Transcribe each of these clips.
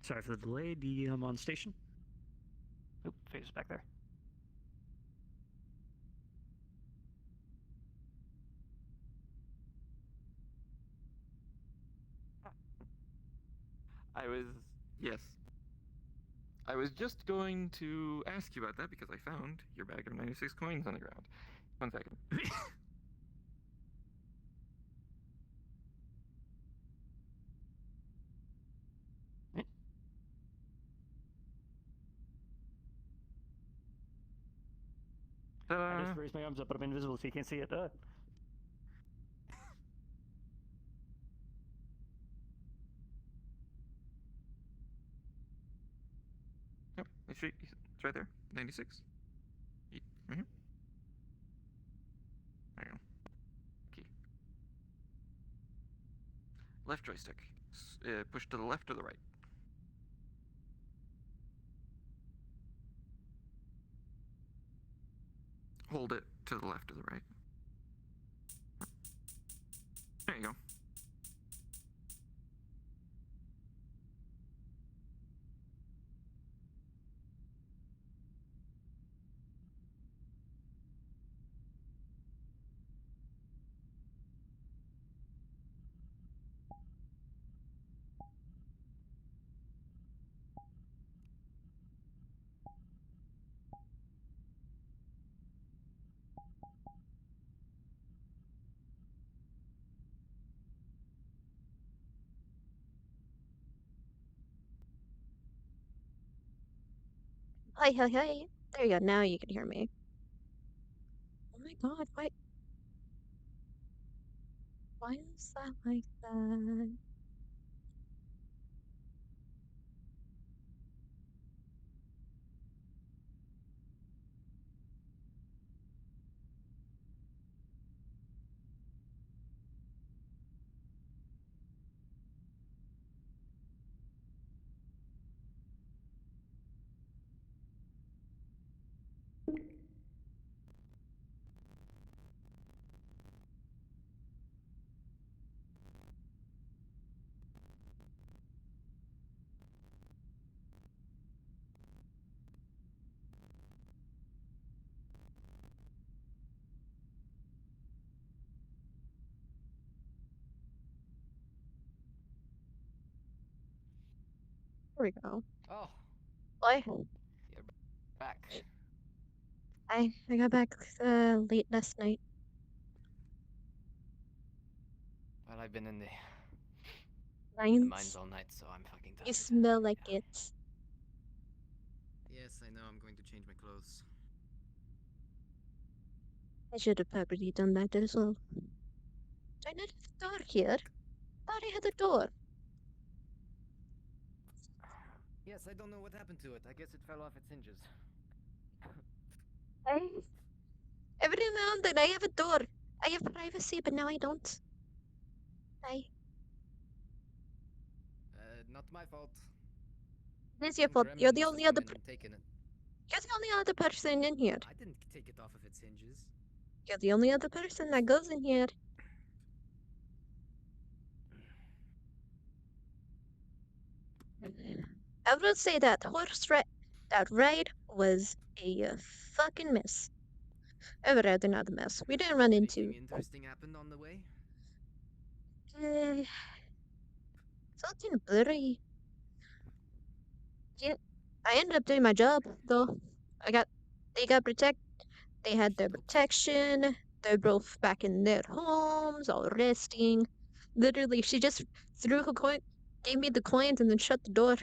Sorry for the delay. DM on station. Oop, Phase back there. Yes. I was just going to ask you about that because I found your bag of 96 coins on the ground. 1 second. I just raised my arms up, but I'm invisible, so you can't see it. Yep, it's right there. 96. Right here. There you go. Key. Left joystick. Push to the left or the right. Hold it to the left or the right. There you go. Hi, hi, hi. There you go. Now you can hear me. Oh my god, why is that like that? There we go. Oh, Why? you're back. I got back late last night. Well, I've been in the Mines. mines all night, so I'm fucking tired. You smell like it. Yes, I know. I'm going to change my clothes. I should have probably done that as well. Do I not have a door here? Thought I had a door. Yes, I don't know what happened to it. I guess it fell off its hinges. Every now and then I have a door. I have privacy, but now I don't. Not my fault. It is your Some fault. You're gremlin the must only have other. come in and taken it. You're the only other person in here. I didn't take it off of its hinges. You're the only other person that goes in here. I will say that that ride was a fucking mess. I would rather not a mess. We didn't run Anything into interesting happened on the way? uh, something blurry. Yeah, I ended up doing my job though. They got They had their protection. They're both back in their homes, all resting. Literally, she just threw her coin, gave me the coins, and then shut the door.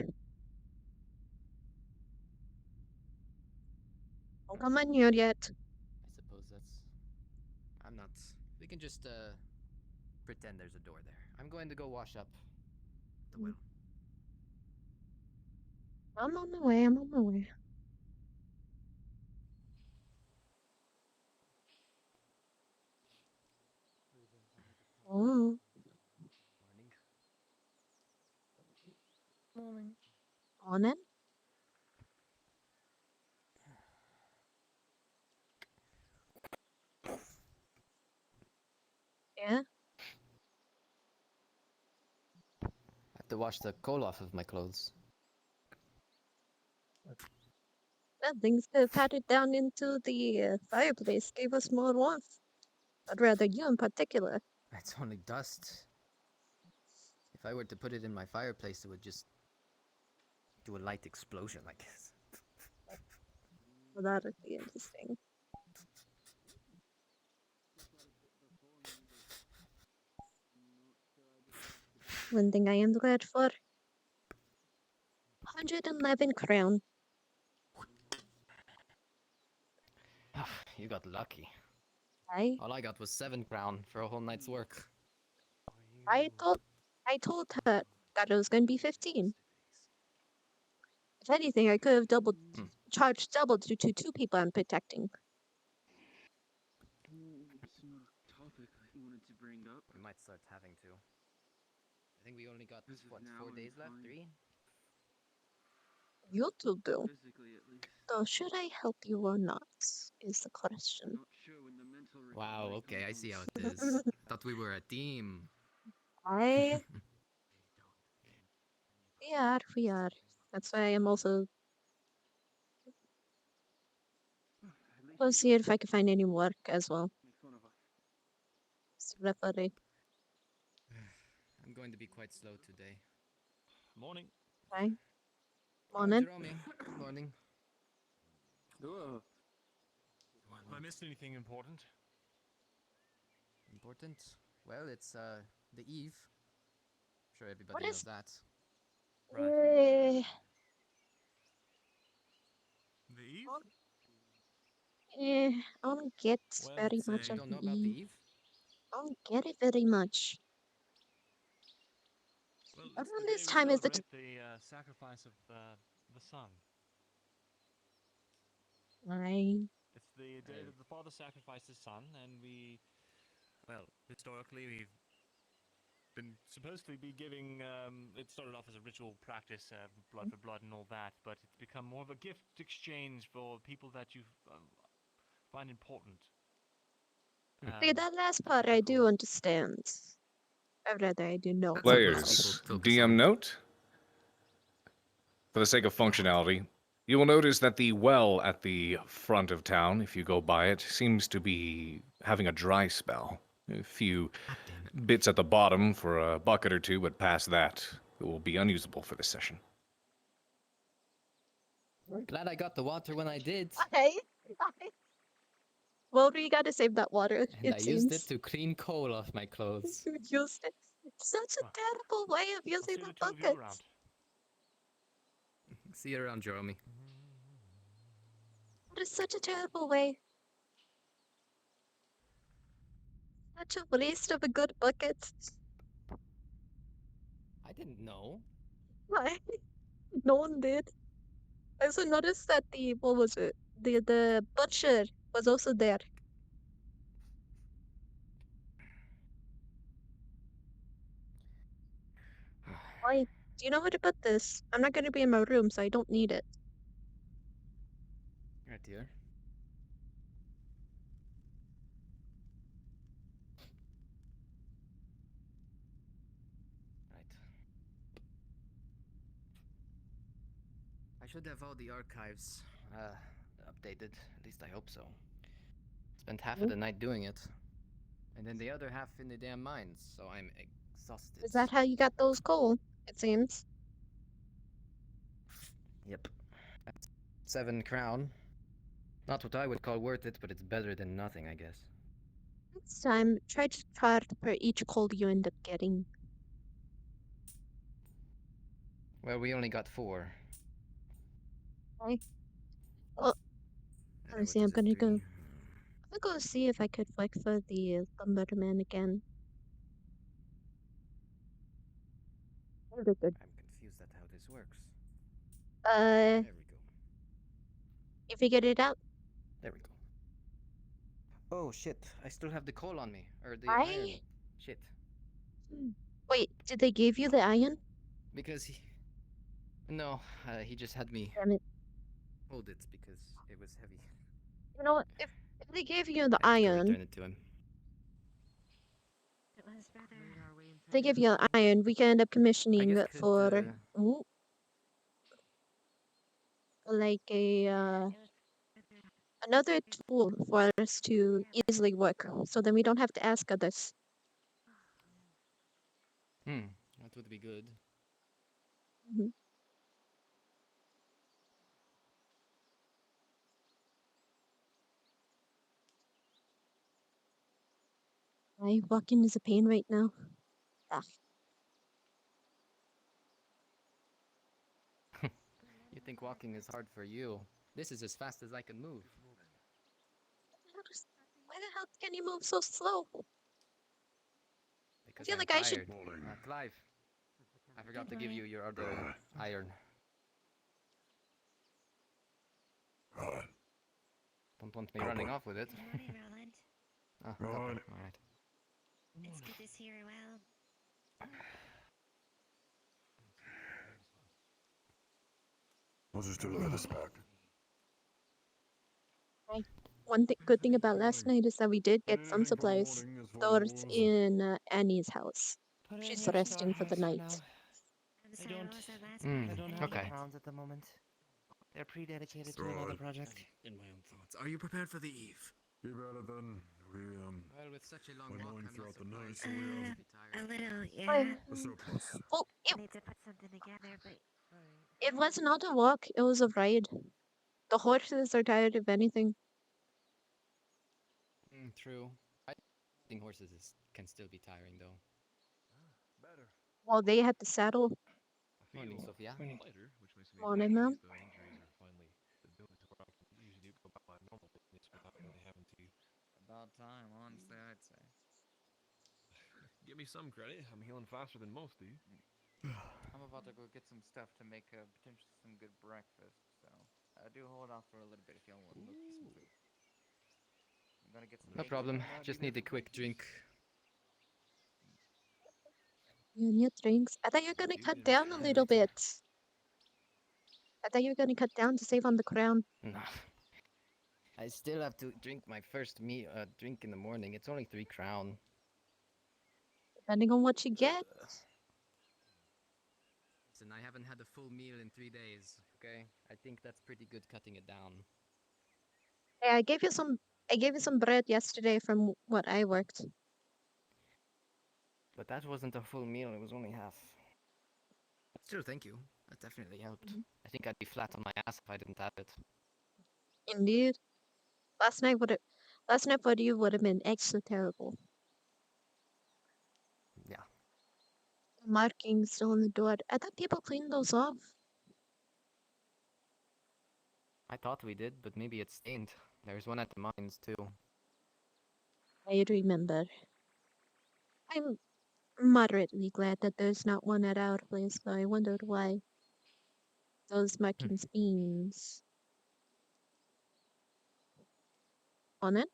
Don't come in here yet. I suppose that's. I'm not. We can just pretend there's a door there. I'm going to go wash up at the well. I'm on my way. I'm on my way. Oh, Morning. Morning. on it. Yeah. I have to wash the coal off of my clothes. things could have patted down into the fireplace, gave us more warmth. I'd rather you in particular. It's only dust. If I were to put it in my fireplace, it would just do a light explosion, I guess. Well, that would be interesting. One thing I am glad for. 111 crown. You got lucky. I All I got was 7 crown for a whole night's work. I told her that it was gonna be 15. If anything, I could have charged double due to 2 people I'm protecting. It's not a topic I wanted to bring up. We might start having to. I think we only got, As of what, now, 4 I'm days left? fine. 3? You two do. Physically, at least. So should I help you or not? Is the I'm question. not sure when the mental Wow, recovery okay, I comes see on. how it is. Thought we were a team. We are. That's why I'm also At least We'll you see if I can find any work as well. make fun of us. Referee. I'm going to be quite slow today. Morning. Right? Morning. Jerome, good morning. Ugh. Have I missed anything important? Important? Well, it's the eve. I'm sure everybody What knows is- that. Eh, The eve? I don't get Well, very it's much a- of You don't know the about the eve. eve? I don't get it very much. Well, Around it's the this day we time is the celebrate the sacrifice of the sun. It's the day that the father sacrificed his son, and well, historically we've been supposedly be giving. It started off as a ritual practice, blood for blood and all that, but it's become more of a gift exchange for people that you find important. See, that last part I do understand. Or rather, I do know. That's what most Players, people focus DM on. note. For the sake of functionality, you will notice that the well at the front of town, if you go by it, seems to be having a dry spell. A few bits at the bottom for a bucket or two, but past that, it will be unusable for this session. Glad I got the water when I did. Hey. Well, we gotta save that water, And it I seems. used it to clean coal off my clothes. You used it. Such a Well, terrible way of I'll using see that the two of you bucket. around. See you around, Jerome. That is such a terrible way. Such a waste of a good bucket. I didn't know. Why? No one did. I also noticed that what was it? The butcher was also there. Why? Do you know where to put this? I'm not gonna be in my room, so I don't need it. Right here. Right. I should have all the archives updated. At least I hope so. Spent half of the night doing it. And then the other half in the damn mines, so I'm exhausted. Is that how you got those coal? It seems. Yep. That's 7 crown. Not what I would call worth it, but it's better than nothing, I guess. Next time, try to charge per each coal you end up getting. Well, we only got 4. Okay. Well, And let me what see, is I'm it, gonna go. 3? I'll go see if I could look for the lumberman again. Very good. I'm confused at how this works. Uh, There we go. you figured it out? There we go. Oh shit! I still have the coal on me, or the Why? iron. Shit. Wait, did they give you the iron? Because he. No, he just had me Damn it. hold it because it was heavy. You know what? If they gave you the I have to go iron, return it to him. if they give you an iron, we can end up commissioning guess it could, for ooh, like a Another tool for us to easily work, so then we don't have to ask others. That would be good. Mhm. My walking is a pain right now. Ah, You think walking is hard for you? This is as fast as I can move. why the hell can you move so slow? Because feel I'm like I should- tired. Clive, I forgot to give you your other iron. Don't want me running off with it. Good morning, Roland. Ah, copper. All right. It's good to see you well. I'll just deliver this back. One good thing about last night is that we did get some supplies stored in Annie's house. She's resting for the night. I'm sorry, what was that last Mm, part? I don't I have okay. the crowns at the moment. They're pre-dedicated to another project. In my own thoughts. Are you prepared for the eve? Be better then. We, Well, with such a long We're walk, going I'm throughout not the night, surprised so we, you Uh, should be a tired. little, I, yeah. a surplus. well, I need to put something together, but it was not a walk, it was a ride. The horses are tired of anything. True. Riding horses can still be tiring, though. Better. While they had to saddle. Morning, Sophia. Lighter, which makes me Morning, ma'am. the injuries are finally been doing to where I can usually go about my normal business without really having to About time, honestly, I'd say. give me some credit. I'm healing faster than most do. I'm about to go get some stuff to make potentially some good breakfast, so do hold off for a little bit if y'all want to look for some food. I'm gonna get some. No eggs problem. right now. Just Do you need a guys quick want drink. You need drinks. I thought you were gonna cut down a little bit. I thought you were gonna cut down to save on the crown. No. I still have to drink my first drink in the morning. It's only 3 crown. Depending on what you get. Listen, I haven't had a full meal in 3 days, okay? I think that's pretty good cutting it down. Hey, I gave you some bread yesterday from what I worked. But that wasn't a full meal, it was only half. Still, thank you. That definitely helped. I think I'd be flat on my ass if I didn't have it. Indeed. Last night for you would have been extra terrible. Yeah. The markings still on the door. I thought people cleaned those off. I thought we did, but maybe it's stained. There's one at the mines, too. I remember. I'm moderately glad that there's not one at our place, though I wondered why. Those markings beans. On it?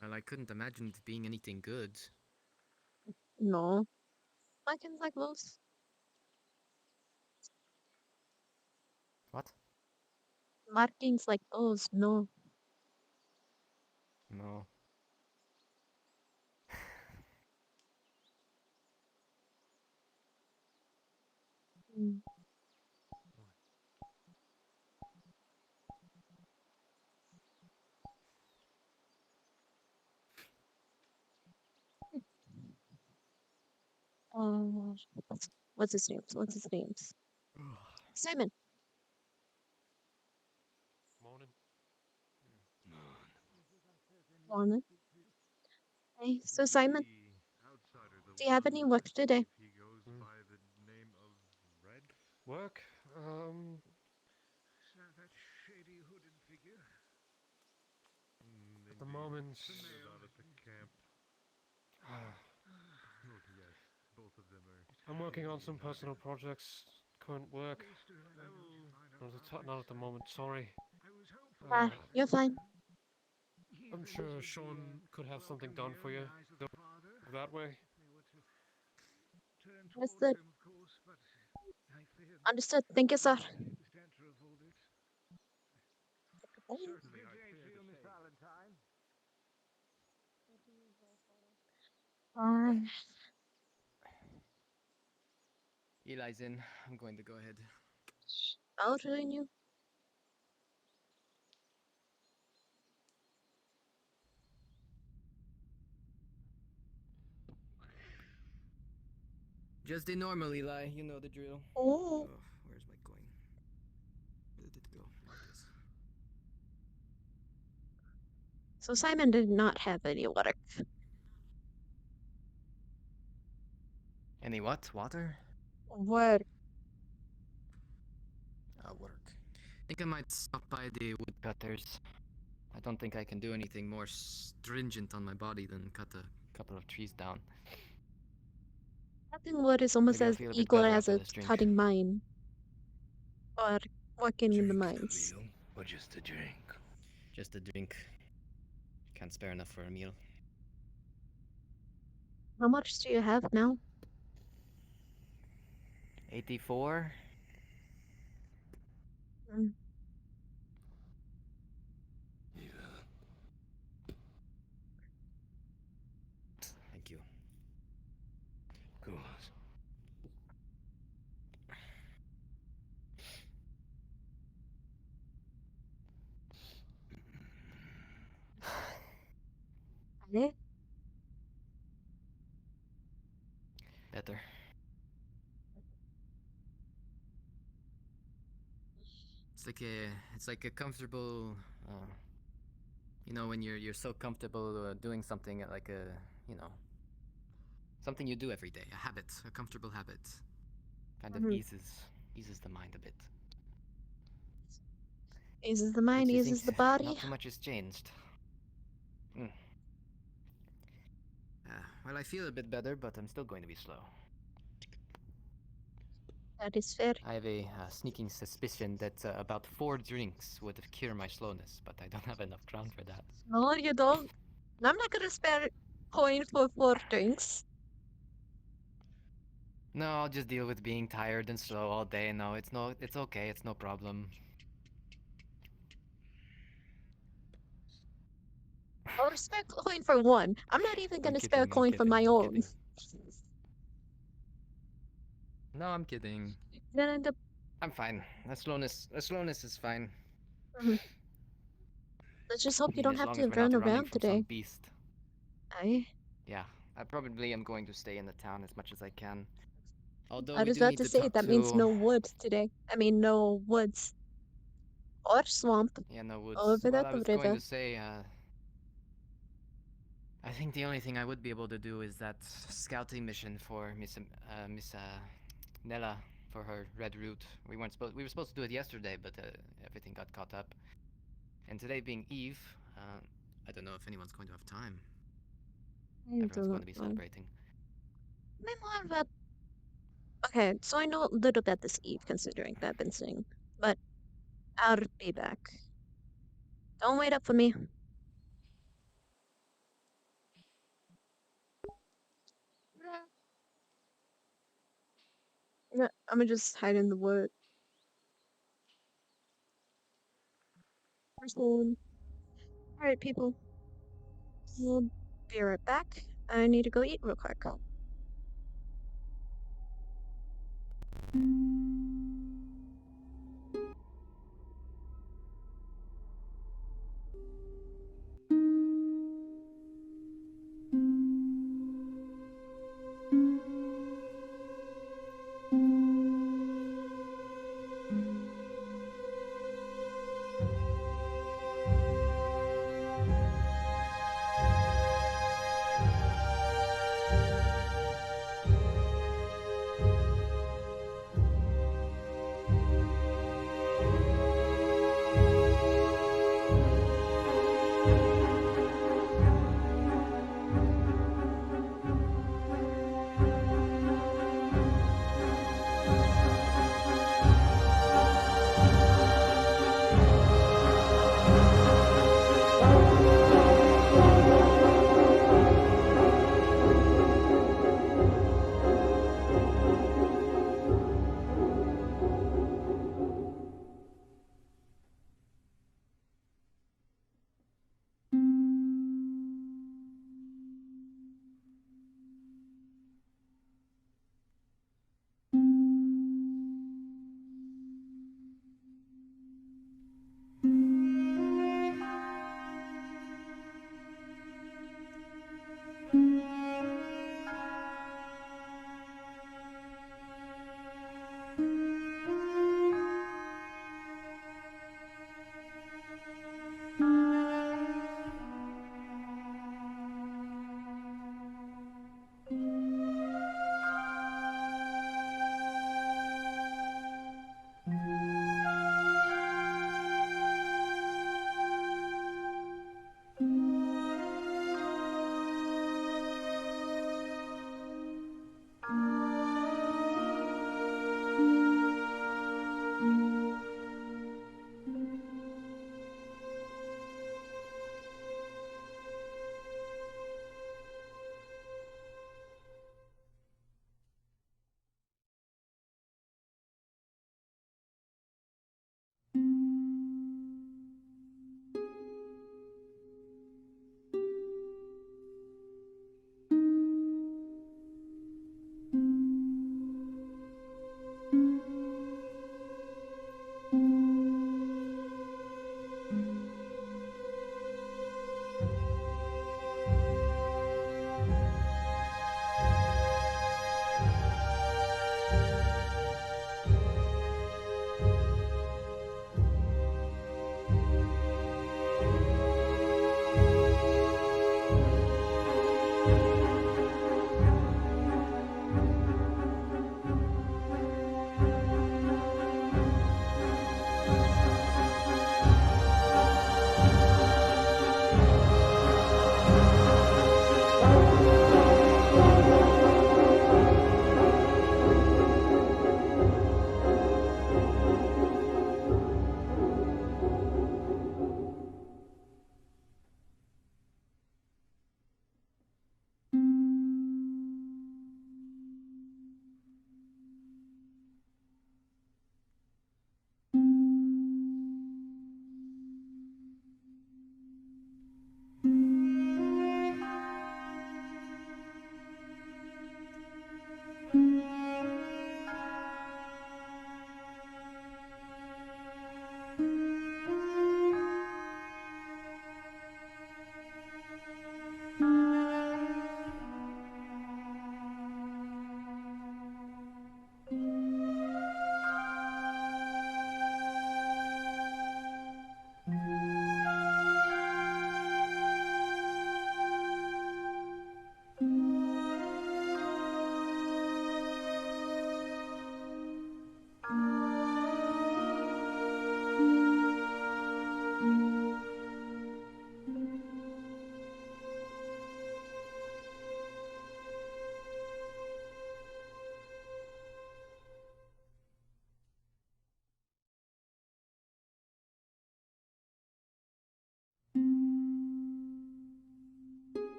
Well, I couldn't imagine it being anything good. No. Markings like those? What? Markings like those, no. No. Mm. What's his name? What's his name? Simon. Morning. Morning. Hey, so Simon, do you have any work today? He goes by the name of Red. Work? That shady hooded figure. At the moment. Out at the camp. Oh yes, both of them are. I'm working on some personal projects. Current work. Not at the moment, sorry. You're fine. I'm sure Sean could have something done for you that way. Understood. Understood. Thank you, sir. Um, Eli's in. I'm going to go ahead. I'll join you. Just the normal, Eli. You know the drill. Oh. Where's my coin? Where did it go? There it is. So Simon did not have any water. Any what? Water? Work. Work. I think I might stop by the woodcutters. I don't think I can do anything more stringent on my body than cut a couple of trees down. Cutting wood is almost Maybe I'll as feel a bit equal better as after a this drink. cutting mine. Or working in the Drink, mines. Camille, or just a drink? Just a drink. Can't spare enough for a meal. How much do you have now? 84? Mm. Yeah. Thank you. Good. Eh? Better. It's like a comfortable, you know, when you're so comfortable doing something like a, you know, something you do every day, a habit, a comfortable habit, kind of eases the mind a bit. Eases the mind, Makes you eases think the body. not too much has changed. Well, I feel a bit better, but I'm still going to be slow. That is fair. I have a sneaking suspicion that about 4 drinks would have cured my slowness, but I don't have enough ground for that. No, you don't. I'm not gonna spare coin for 4 drinks. No, I'll just deal with being tired and slow all day. No, it's okay. It's no problem. I'll spare coin for 1. I'm not even gonna spare kidding, I'm coin for kidding, my I'm own. kidding. No, I'm kidding. Then end up. I'm fine. The slowness is fine. Let's just hope I you mean, don't as have long to as we're run not running around from today. some beast. Aye. Yeah, I probably am going to stay in the town as much as I can. Although I we was do about need to to say talk that means to... no wood today. I mean, no woods. Or swamp. Yeah, no woods. Over Well, that I was river. going to say, I think the only thing I would be able to do is that scouting mission for Miss Nella for her red route. We were supposed to do it yesterday, but everything got caught up. And today being Eve, I don't know if anyone's going to have time. Everyone's going to be celebrating. Meanwhile, that. Okay, so I know a little bit this Eve, considering that I've been seeing. But I'll be back. Don't wait up for me. Yeah, I'm gonna just hide in the wood. Alright, people. We'll be right back. I need to go eat real quick.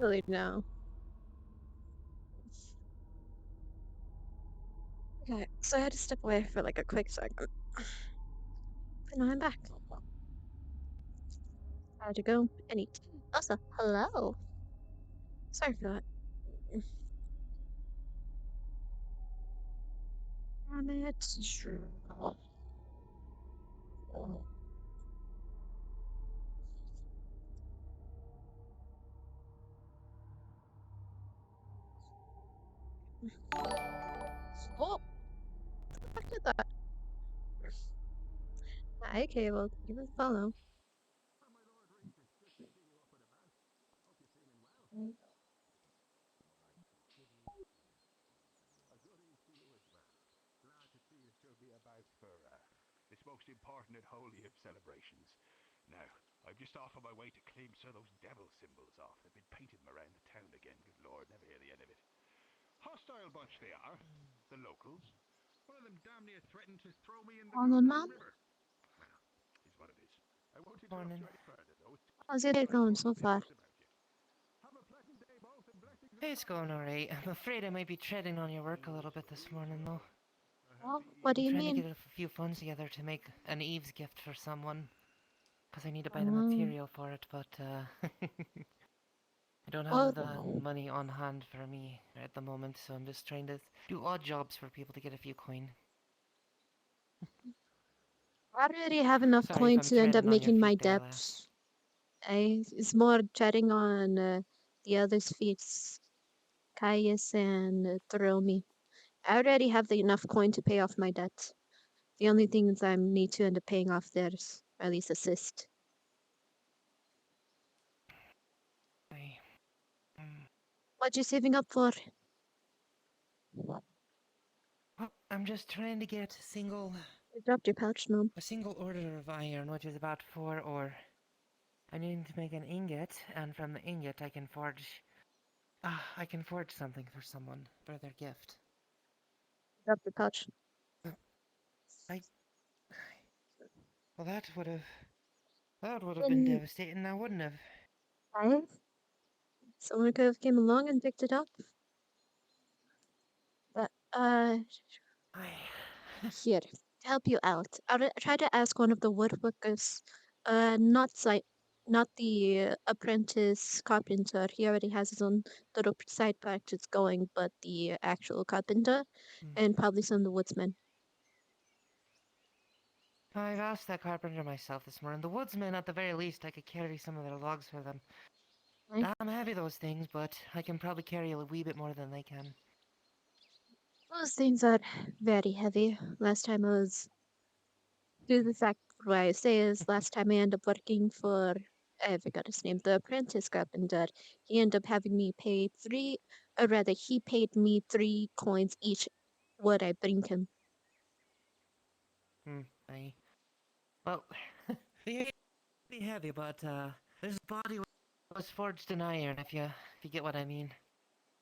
Really no. Okay, so I had to step away for like a quick second. But now I'm back. I had to go and eat. Also, hello. Sorry for that. Damn it. Oh, look at that. Hi, Cable. Give us a follow. This most important and holy of celebrations. Now, I'm just off on my way to claim some of those devil symbols off. They've been painting them around the town again. Good lord, never hear the end of it. Hostile bunch they are, the locals. One of them damn near threatened to throw me in the On the goddamn map? river. Well, is what it is. I won't interrupt Morning. you any further, though. How's your day going so far? Have a pleasant day, both, and blessings. It's going alright. I'm afraid I might be treading on your work a little bit this morning, though. Oh, what do I'm you trying to mean? get a few funds together to make an Eve's gift for someone. Because I need to buy the Oh. material for it, but I don't have Well, the money on hand for me at the moment, so I'm just trying to do odd jobs for people to get a few coin. I already have enough Sorry if coin I'm to end up treading on your making my feet there, debt. lass. It's more treading on the others' feet, Caius and Thromi. I already have enough coin to pay off my debt. The only thing is I need to end up paying off theirs, or at least assist. I, What you saving up for? well, I'm just trying to get You dropped your pouch, Mom. a single order of iron, which is about 4 ore. I need to make an ingot, and from the ingot I can forge something for someone for their gift. Drop your pouch. Well, that would have been devastating now, wouldn't it? Aye. Someone could have came along and picked it up. But here, to help you out, I try to ask one of the woodworkers, not the apprentice carpenter. He already has his own little side practice going, but the actual carpenter, and probably some of the woodsmen. I've asked that carpenter myself this morning. The woodsmen, at the very least, I could carry some of their logs for them. Right? Damn heavy, those things, but I can probably carry a wee bit more than they can. Those things are very heavy. Last time I was, due to the fact what I say is, last time I ended up working for, I forgot his name, the apprentice carpenter, he ended up having me pay he paid me 3 coins each would I bring him. Well, they be heavy, but this body was forged in iron. If you get what I mean.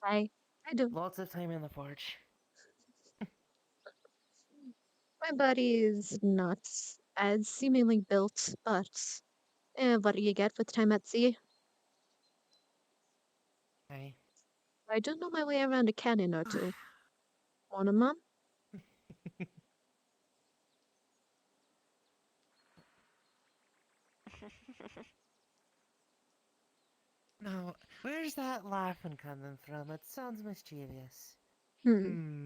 I do. Lots of time in the forge. My body is not as seemingly built, but what do you get with time at sea? Aye. I do know my way around a cannon or two. Want a mom? Now, where's that laughing coming from? It sounds mischievous. Hmm.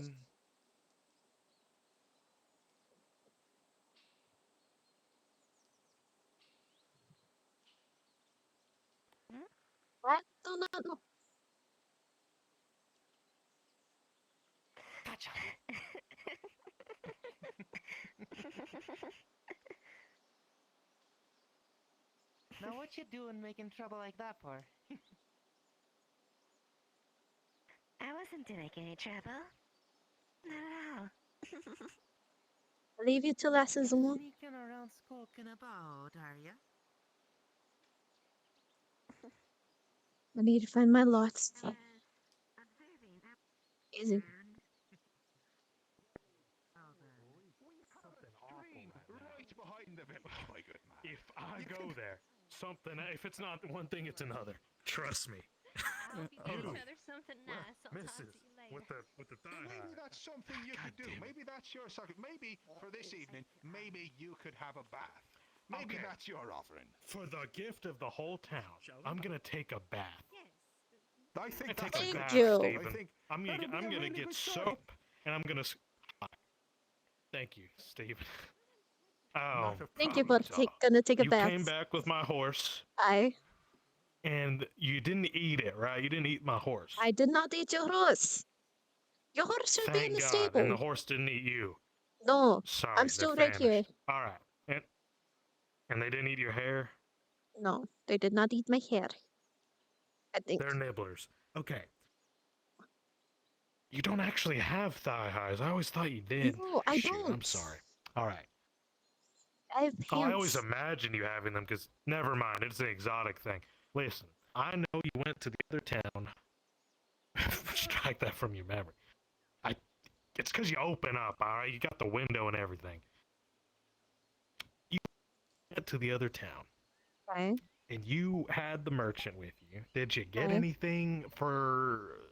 I do not know. Gotcha. Now, what you doing making trouble like that for? I wasn't doing any trouble. Not at all. I'll leave you two lasses alone. Sneaking around skulking about, are ya? I need to find my lots. Easy. Right behind the village, my good man. If I go there, if it's not one thing, it's another. Trust me. hope you You. get each other something Well, nice. I'll talk to Mrs. you later. With the thigh Maybe high. that's something you could do. Maybe that's your socket. Maybe for this evening, maybe you could have a bath. Maybe Okay. that's your offering. For the gift of the whole town, I'm gonna take a bath. Yes. I think I take that's a a Thank bath, you. I Stephen. think I'm gonna that'd get, be I'm a gonna really get good start. soap, and I'm gonna. Thank you, Stephen. Not a Thank you problem for at all. gonna take a You bath. came back with my horse, I and you didn't eat it, right? You didn't eat my horse. I did not eat your horse. Your horse should be in Thank the God. stable. And the horse didn't eat you. No, Sorry, I'm they're still right here. famished. All right. And they didn't eat your hair. No, they did not eat my hair. I think. They're nibblers. Okay. You don't actually have thigh highs. I always thought you did. No, I Shoot, I'm don't. sorry. All right. I have Oh, I always pants. imagine you having them because never mind. It's an exotic thing. Listen, I know you went to the other town. Strike that from your memory. It's because you open up, all right? You got the window and everything. You went to the other town, Okay. and you had the merchant with you. Did you get Okay. anything for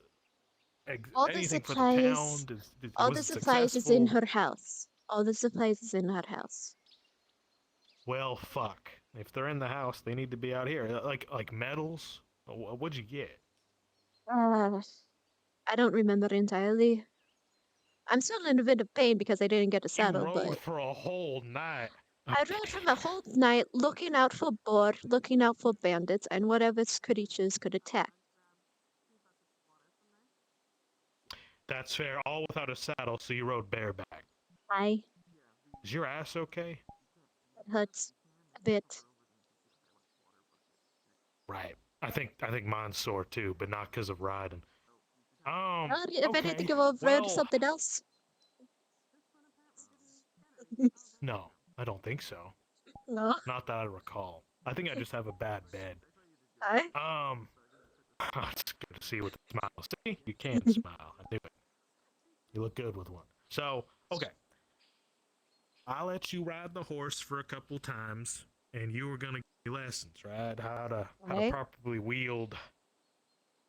All the anything for the supplies. town? All Was the it supplies is in successful? her house. All the supplies is in her house. Well, fuck. If they're in the house, they need to be out here. Like medals. What'd you get? I don't remember entirely. I'm still in a bit of pain because I didn't get a You saddle, rode but for a whole night. I rode for the whole night looking out for boar, looking out for bandits, and whatever creatures could attack. That's fair. All without a saddle, so you rode bareback. I Is your ass okay? It hurts a bit. Right. I think mine's sore too, but not because of riding. If anything, Okay. you will read Well, something else. no, I don't think so. No. Not that I recall. I think I just have a bad bed. I It's good to see you with a smile. See, you can smile. I do it. You look good with one. So, okay. I'll let you ride the horse for a couple times, and you were gonna give me lessons, right? How to Okay. properly wield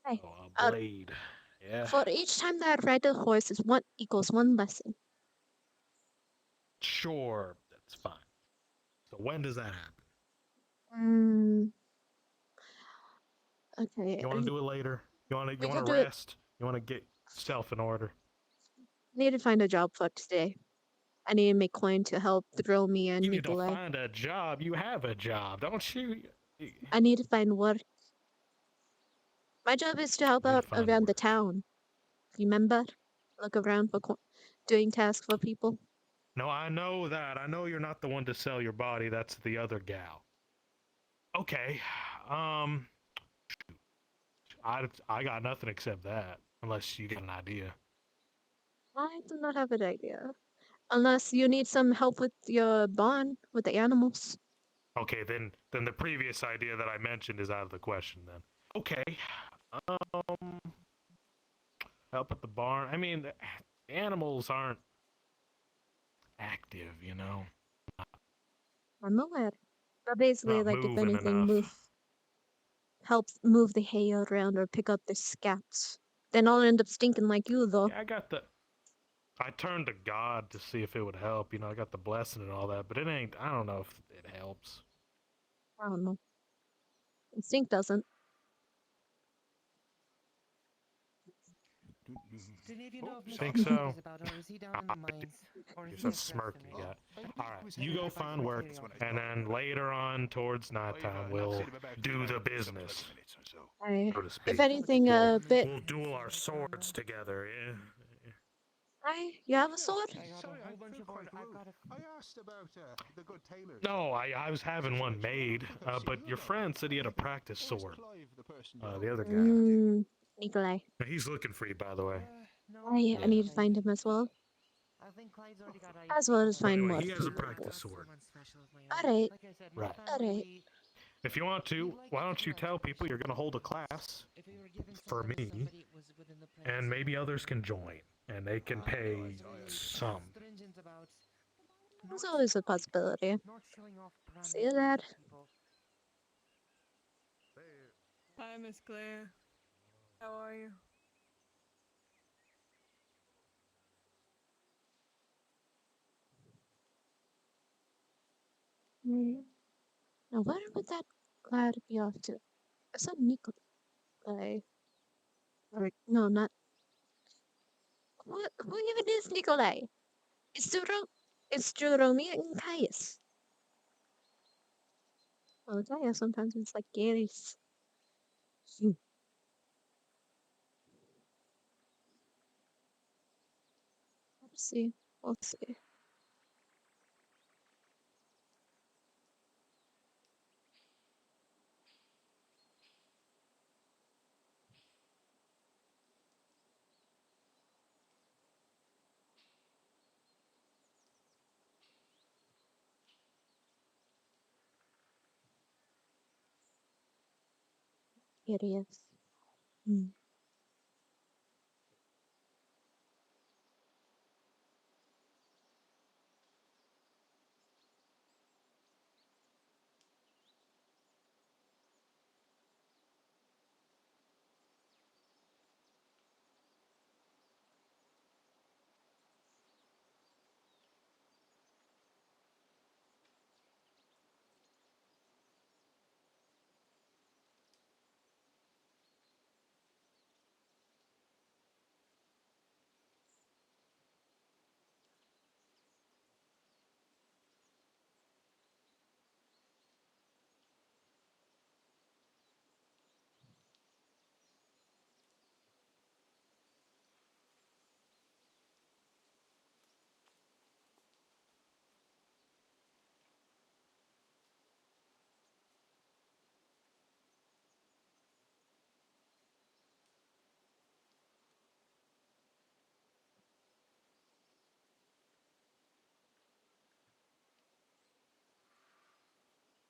Hey, a blade. Yeah. For each time that I ride the horse is one equals one lesson. Sure, that's fine. So when does that happen? Okay. You want to do it later? You want we to could do it- rest? You want to get yourself in order? Need to find a job for today. I need to make coin to help throw me and You need to Nikolai. find a job. You have a job, don't you? I need to find work. My job is to help You need out to find around the work. town. Remember? Look around for doing tasks for people. No, I know that. I know you're not the one to sell your body. That's the other gal. Okay. I got nothing except that, unless you got an idea. I do not have an idea. Unless you need some help with your barn with the animals. Okay, then the previous idea that I mentioned is out of the question then. Okay. Help at the barn. I mean, the animals aren't active, you know. I'm aware. But basically, Not like if moving anything, enough. help move the hay around or pick up the scraps. Then I'll end up stinking like you, though. Yeah, I turned to God to see if it would help. You know, I got the blessing and all that, but it ain't. I don't know if it helps. I don't know. Instinct doesn't. Did any of you know if Think Mr. so? Craig is about, or is he down in the mines? Or is It's he a across smirk the you main? got. Oh, All right, was you that go about find the work, material? and then later on, towards nighttime, we'll do the business, so to speak. If anything, a bit. We'll duel our swords together. Yeah. You have a sword? I got Sorry, a whole I bunch feel of quite work. I've rude. got a I asked about the good tailors. No, I was having one made, but your friend said he had a practice sword. The other guy. Nikolai. He's looking for you, by the way. no, I need to find him as well. I think Clyde's already got As well as By the find way, more he has a people. practice sword. Alright. Like I said, Right. Alright. If you want to, why don't you tell people you're going to hold a class for me, and maybe others can join, and they can pay some. There's always a possibility. See that? Hi, Miss Claire. How are you? Now, where would that cloud be off to? It's not Nikolai. Or, no, not. Who even is Nikolai? It's Jerome and Caius. Well, Caius sometimes it's like Gary's. Let's see. We'll see. It is. Hmm.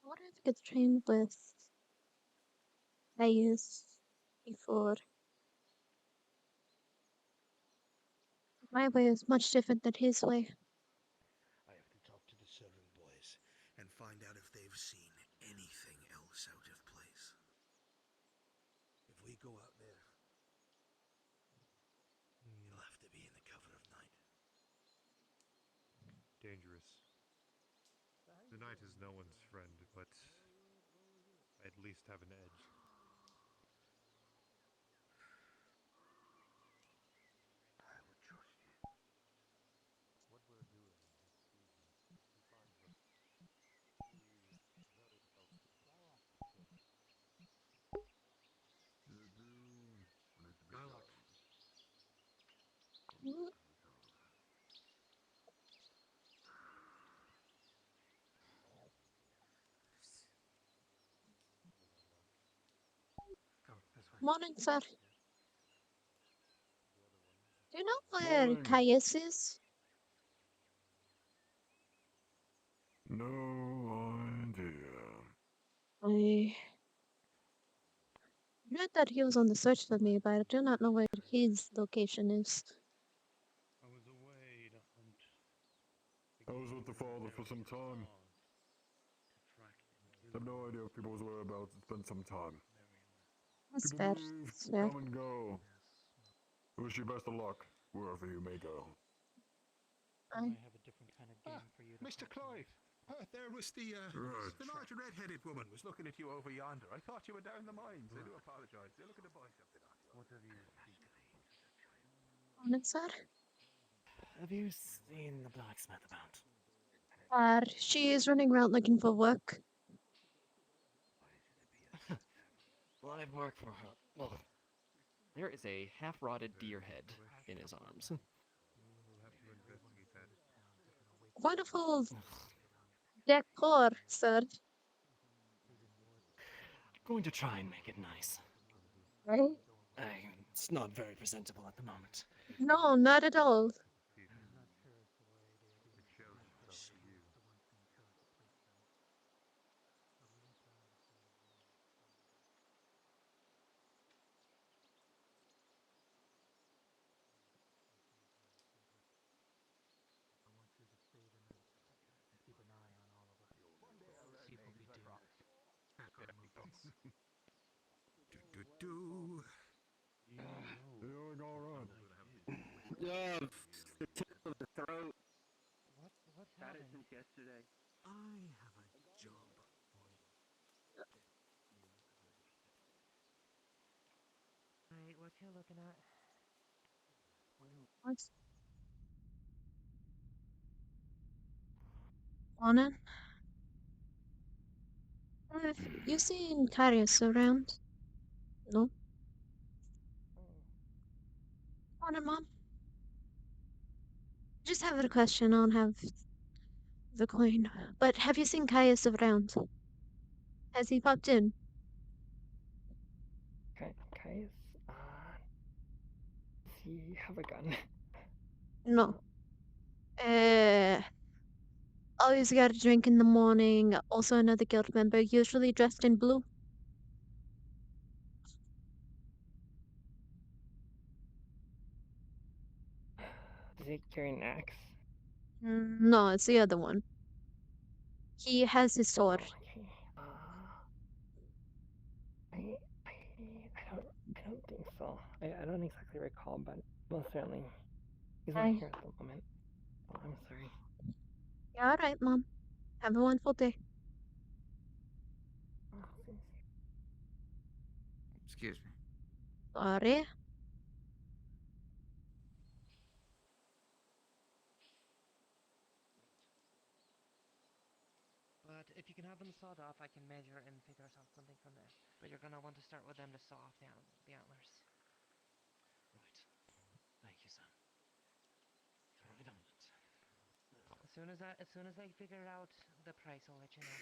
I wonder if I could train with Caius before. My way is much different than his way. I have to talk to the Solan boys and find out if they've seen anything else out of place. If we go out there, you'll have to be in the cover of night. Dangerous. The night is no one's friend, but I at least have an edge. I would trust you. What we're doing is treason. He finds us. He is very healthy. The dune split Dialogue. Mm. Come, this way. Morning, sir. Do you know where Morning. Caius is? No idea. I read that he was on the search for me, but I do not know where his location is. I was away to hunt. I was with the father for some time. I have no idea of people's whereabouts. It's been some time. That's People fair. move, That's fair. come and go. I wish you best of luck, wherever you may go. I have a different kind of game for you. Mr. Clive, there was the large red-headed woman was looking at you over yonder. I thought you were down the mines. I do apologize. They're looking to buy something off you. What have you seen? morning, sir. Have you seen the blacksmith about? She is running around looking for work. Well, I've worked for her. Well, there is a half-rotted deer head in his arms. We'll have to investigate that. Wonderful decor, sir. Going to try and make it nice. Right? It's not very presentable at the moment. No, not at all. People. It shows stuff for you. One day I'll learn names, I promise. Do. Ugh, the tip of the throat. What Had it happened? since yesterday. I have a job for you. Right, what you looking at? What's on it? Have you seen Carius around? No? On it, Mom? Just have a question on have the coin. But have you seen Caius around? Has he popped in? Caius, does he have a gun? No. Always got a drink in the morning. Also another guild member, usually dressed in blue. Does he carry an axe? No, it's the other one. He has his sword. Okay. I don't think so. I don't exactly recall, but most certainly he's not Hi. here at the moment. Oh, I'm sorry. Yeah, alright, Mom. Have a wonderful day. Oh, thanks. Excuse me. Sorry. But if you can have them sawed off, I can measure and figure out something from there. But you're gonna want to start with them to saw off the antlers. Right. Thank you, son. Right on it. As soon as I figure out the price, I'll let you know.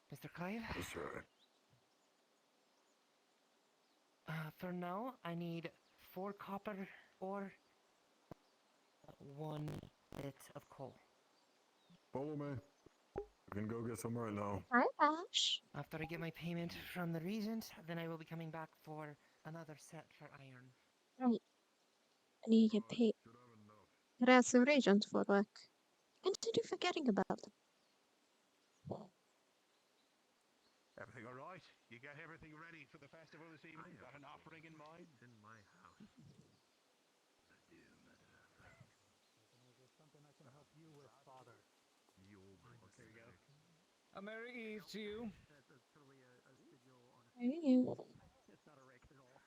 Mr. Clive? Yes, sir. For now, I need 4 copper or 1 bit of coal. Follow me. We can go get some right now. Hi, Ash. After I get my payment from the Regent, then I will be coming back for another set for iron. Right. I need to get paid. Should have enough. Could I ask the Regent for work? Continue forgetting about them. Everything all right? You got everything ready for the festival this evening? Got an offering in mind? In my house. I do, madame. Is there something I can help you with, Father? You'll bring us There we go. A Merry Eve to you. That's totally a sigil on a... Hey, you. It's not a rake at all.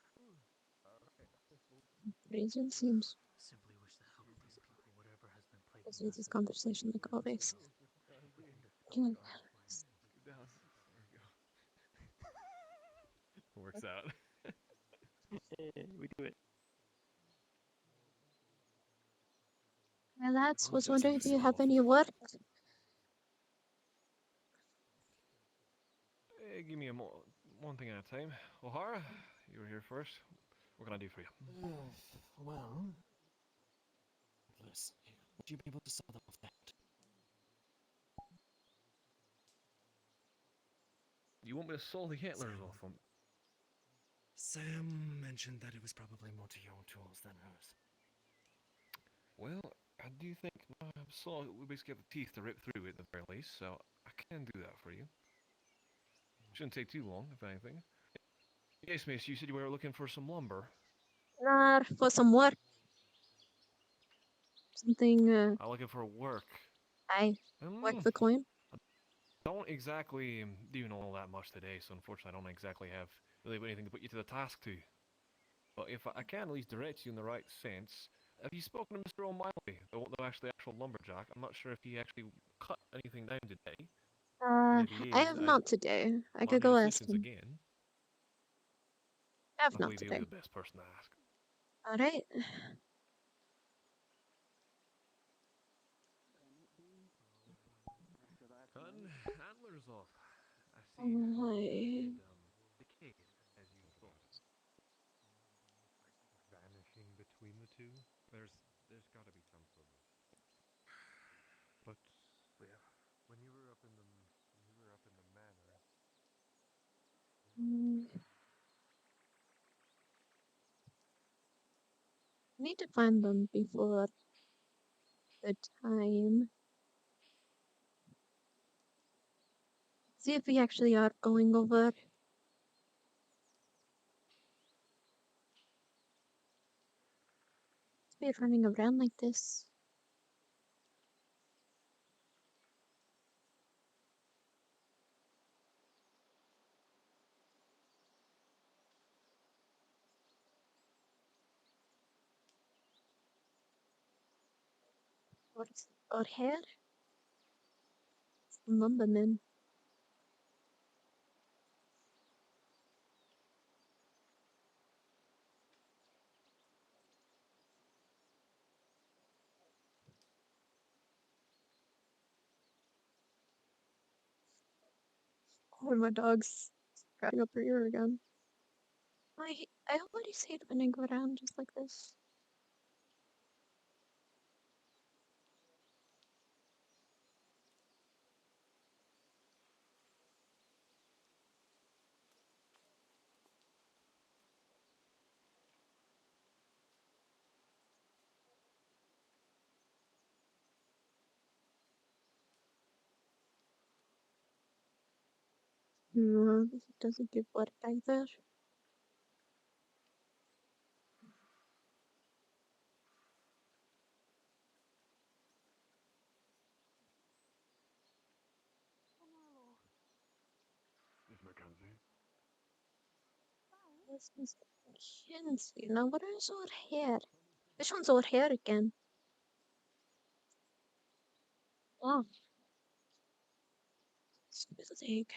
Regent seems Simply wish the help of these people, whatever has been plaguing busy with us, this would conversation like always. Down. Can- There we go. Works out. We do it. My lads, was Apologize for wondering if you messing have off. any work. Give me one thing at a time. O'Hara, you were here first. What can I do for you? Well, Nicholas, would you be able to saw them off that? You want me to saw the antlers off them? Sam mentioned that it was probably more to your tools than hers. Well, I do think my saw we basically have the teeth to rip through it at the very least, so I can do that for you. Shouldn't take too long, if anything. Yes, miss, you said you were looking for some lumber. Nah, for some work. Something, I'm looking for work. I work the coin. Don't exactly do know all that much today, so unfortunately I don't exactly have really anything to put you to the task to. But if I can at least direct you in the right sense, have you spoken to Mr. O'Malley, the actual lumberjack? I'm not sure if he actually cut anything down today. And if he I is, have I not today. I might could need go ask assistance him. again. I have I not believe he'll be today. the best person to ask. Alright. Cutting antlers off. I see. Alright. Decayed, as you thought. Vanishing between the two? There's got to be some sort of. But when you were up in the manor, Need to find them before the time. See if we actually are going over be running around like this. What's our hair? Lumberman. Oh, my dog's cracking up her ear again. I always hate when I go around just like this. No, it doesn't give what back there. Miss Mackenzie? This is Kinsey. Now, what is our hair? Which one's our hair again? Oh, specific.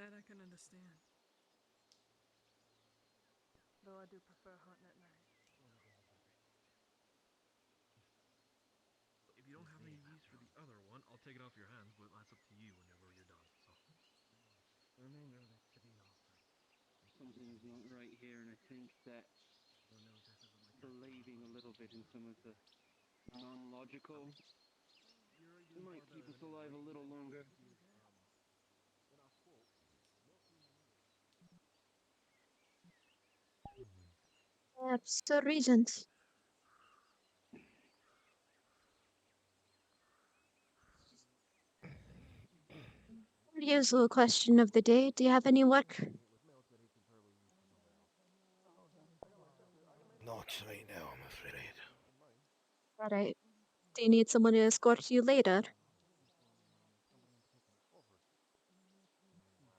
That I can understand. Though I do prefer hunting at night. If you don't have any use for the other one, I'll take it off your hands, but that's up to you whenever you're done. So. The remainder of it's to be offered. Something's not right here, and I think that believing a little bit in some of the non-logical might keep us alive a little longer. Sir Regent. Usual question of the day. Do you have any work? Not right now, I'm afraid. Alright. Do you need someone to escort you later?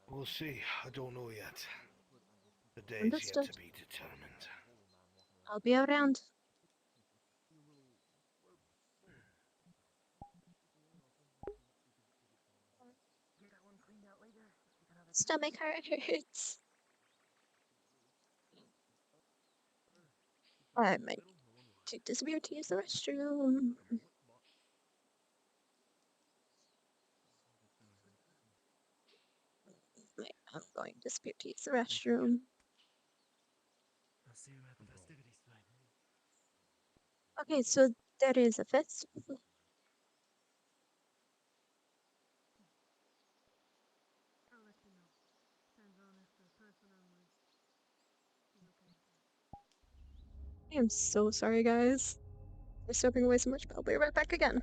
We'll see. I don't know yet. The day's yet Understood. to be determined. I'll be around. Stomach hurts. I might take this beer to use the restroom. I'm going to disappear to use the restroom. I'll see you at the festivities tonight. Okay, so there is a festival. I'll let you know. Depends on if the person I'm with is okay with that. I am so sorry, guys. We're stepping away so much, but I'll be right back again.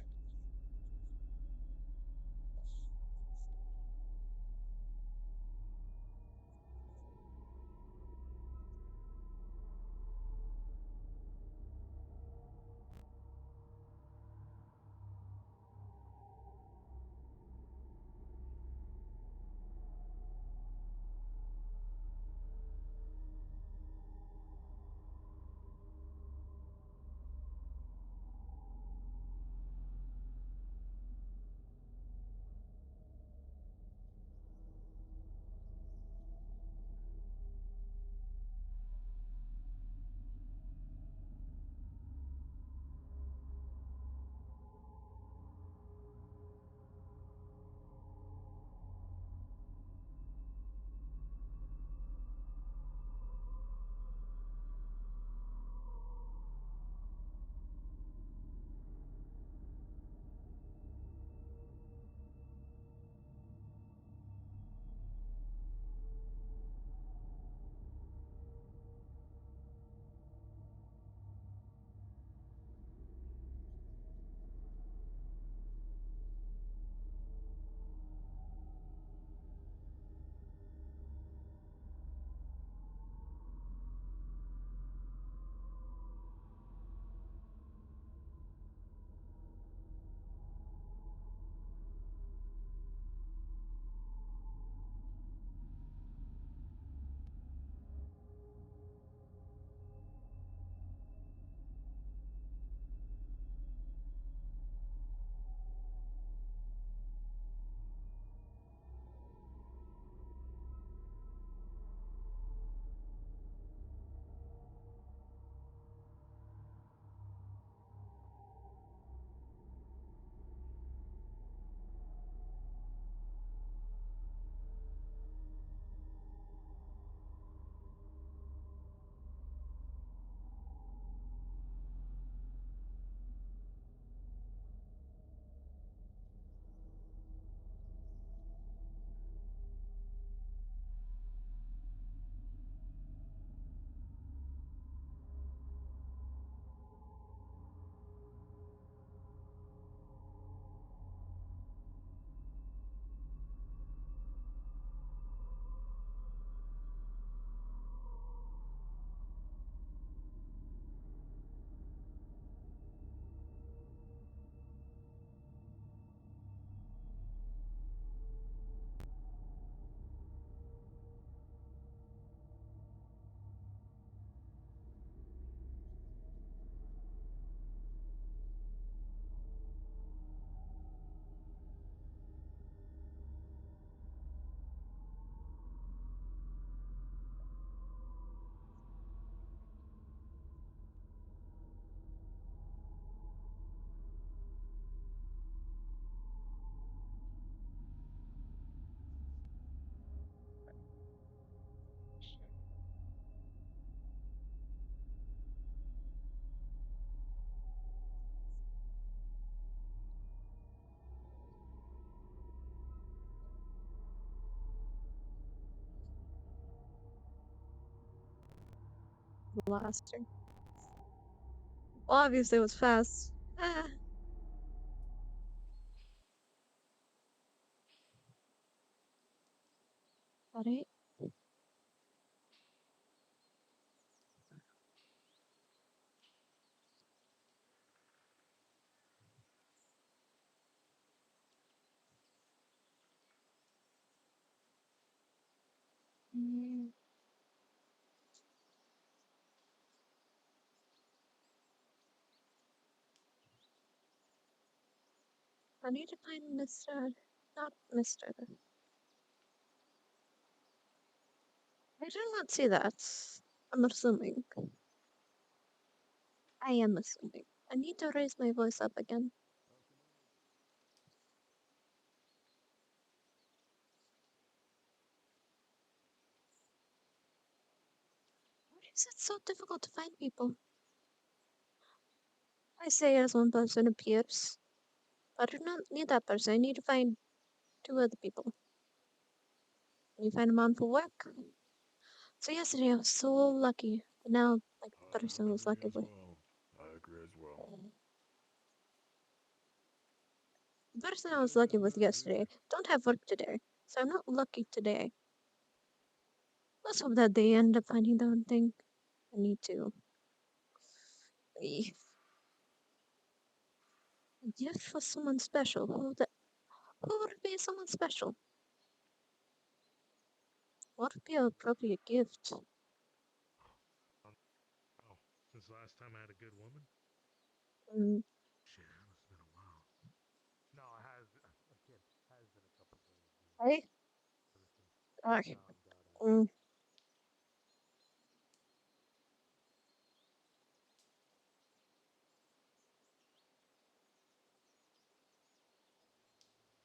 blaster. Well, obviously it was fast. Ah. Alright. Mm, I need to find Mr. Not Mr. I did not see that. I'm assuming. I am assuming. I need to raise my voice up again. Why is it so difficult to find people? I say as one person appears. I do not need that person. I need to find two other people. Can you find a man for work? So yesterday I was so lucky. But now, like, the person I was lucky with. I agree as well. The person I was lucky with yesterday don't have work today. So I'm not lucky today. Let's hope that they end up finding their own thing. I need to. A gift for someone special. Who would be someone special? What would be an appropriate gift? Oh, since last time I had a good woman? Mm, Shit, that must have been a while. No, it has. Again, has been a couple days. hey? Ever since Okay. Tom got out. Mm.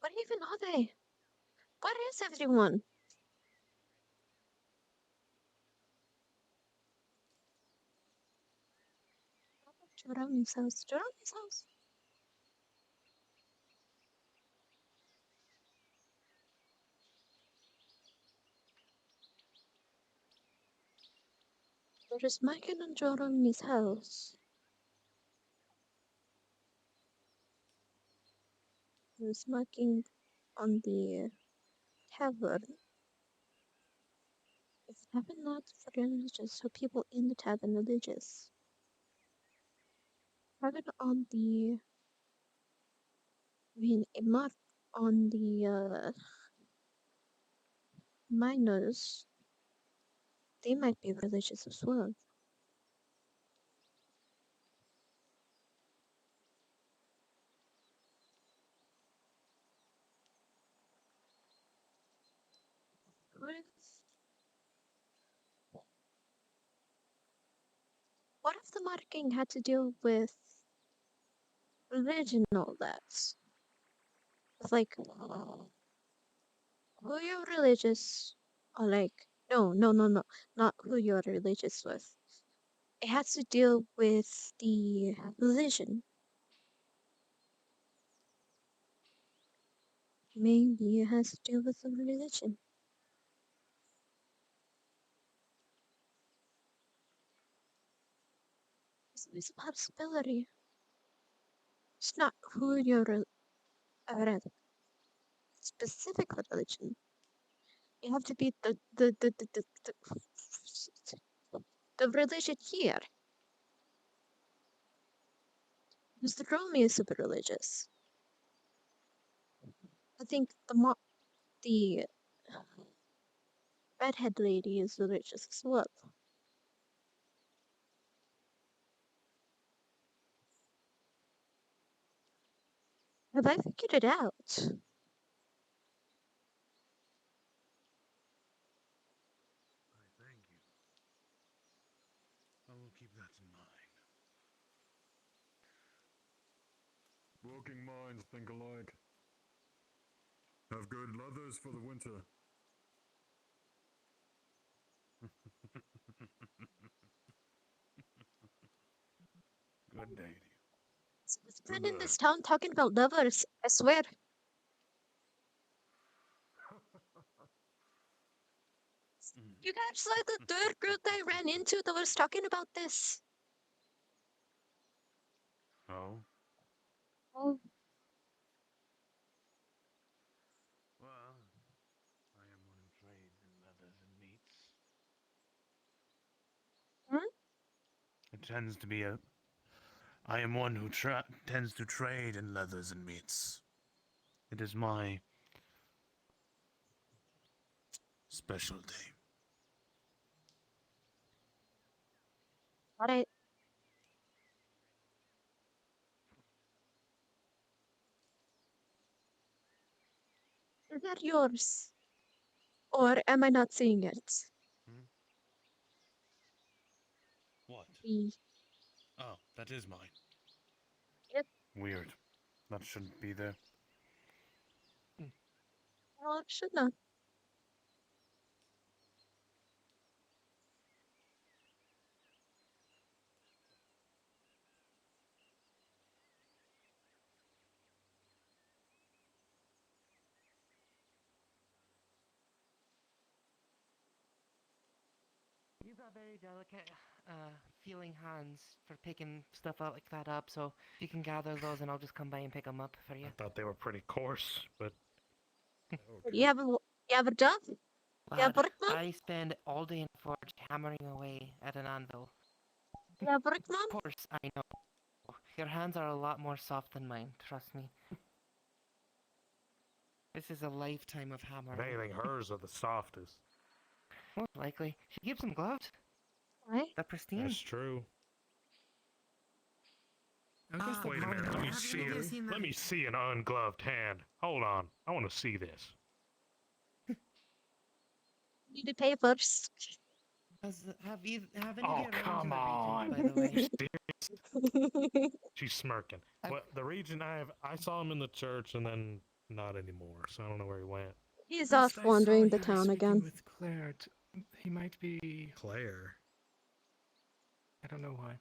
What even are they? Where is everyone? Jeremy's house. Jeremy's house. There is Michael and Jeremy's house. There's marking on the tavern. If it happened not for religious, so people in the tavern religious. Tavern on the a mark on the miners. They might be religious as well. What if the marking had to do with religion and all that? It's like, who you're religious, or like, no, not who you're religious with. It has to deal with the religion. Maybe it has to do with the religion. It's a possibility. It's not who you're specific religion. You have to be the religion here. Mr. Romy is super religious. I think the redhead lady is religious as well. Have I figured it out? I thank you. I will keep that in mind. Working minds think alike. Have good leathers for the winter. Good day to you. What's been in this town talking about lovers? I swear. You guys like the third group I ran into that was talking about this? Oh? Oh, Well, I am one who trades in leathers and meats. hmm? It tends to be a. I am one who tends to trade in leathers and meats. It is my specialty. Alright. Is that yours? Or am I not seeing it? What? The Oh, that is mine. Yep. Weird. That shouldn't be there. Well, it should not. You've got very delicate, feeling hands for picking stuff out like that up, so you can gather those and I'll just come by and pick them up for you. I thought they were pretty coarse, but You have a job? You have Lad, work, man? I spend all day in the forge hammering away at an anvil. You have work, man? Of course, I know. Your hands are a lot more soft than mine, trust me. This is a lifetime of if hammering. anything, hers are the softest. Most likely. She keeps them gloved. Why? They're pristine. That's true. Ah, Wait a minute, let me have see any of you it. seen Let the- me see an ungloved hand. Hold on, I want to see this. Need to pay first. Have any of Oh, you around come the on. region, by the way? Serious? She's smirking. What the region I saw him in the church and then not anymore, so I don't know where he went. He's Last off I wandering saw, the he was town speaking again. with Claire. He might be. Claire. I don't know why.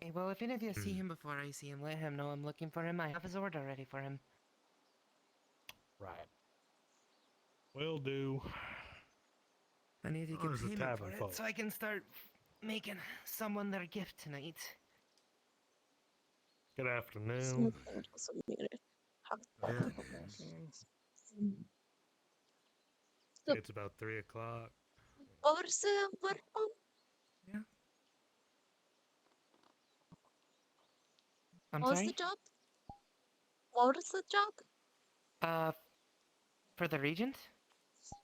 Okay, well, if any of you see him before I see him, let him know I'm looking for him. I have his order ready for him. Right. Will do. I need to Oh, get there's the payment tavern for it folk. so I can start making someone their gift tonight. Good afternoon. Something also muted. So, It's about 3 o'clock. what was the work on? Yeah. I'm What was sorry? the job? What was the job? For the regent?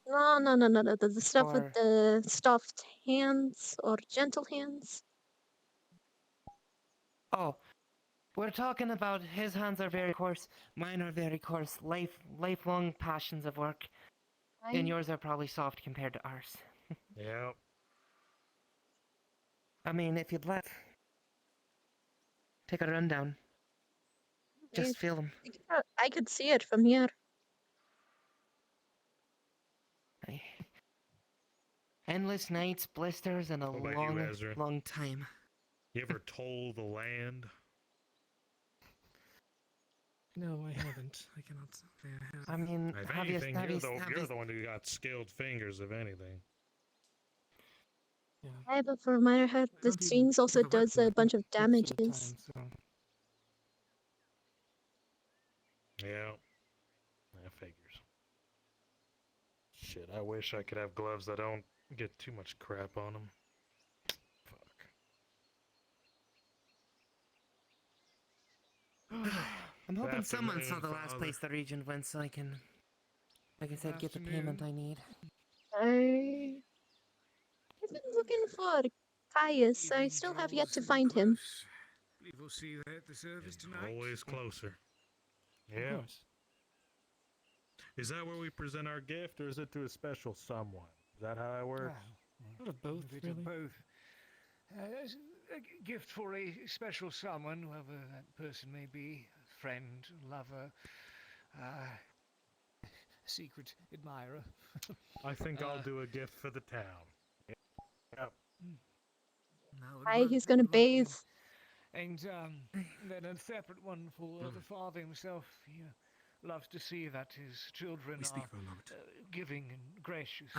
No. The stuff with the stuffed hands or gentle hands. Oh, we're talking about his hands are very coarse, mine are very coarse, lifelong passions of work, and yours are probably soft compared to ours. Yeah. I mean, if you'd like, take a rundown. Just feel them. I could see it from here. Endless nights, blisters, and a What about you, long, Ezra? long time. You ever toll the land? No, I haven't. I cannot say I have. I mean, If have you, anything, have you're, you, have you're you, the one who got skilled fingers, if anything. Yeah. I have a for minor head. The Can't even strings also give a does a weapon bunch of most of the damages. time, so. Yeah. That figures. Shit, I wish I could have gloves that don't get too much crap on them. I'm hoping Good someone saw afternoon, the last Father. place the regent went so I can, like I said, get the payment I need. I've been looking for Caius. I still have yet to find him. Believe we'll see you there at the service tonight. Always closer. Yeah. Is that where we present our gift, or is it to a special someone? Is that how it works? Sort of both, bit really. of both. A gift for a special someone, whoever that person may be, a friend, lover, secret admirer. I think I'll do a gift for the town. Yep. Hi, he's gonna bathe. And then a separate one for the father himself. He loves to see that his children We speak are for a moment. giving and gracious.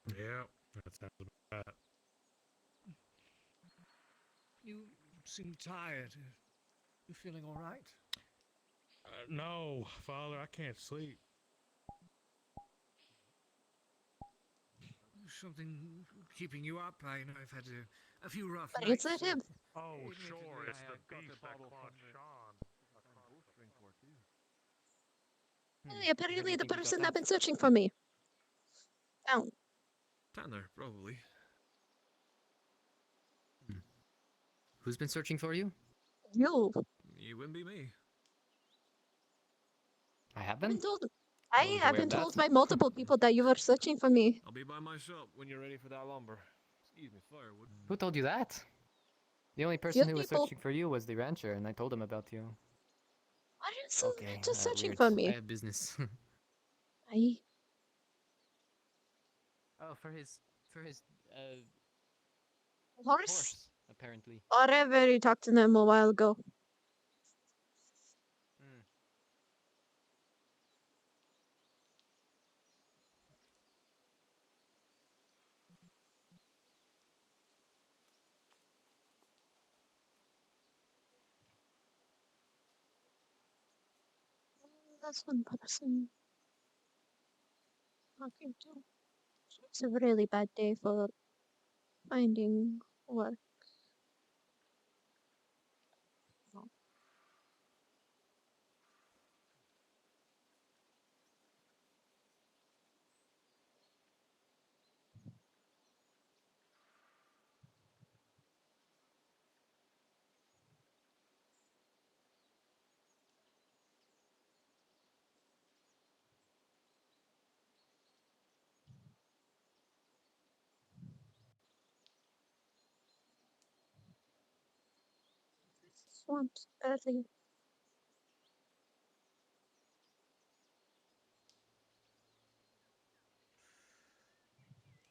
Yeah, that sounds about right. You seem tired. You feeling all right? No, Father, I can't sleep. Something keeping you up? I know I've had a few rough But nights. it's not him. Oh, Admittedly, sure, it's I the got beef the that bottle caught from the- Sean. Both drink more too. Hey, apparently Where do you the think you got person that that been from? searching for me. Found. Down there, probably. Who's been searching for you? You. You wouldn't be me. I have I've been. been told. I I wasn't have aware been of that. told by multiple people that you were searching for me. I'll be by my shop when you're ready for that lumber. Excuse me, firewood. Who told you that? The only Few person who was people. searching for you was the rancher, and I told him about you. Why are you so Okay, just searching weird. for I me? have business. I. Oh, for his Horse? horse, apparently. Whatever, you talked to them a while ago. Hmm. That's one person talking to. It's a really bad day for finding work. Swamps early.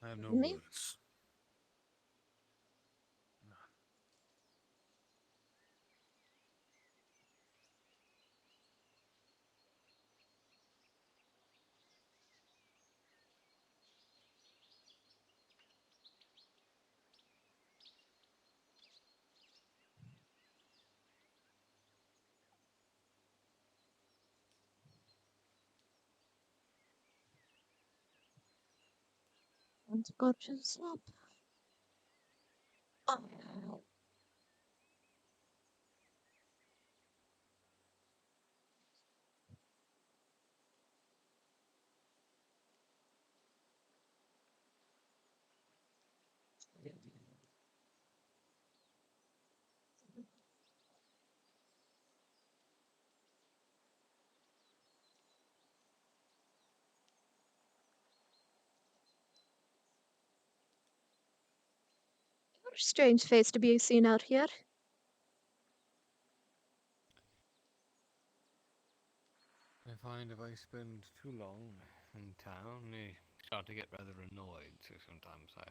I have no Me? words. Want to go to the swamp? Oh. You're a strange face to be seen out here. I find if I spend too long in town, I start to get rather annoyed, so sometimes I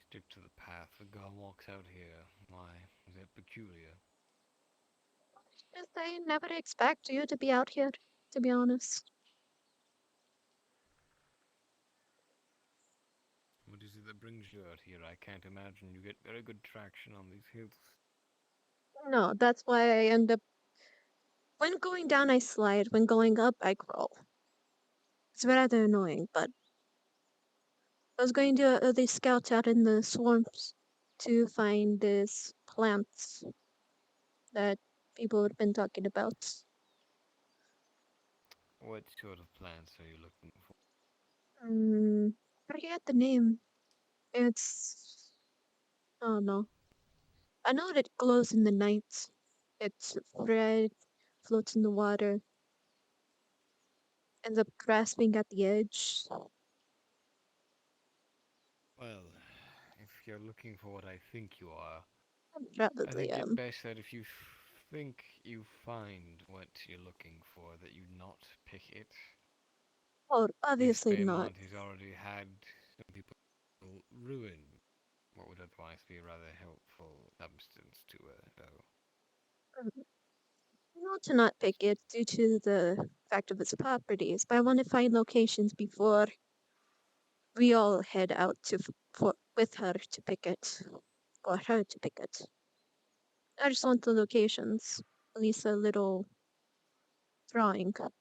stick to the path. The guy walks out here. Why, is it peculiar? Just I never expect you to be out here, to be honest. What is it that brings you out here? I can't imagine you get very good traction on these hills. No, that's why I end up. When going down, I slide. When going up, I crawl. It's rather annoying, but I was going to the scout out in the swamps to find these plants that people had been talking about. What sort of plants are you looking for? I forget the name. It's. Oh no. I know that it glows in the night. It's red, floats in the water, ends up grasping at the edge. Well, if you're looking for what I think you are, I Probably think it am. best that if you think you find what you're looking for, that you not pick it. Oh, This obviously not. Baymont has already had some people ruin what would otherwise be a rather helpful substance to her, so. know to not pick it due to the fact of its properties, but I want to find locations before we all head out with her to pick it, or her to pick it. I just want the locations, at least a little drawing. Well,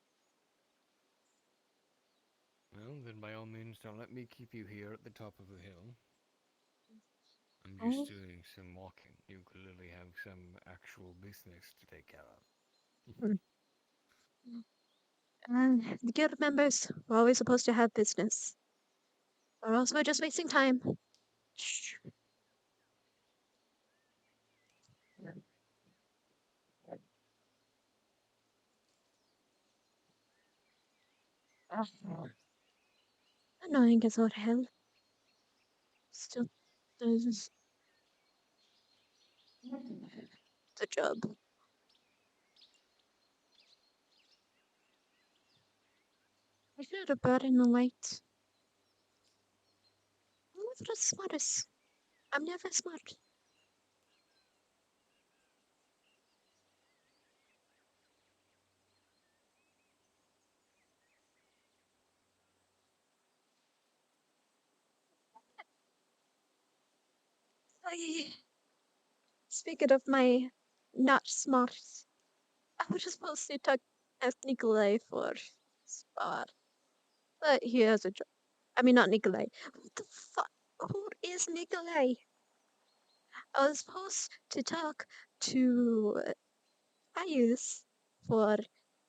then by all means, don't let me keep you here at the top of the hill. I'm Oh. just doing some walking. You clearly have some actual business to take care of. And the guild members, we're always supposed to have business, or else we're just wasting time. Shh. Annoying as all hell. Still, there's the job. I should have brought in the light. I'm never the smartest. I'm never smart. Speaking of my not smart, I was just supposed to talk ask Nikolai for spot, but he has a job. I mean, not Nikolai. What the fuck? Who is Nikolai? I was supposed to talk to Ayus for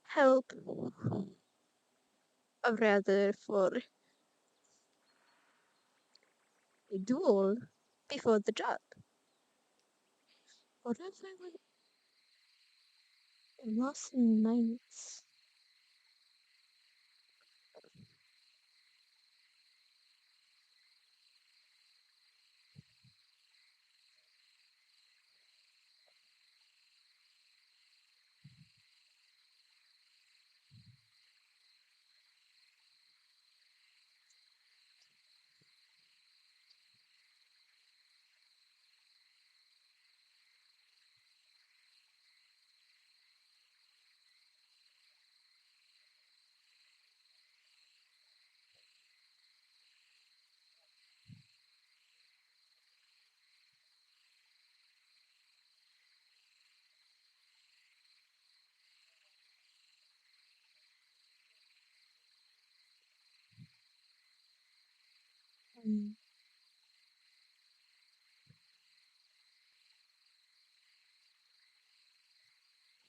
help, or rather for a duel before the job. What if I went lost in nights?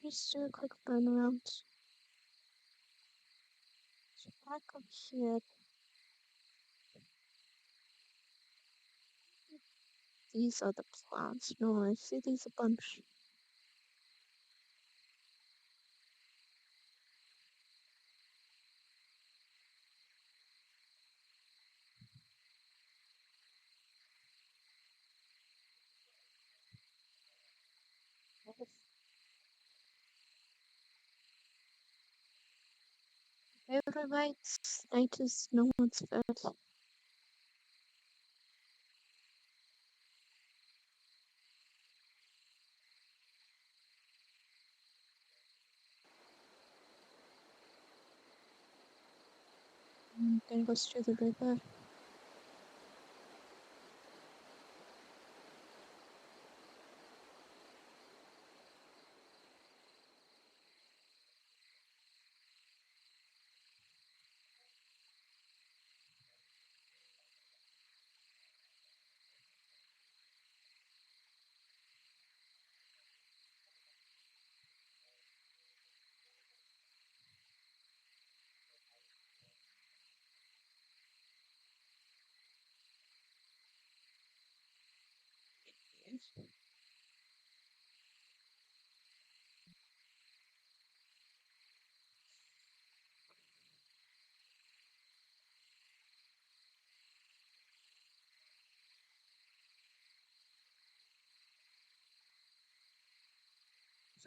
Just do a quick burn around. So back up here. These are the plants. No, I see these a bunch. Everybody's night is no one's bed. Then goes to the river.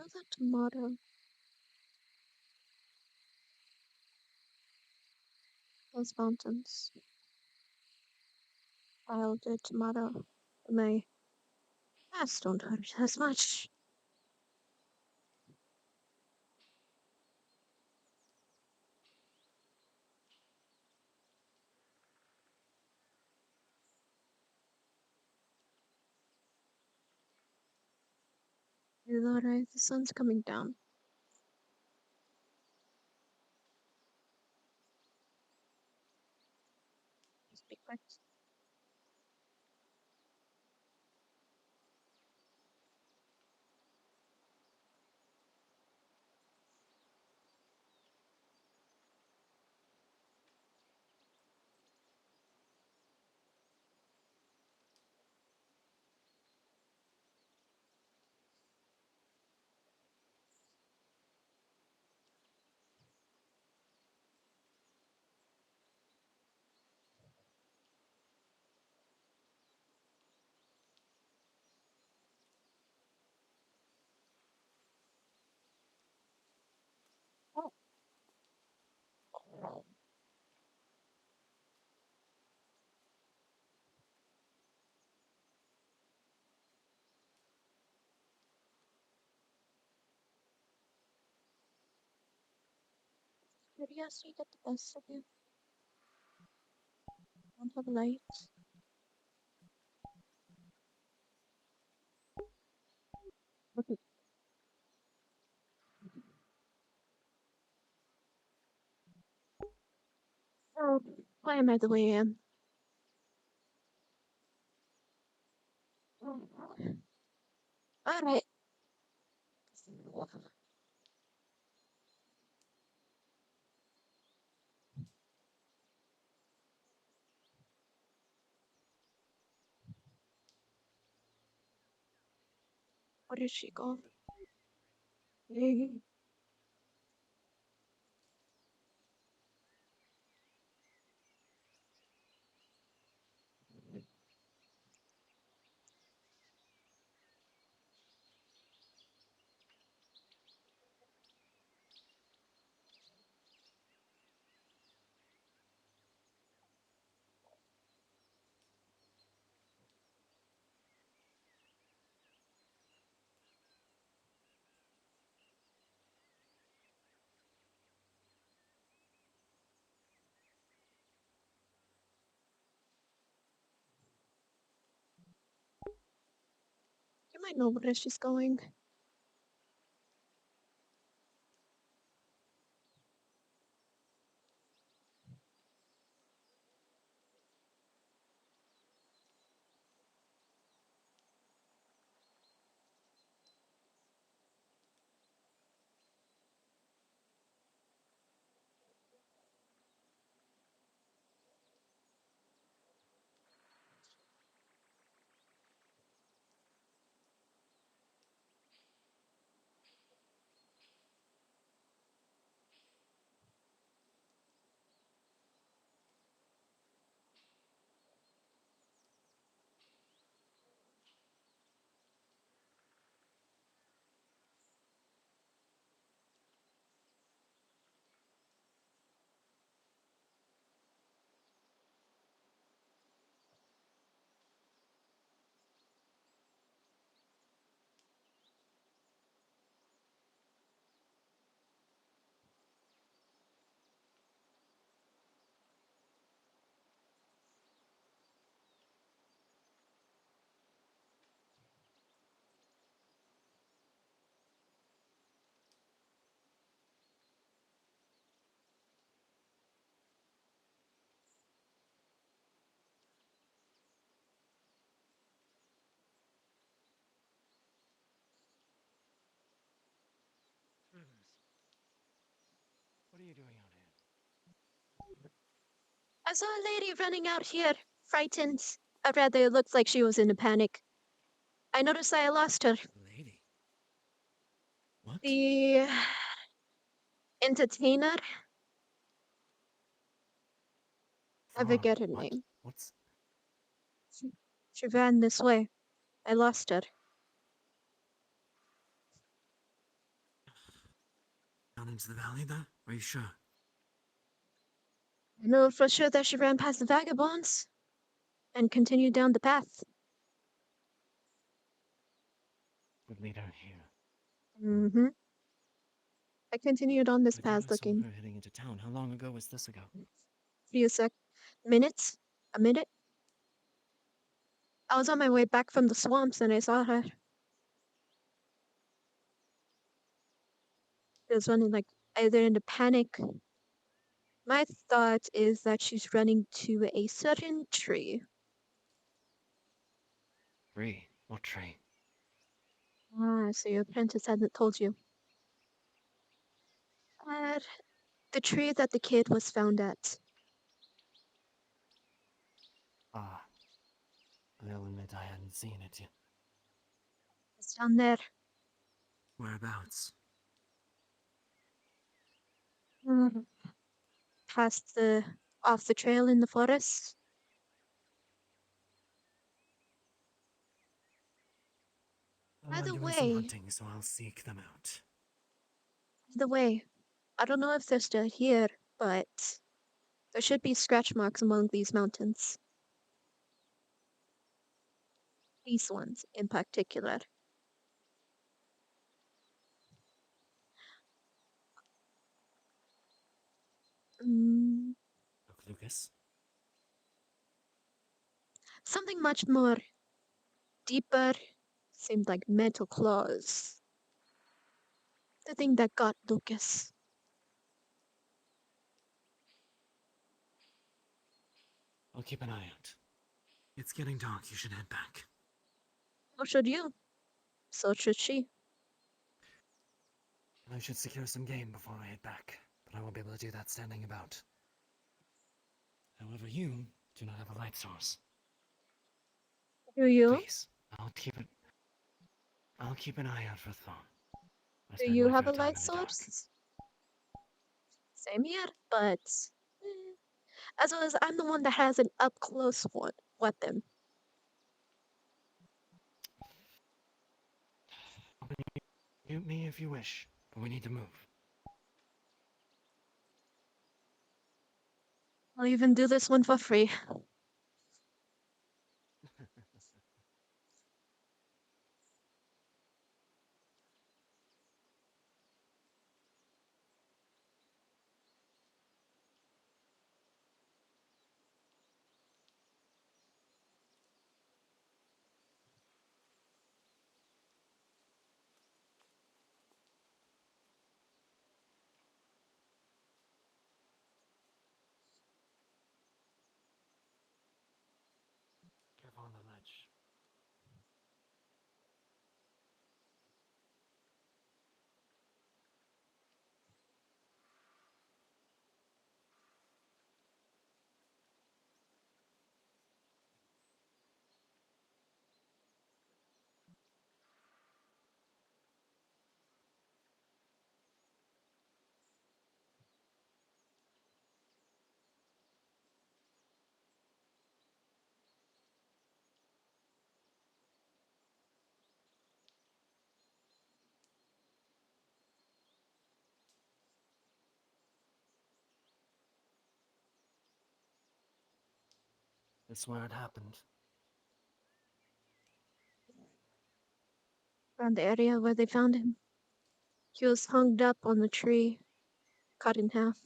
So that tomato. Those mountains. Wild tomato. My ass don't hurt as much. Is that right? The sun's coming down. Just be quick. Oh. Curiosity get the best of you. Don't have lights. Okay. Oh, why am I the way I am? Alright. Where did she go? You might know where she's going. What are you doing out here? I saw a lady running out here, frightened. Or rather, it looked like she was in a panic. I noticed I lost her. Lady? What? The entertainer? I Thorn, forget her what? name. What's... She ran this way. I lost her. Down into the valley, then? Are you sure? I know for sure that she ran past the vagabonds and continued down the path. Would lead her here. Mm-hmm. I continued on this But you path saw looking. her heading into town. How long ago was this ago? Few minutes? A minute? I was on my way back from the swamps and I saw her. She was running like either in a panic. My thought is that she's running to a certain tree. Tree? What tree? Ah, so your apprentice hasn't told you. The tree that the kid was found at. Ah, I'll admit I hadn't seen it yet. It's down there. Whereabouts? Mm, Past off the trail in the forest. Well, By I'm the doing some way, hunting, so I'll seek them out. I don't know if they're still here, but there should be scratch marks among these mountains. These ones in particular. Mm, Look, Lucas. something much more deeper. Seemed like mental claws. The thing that got Lucas. I'll keep an eye out. It's getting dark. You should head back. So should you. So should she. I should secure some game before I head back, but I won't be able to do that standing about. However, you do not have a light source. Do you? Please, I'll keep an eye out for Thorn. I Do spend you my have fair a time light in the dark. source? Same here, but as well as I'm the one that has an up close one weapon. Mute me if you wish, but we need to move. I'll even do this one for free. Careful on the ledge. This is where it happened. Around the area where they found him. He was hung up on the tree, cut in half.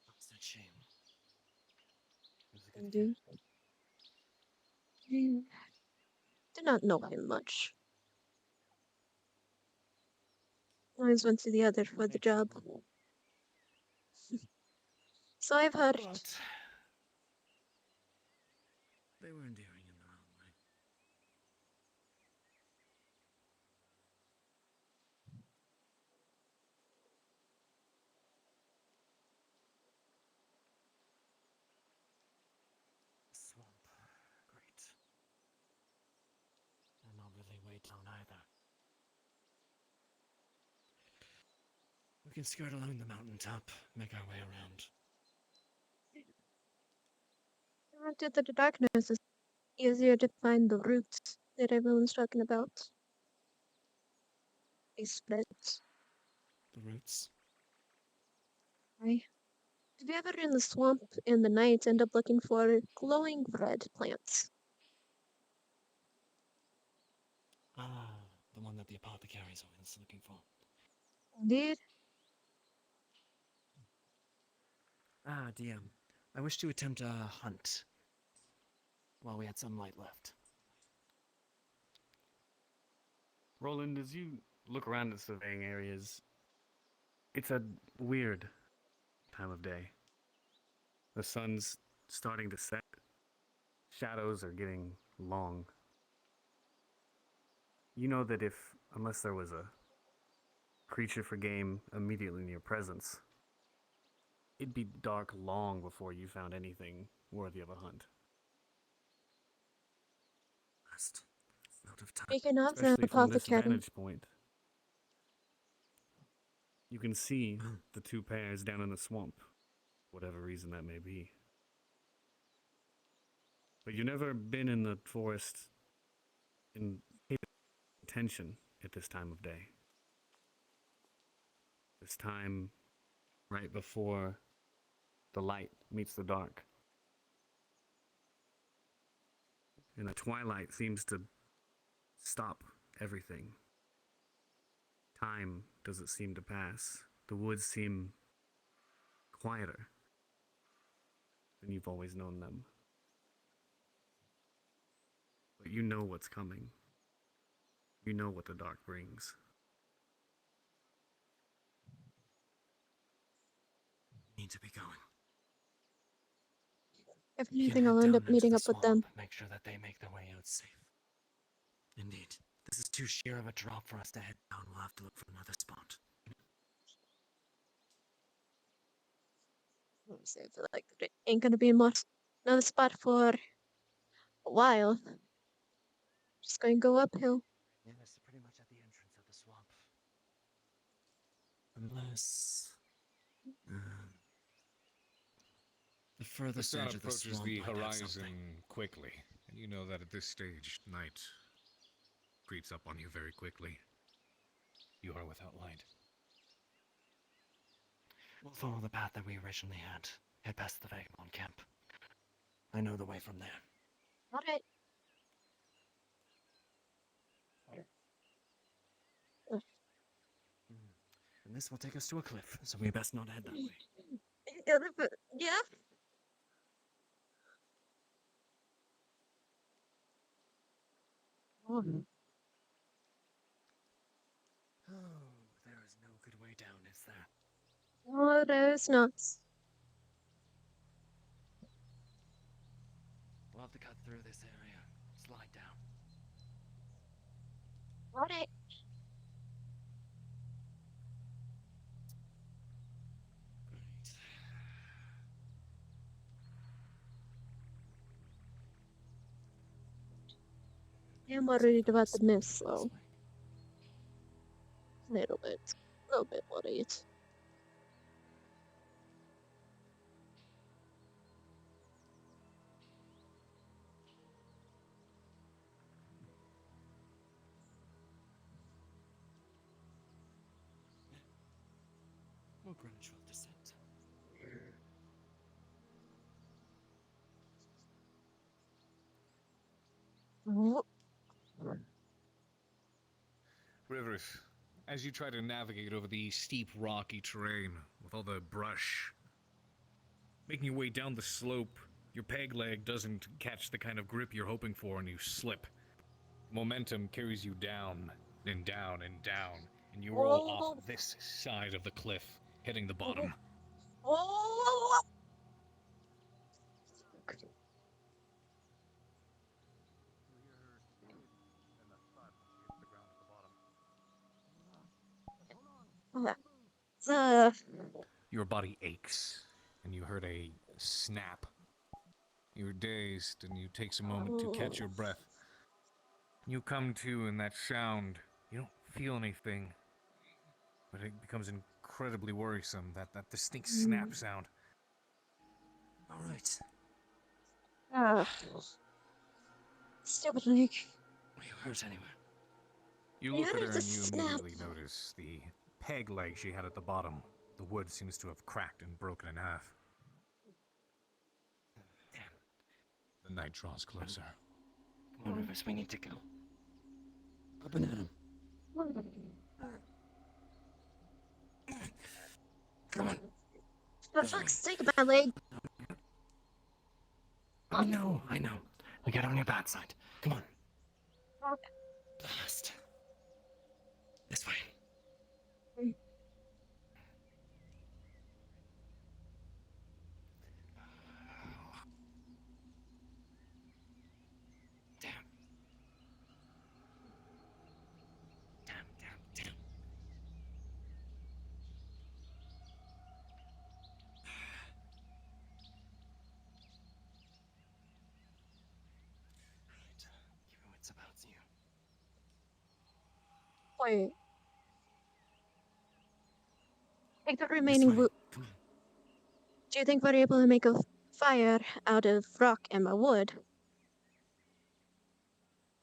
That's a shame. He was a good Indeed. Do not know him much. Always went to the other for the job. So I've heard. But they were endearing in their own way. Swamp. Great. And not really way down either. We can skirt along the mountaintop, make our way around. After the darkness, it's easier to find the roots that everyone's talking about. They spread. The roots? Right? Did you ever in the swamp in the night end up looking for glowing red plants? Ah, the one that the apothecary's always looking for. Indeed. Ah, DM. I wish to attempt a hunt while we had some light left. Roland, as you look around the surveying areas, it's a weird time of day. The sun's starting to set. Shadows are getting long. You know that unless there was a creature for game immediately in your presence, it'd be dark long before you found anything worthy of a hunt. Last out of time. Speaking of the Especially from this apothecary. vantage point. You can see the two pairs down in the swamp, whatever reason that may be. But you've never been in the forest in attention at this time of day. This time right before the light meets the dark. And the twilight seems to stop everything. Time doesn't seem to pass. The woods seem quieter than you've always known them. But you know what's coming. You know what the dark brings. Need to be going. If We can anything, head I'll end down up into meeting the up with them. swamp, make sure that they make their way out safe. Indeed. This is too sheer of a drop for us to head down. We'll have to look for another spot. So I feel like there ain't gonna be much another spot for a while. Just gonna go uphill. Yeah, it's pretty much at the entrance of the swamp. Unless... the The furthest sun edge of the approaches swamp the might have horizon something. quickly, and you know that at this stage, night creeps up on you very quickly. You are without light. We'll follow the path that we originally had. Head past the vagabond camp. I know the way from there. Alright. And this will take us to a cliff, so we best not head that way. Yeah. Oh. Oh, there is no good way down, is there? Oh, there's nuts. We'll have to cut through this area. Slide down. Alright. I'm worried about the miss, though. A little bit worried. More gradual descent. Rivers, as you try to navigate over the steep, rocky terrain with all the brush, making your way down the slope, your peg leg doesn't catch the kind of grip you're hoping for and you slip. Momentum carries you down and down and down, and you roll off this side of the cliff, hitting the bottom. Oh! Your body aches, and you heard a snap. You're dazed, and you take some moment to catch your breath. You come to, and that sound, you don't feel anything, but it becomes incredibly worrisome, that distinct snap sound. Alright. Stupid leg. Are you hurt anywhere? You look at her and you immediately notice the peg leg she had at the bottom. The wood seems to have cracked and broken in half. Damn. The night draws closer. Come on, Rivers, we need to go. Up and at him. Come on. For fuck's sake, my leg. I know. We got on your bad side. Come on. Blast. This way. Damn. Damn. Right. Keep your wits about you. Wait. Take the This remaining way. wood. Come on. Do you think we're able to make a fire out of rock and my wood?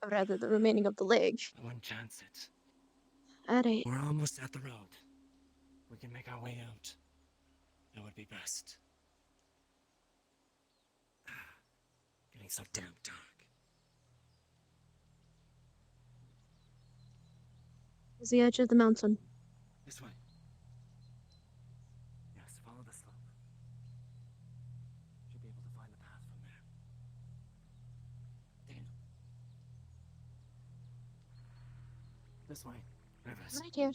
Or rather, the remaining of the leg. I wouldn't chance it. Alright. We're almost at the road. We can make our way out. That would be best. Getting so damn dark. Is the edge of the mountain. This way. Yes, follow the slope. Should be able to find the path from there. Damn. This way. Rivers. Right here.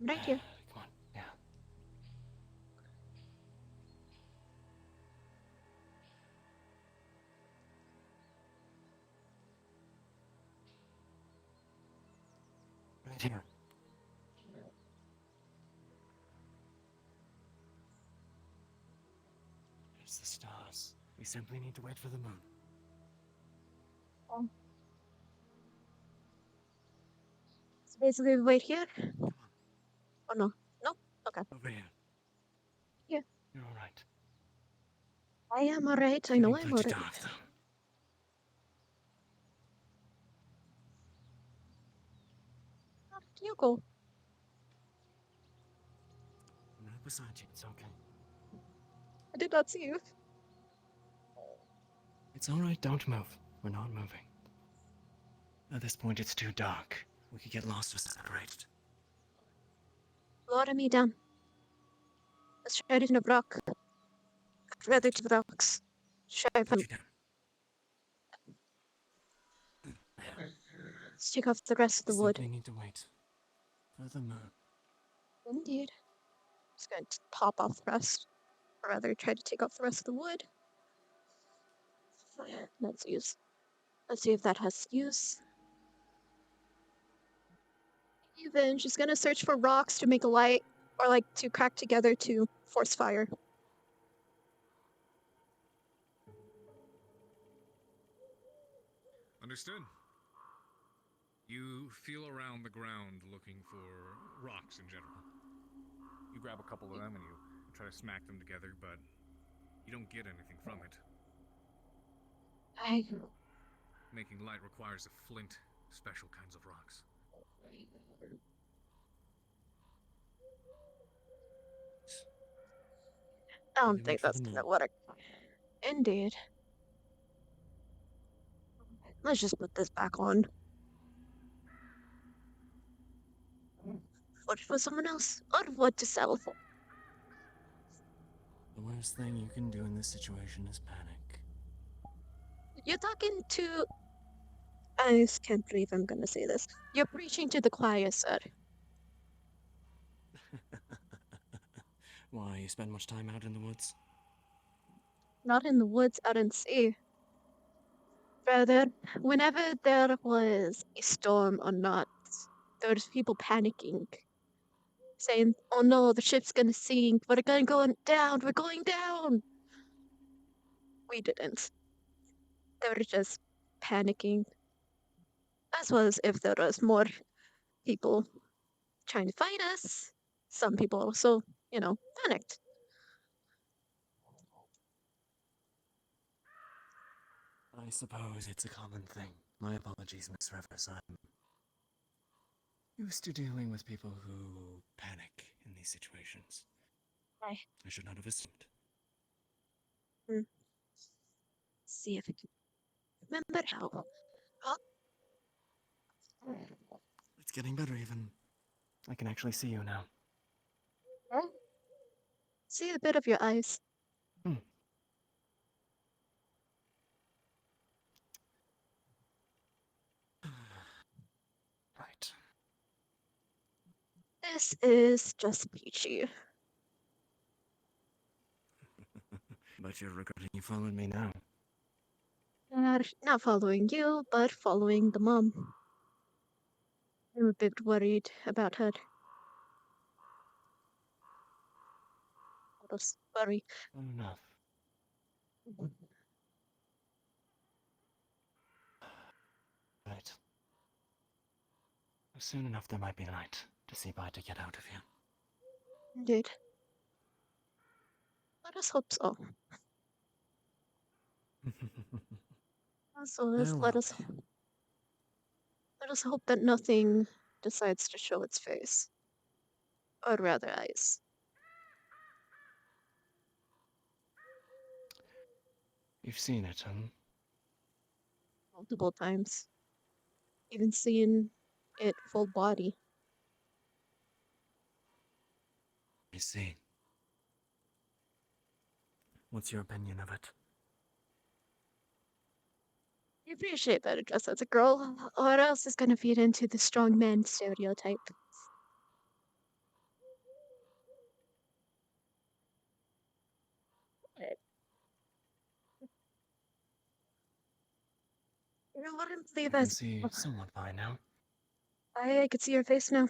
Right here. Come on. Yeah. Right here. There's the stars. We simply need to wait for the moon. So basically, we wait here. Oh no. Nope. Okay. Over here. Yeah. You're all right. I am alright. I know I'm Plenty alright. dark, though. You go. I'm right beside you. It's okay. I did not see you. It's all right. Don't move. We're not moving. At this point, it's too dark. We could get lost or separated. Lower me down. Let's try it in a rock. I'd rather to the rocks. Sharpen. Let's take off the rest of the wood. Simply need to wait for the moon. Indeed. Just going to pop off the rest. Or rather, try to take off the rest of the wood. Let's use. Let's see if that has use. Even she's gonna search for rocks to make a light, or like to crack together to force fire. Understood. You feel around the ground looking for rocks in general. You grab a couple of them and you try to smack them together, but you don't get anything from it. Making light requires a flint, special kinds of rocks. I don't think that's gonna work. Indeed. Let's just put this back on. What for someone else? Or what to sell for? The worst thing you can do in this situation is panic. You're talking to. I just can't believe I'm gonna say this. You're preaching to the choir, sir. Why, you spend much time out in the woods? Not in the woods, out in sea. Rather, whenever there was a storm or not, there was people panicking. Saying, oh no, the ship's gonna sink, we're going down, we're going down! We didn't. They were just panicking. As well as if there was more people trying to fight us, some people also, panicked. I suppose it's a common thing. My apologies, Miss Rivers. I'm used to dealing with people who panic in these situations. Right. I should not have assumed. See if I can remember how. It's getting better, even. I can actually see you now. See a bit of your eyes. Right. This is just peachy. But you're regretting you following me now. Not following you, but following the mom. I'm a bit worried about her. What else worry? Enough. Right. Soon enough there might be light to see by to get out of here. Indeed. Let us hope so. Also, There let will us hope that nothing decides to show its face, or rather, eyes. You've seen it, huh? Multiple times. Even seen it full body. I see. What's your opinion of it? You appreciate that it dressed as a girl, or else it's gonna feed into the strong man stereotype. But you know what? I believe I can as see somewhat by now. I could see your face now.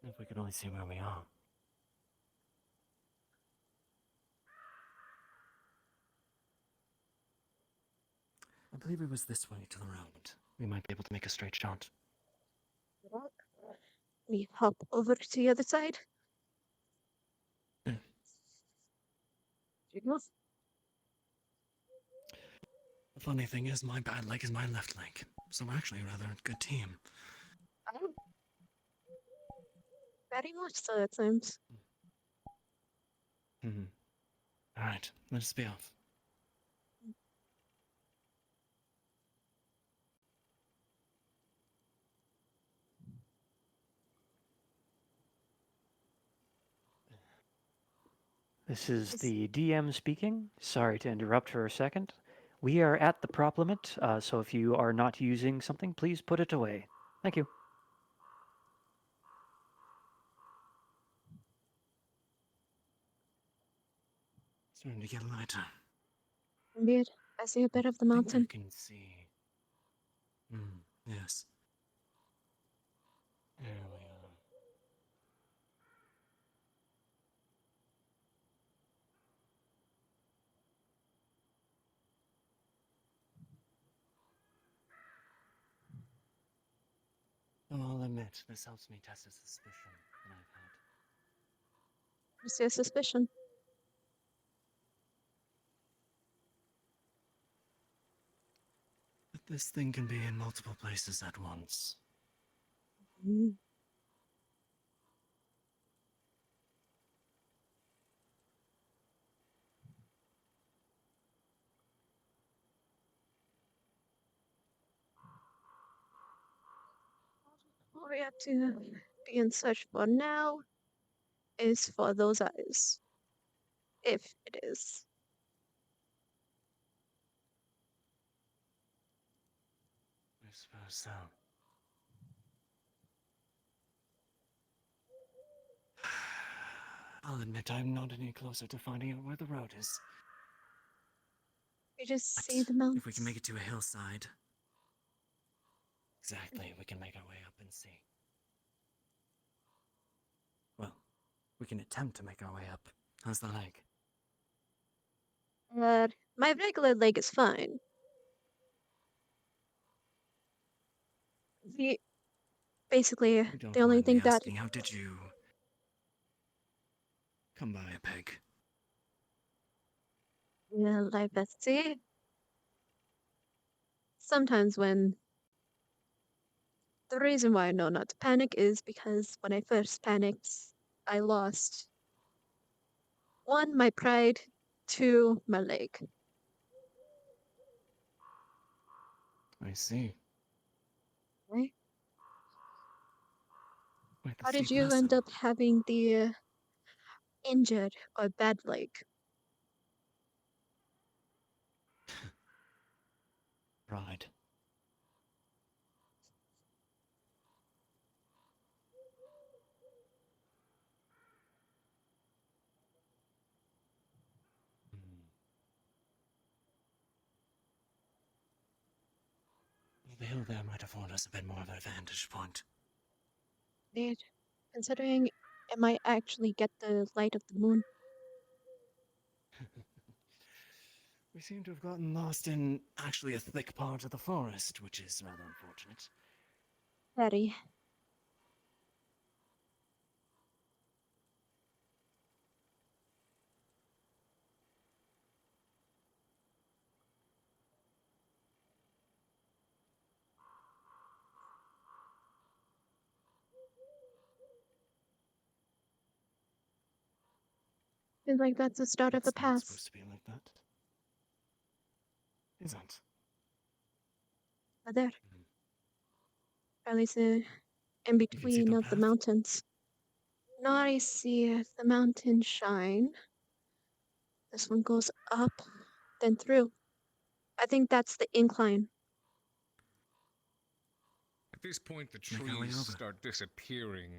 If we could only see where we are. I believe it was this way to the road. We might be able to make a straight shot. We hop over to the other side. The funny thing is, my bad leg is my left leg, so we're actually a rather good team. Oh. Very much so, it seems. Alright, let's be off. This is the DM speaking. Sorry to interrupt for a second. We are at the prop limit, so if you are not using something, please put it away. Thank you. Starting to get lighter. Indeed, I see a bit of the I mountain. can see. Yes. There we are. Oh, I'll admit, this helps me test a suspicion that I've had. What's your suspicion? That this thing can be in multiple places at once. Mm. All we have to be in search for now is for those eyes. If it is. I suppose so. I'll admit I'm not any closer to finding out where the road is. We just see the mountains. If we can make it to a hillside. Exactly, we can make our way up and see. Well, we can attempt to make our way up. How's the leg? My regular leg is fine. Basically, the only thing that How did you come by a peg? well, I bet see. Sometimes when the reason why I know not to panic is because when I first panicked, I lost one, my pride, two, my leg. I see. Right? Quite the How did steep you lesson. end up having the injured or bad leg? Pride. the hill there might afford us a bit more of a vantage point. Indeed. Considering it might actually get the light of the moon. We seem to have gotten lost in actually a thick part of the forest, which is rather unfortunate. Very. Seems like that's the start of the It's not path. supposed to be like that. Isn't. But there. At least in between the of the path? mountains. Now I see the mountain shine. This one goes up, then through. I think that's the incline. At this point, the Make our way trees over. start disappearing.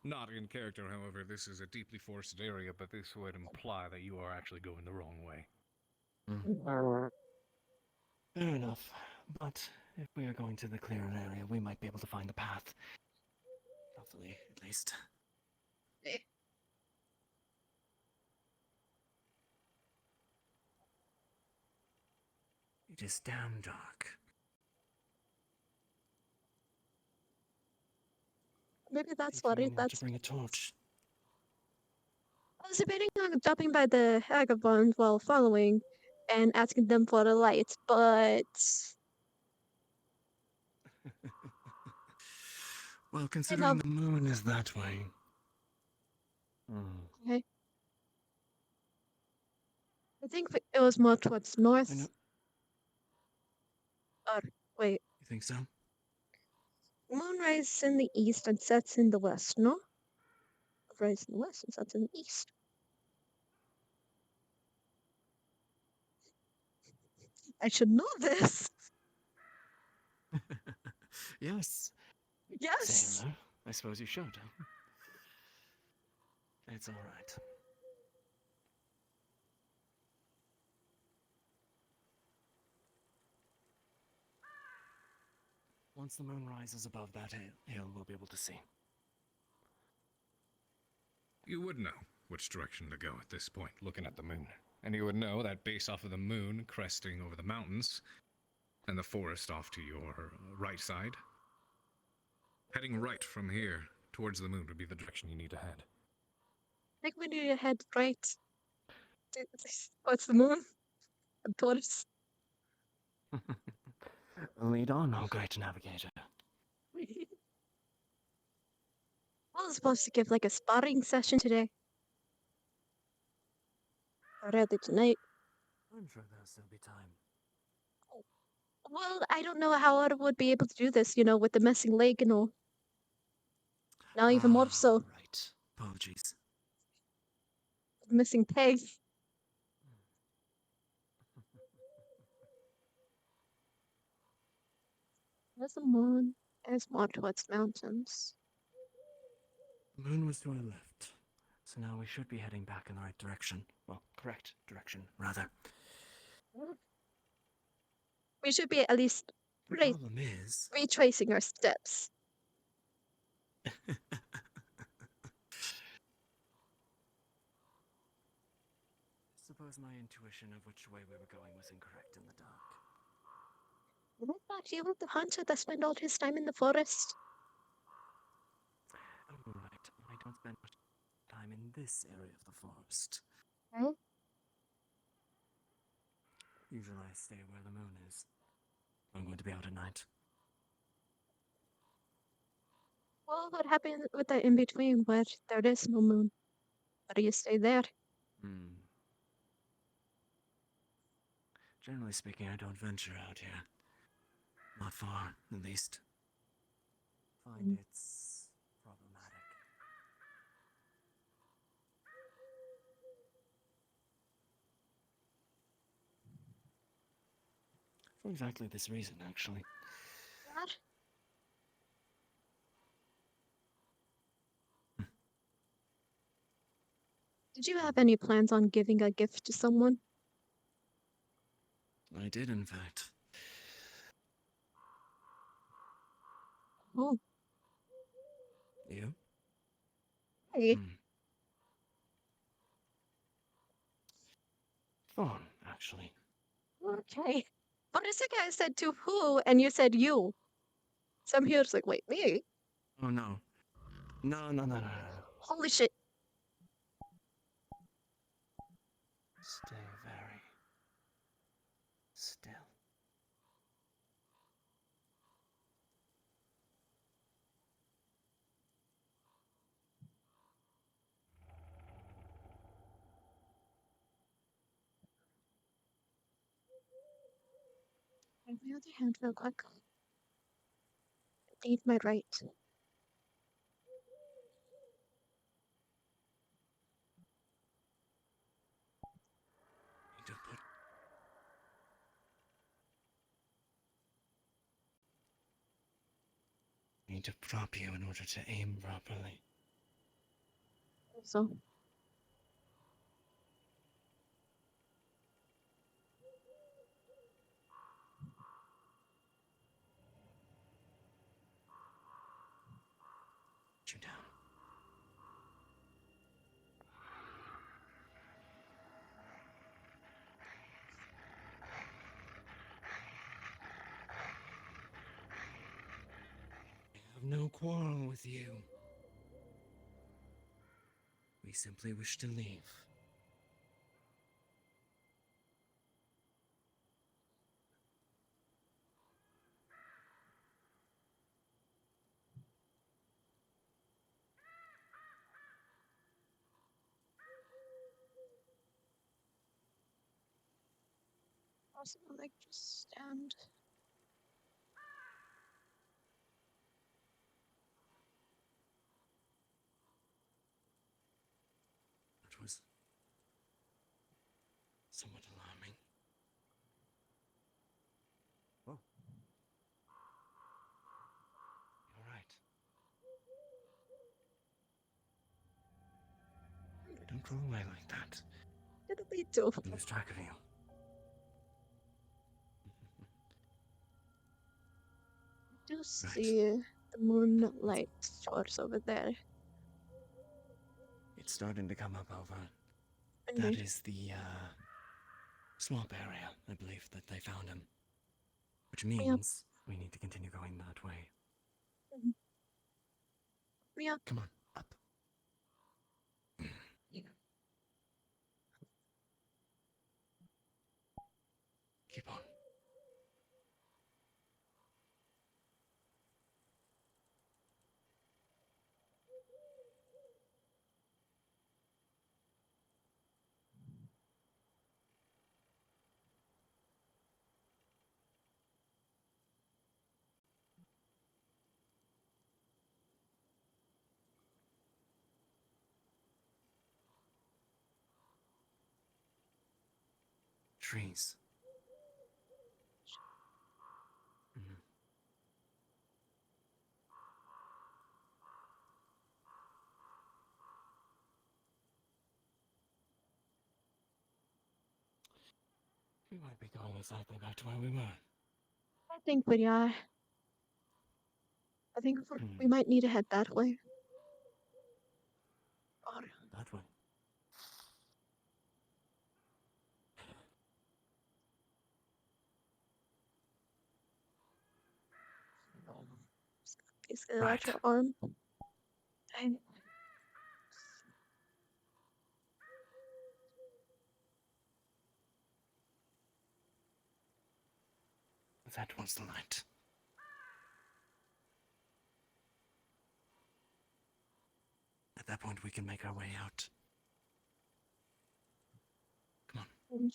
Not in character, however, this is a deeply forested area, but this would imply that you are actually going the wrong way. Fair enough. But if we are going to the clearer area, we might be able to find the path. Hopefully, at least. It is damn dark. Maybe that's If you what may it. need That's. to bring a torch. I was debating on dropping by the vagabonds while following, and asking them for a light, but Well, considering the moon is that way. okay. I think it was more towards north. Or wait, You think so? moon rises in the east and sets in the west. No, rises in the west and sets in the east. I should know this. Yes. Yes. Sailor, I suppose you should. It's all right. Once the moon rises above that hill, we'll be able to see. You would know which direction to go at this point, looking at the moon. And you would know that base off of the moon, cresting over the mountains, and the forest off to your right side. Heading right from here towards the moon would be the direction you need to head. I think we need to head right. What's the moon? And towards. Lead on, oh great navigator. I was supposed to give like a spotting session today. Or rather tonight. I'm sure there'll still be time. Well, I don't know how I would be able to do this, with the missing leg and all. Now even more so. Right. Apologies. Missing peg. There's the moon. It's more towards mountains. The moon was to our left. So now we should be heading back in the right direction. Well, correct direction, rather. We should be at least The problem is... retracing our steps. Suppose my intuition of which way we were going was incorrect in the dark. I thought you were the hunter that spent all his time in the forest. Oh, right. I don't spend much time in this area of the forest. Hmm? Usually I stay where the moon is. I'm going to be out at night. Well, what happened with the in-between where there is no moon? Why do you stay there? Generally speaking, I don't venture out here. Not far, at least. Find it's problematic. For exactly this reason, actually. What? Did you have any plans on giving a gift to someone? I did, in fact. Oh, You? hey. Thorn, actually. Okay. But a second I said to who, and you said you. So I'm here, it's like, wait, me? Oh no. No, no, no, no, no, no. Holy shit. Stay very still. Grab my other hand real quick. Need my right. Need to put. Need to prop you in order to aim properly. So. Put you down. I have no quarrel with you. We simply wish to leave. Also, like, just stand. That was somewhat alarming. Oh. You're right. Don't crawl away like that. Didn't need to. Lose track of you. I do see the moonlight source over there. It's starting to come up over. Indeed. That is the swamp area, I believe, that they found him. Which means we need to continue going that way. Yeah. Come on, up. Keep on. Trees. Mhm. We might be going exactly back to where we were. I think we are. I think we might need to head that way. Or That way. basically let your arm. That was the light. At that point, we can make our way out. Come on.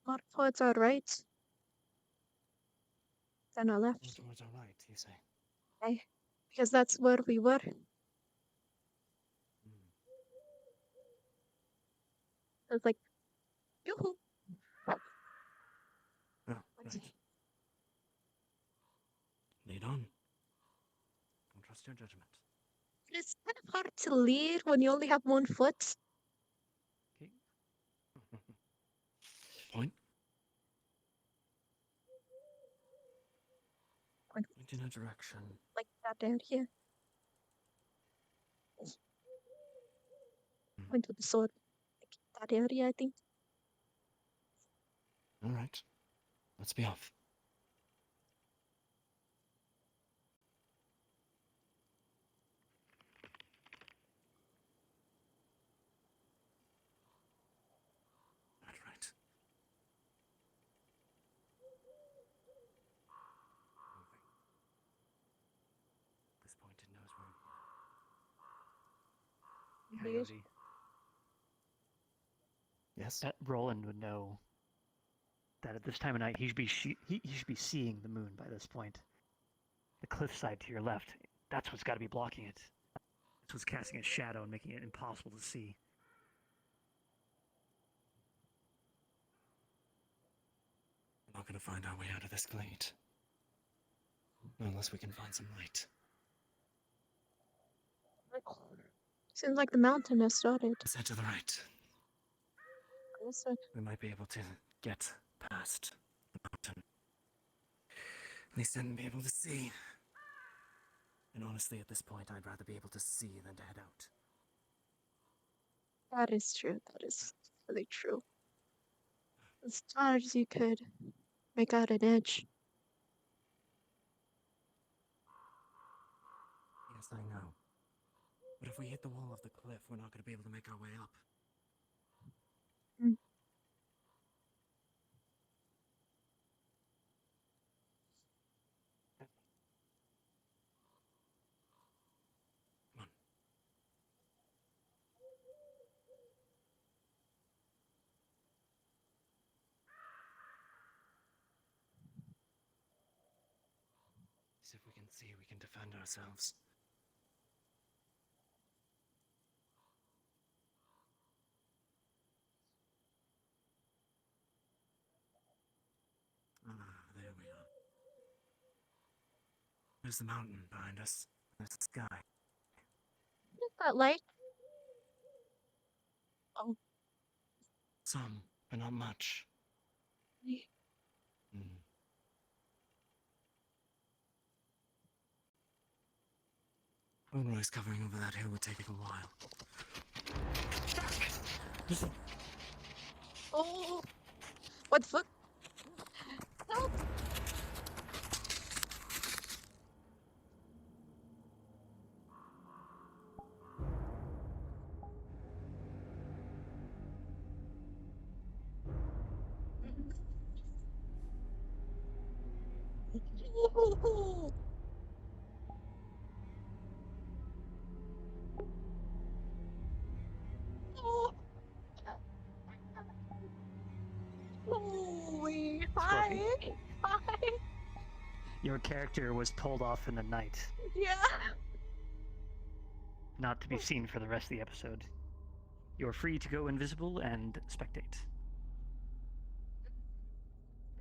Not towards our right. Then our left. More towards our right, you say? Okay. Because that's where we were. It's like, yoo-hoo. Oh, right. Lead on. Don't trust your judgment. It's kind of hard to lead when you only have one foot. Point. Point in a direction. like that down here. Point with the sword. Like that area, I think. All right. Let's be off. That's right. Moving. At this point, it knows where we are. Coyote. Yes. That Roland would know that at this time of night he should be seeing the moon by this point. The cliffside to your left, that's what's got to be blocking it. That's what's casting a shadow and making it impossible to see. We're not going to find our way out of this glade. Unless we can find some light. Seems like the mountain has started. Let's head to the right. We might be able to get past the mountain. At least then be able to see. And honestly, at this point, I'd rather be able to see than to head out. That is true. That is really true. As far as you could make out an edge. Yes, I know. But if we hit the wall of the cliff, we're not going to be able to make our way up. Mm. Come on. See if we can see we can defend ourselves. Ah, there we are. There's the mountain behind us. There's the sky. Is that light? Oh. Some, but not much. Mm. Moonrise covering over that hill would take a while. Oh. What the fuck? Help! Holy, hi! Hi! Your character was told off in the night, Yeah! not to be seen for the rest of the episode. You're free to go invisible and spectate.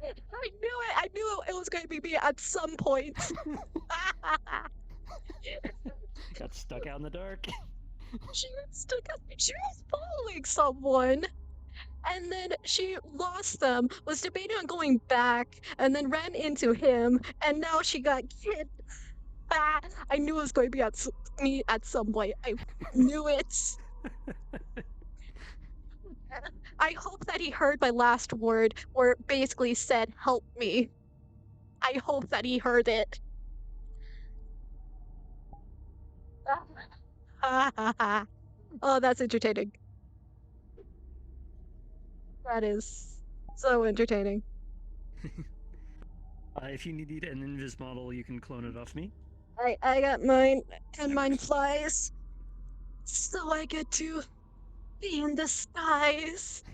I knew it! I knew it was going to be me at some point! Got stuck out in the dark. She was following someone! And then she lost them, was debating on going back, and then ran into him, and now she got kidnapped. Ah, I knew it was going to be me at some point. I knew it. I hope that he heard my last word, where it basically said, "Help me." I hope that he heard it. Oh, that's entertaining. That is so entertaining. If you need an invis model, you can clone it off me. I got mine, and mine flies, so I get to be in the skies.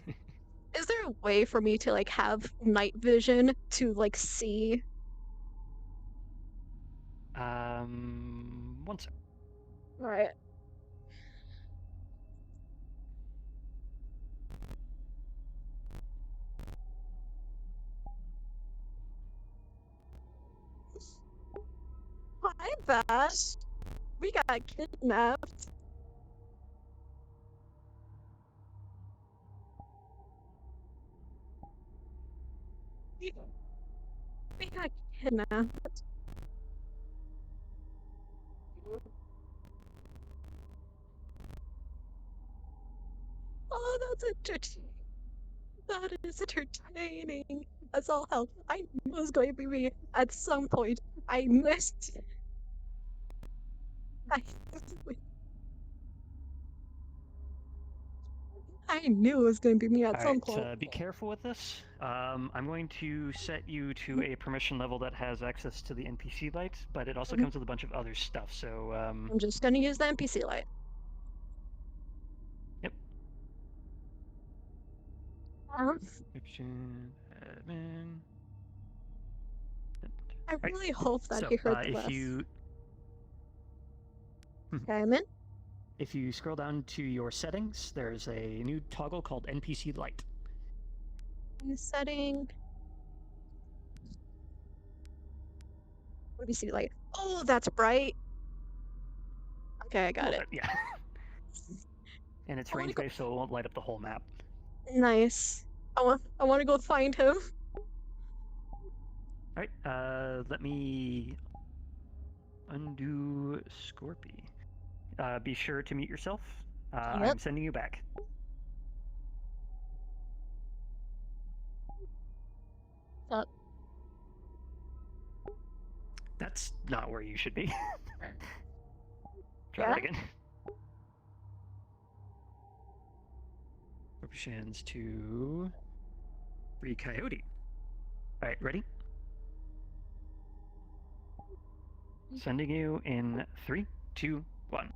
Is there a way for me to like have night vision to like see? One sec. All right. Hi, Bash. We got kidnapped. We got kidnapped. Oh, that's entertaining. That is entertaining. As all hell. I knew it was going to be me at some point. I missed. I knew it was going to be me at some point. Alright, be careful with this. I'm going to set you to a permission level that has access to the NPC light, but it also comes with a bunch of other stuff, so I'm just going to use the NPC light. Yep. Description, admin. I really hope that So, he heard the if rest. you Okay, I'm in. if you scroll down to your settings, there's a new toggle called NPC Light. New setting. NPC light. Oh, that's bright. Okay, I got it. Yeah. And it's range based, so it won't light up the whole map. Nice. I want to go find him. Alright, let me undo Scorpy. Be sure to mute yourself. Yep. I'm sending you back. Up. That's not where you should be. Try Yeah? that again. Options to Free Coyote. Alright, ready? Sending you in 3, 2, 1.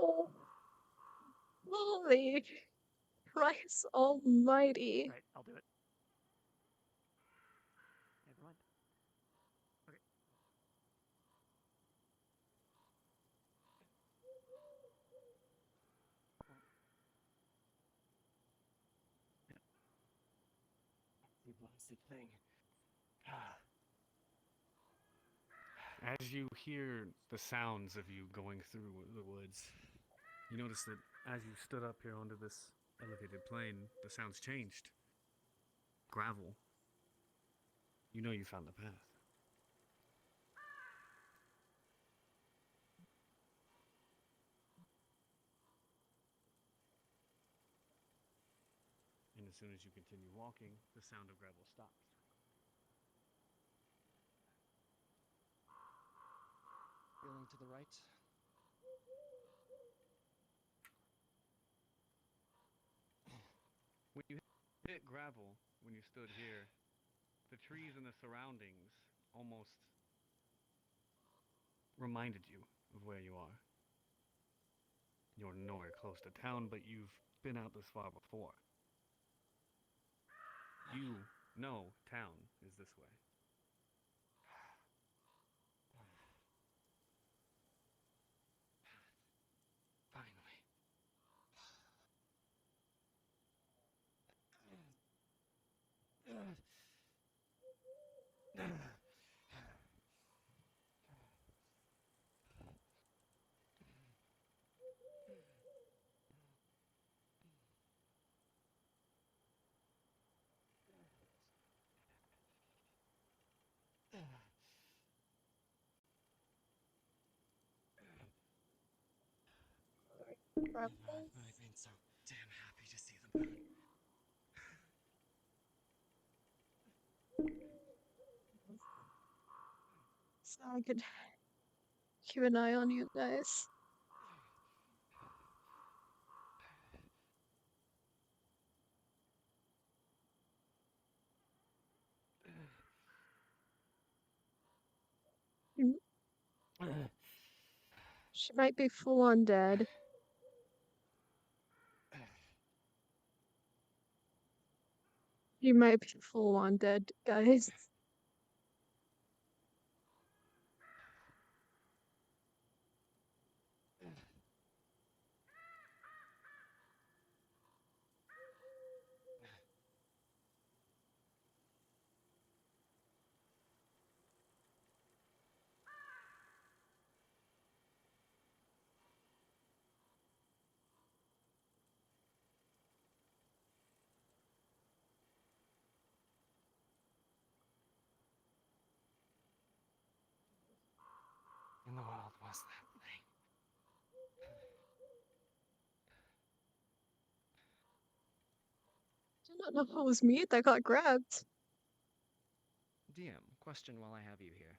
Oh. Holy Christ almighty. Right, I'll do it. Never mind. Okay. You blasted thing. As you hear the sounds of you going through the woods, you notice that as you stood up here onto this elevated plane, the sounds changed. Gravel. You know you found the path. And as soon as you continue walking, the sound of gravel stops. Feeling to the right. When you hit gravel, when you stood here, the trees and the surroundings almost reminded you of where you are. You're nowhere close to town, but you've been out this far before. You know town is this way. Finally. Grab I've been so damn happy to see the moon. So I could keep an eye on you guys. She might be full on dead. You might be full on dead, guys. in the world was that thing? I do not know if it was me that got grabbed. DM, question while I have you here.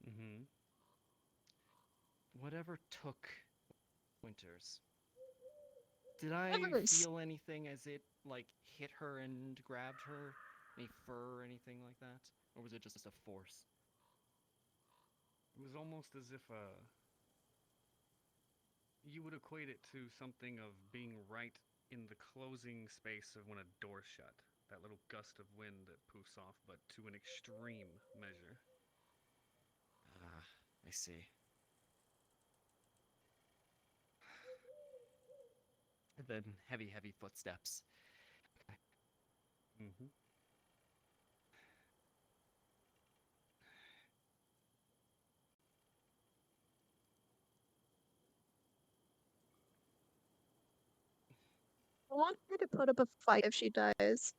Mm-hmm. Whatever took Winters, did I Winters. feel anything as it, like, hit her and grabbed her? Any fur or anything like that? Or was it just a force? It was almost as if you would equate it to something of being right in the closing space of when a door's shut. That little gust of wind that poofs off, but to an extreme measure. Ah, I see. And then heavy, heavy footsteps. Mm-hmm. I want her to put up a fight if she dies.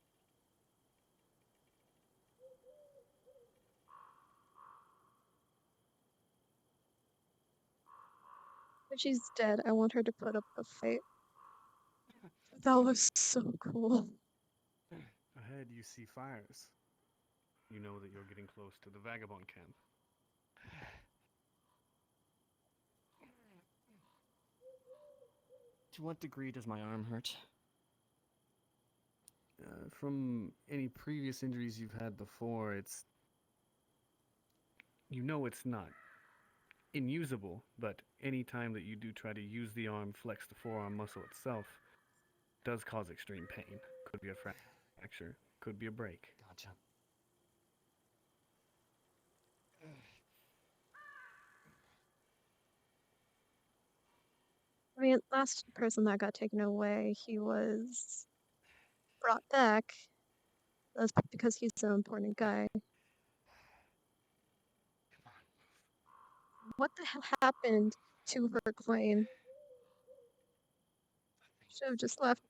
If she's dead, I want her to put up a fight. That was so cool. Ahead, you see fires. You know that you're getting close to the vagabond camp. To what degree does my arm hurt? From any previous injuries you've had before, it's... You know it's not unusable, but any time that you do try to use the arm, flex the forearm muscle itself, does cause extreme pain. Could be a fracture, could be a break. Gotcha. I mean, last person that got taken away, he was brought back. That's because he's an important guy. What the hell happened to her claim? Should have just left.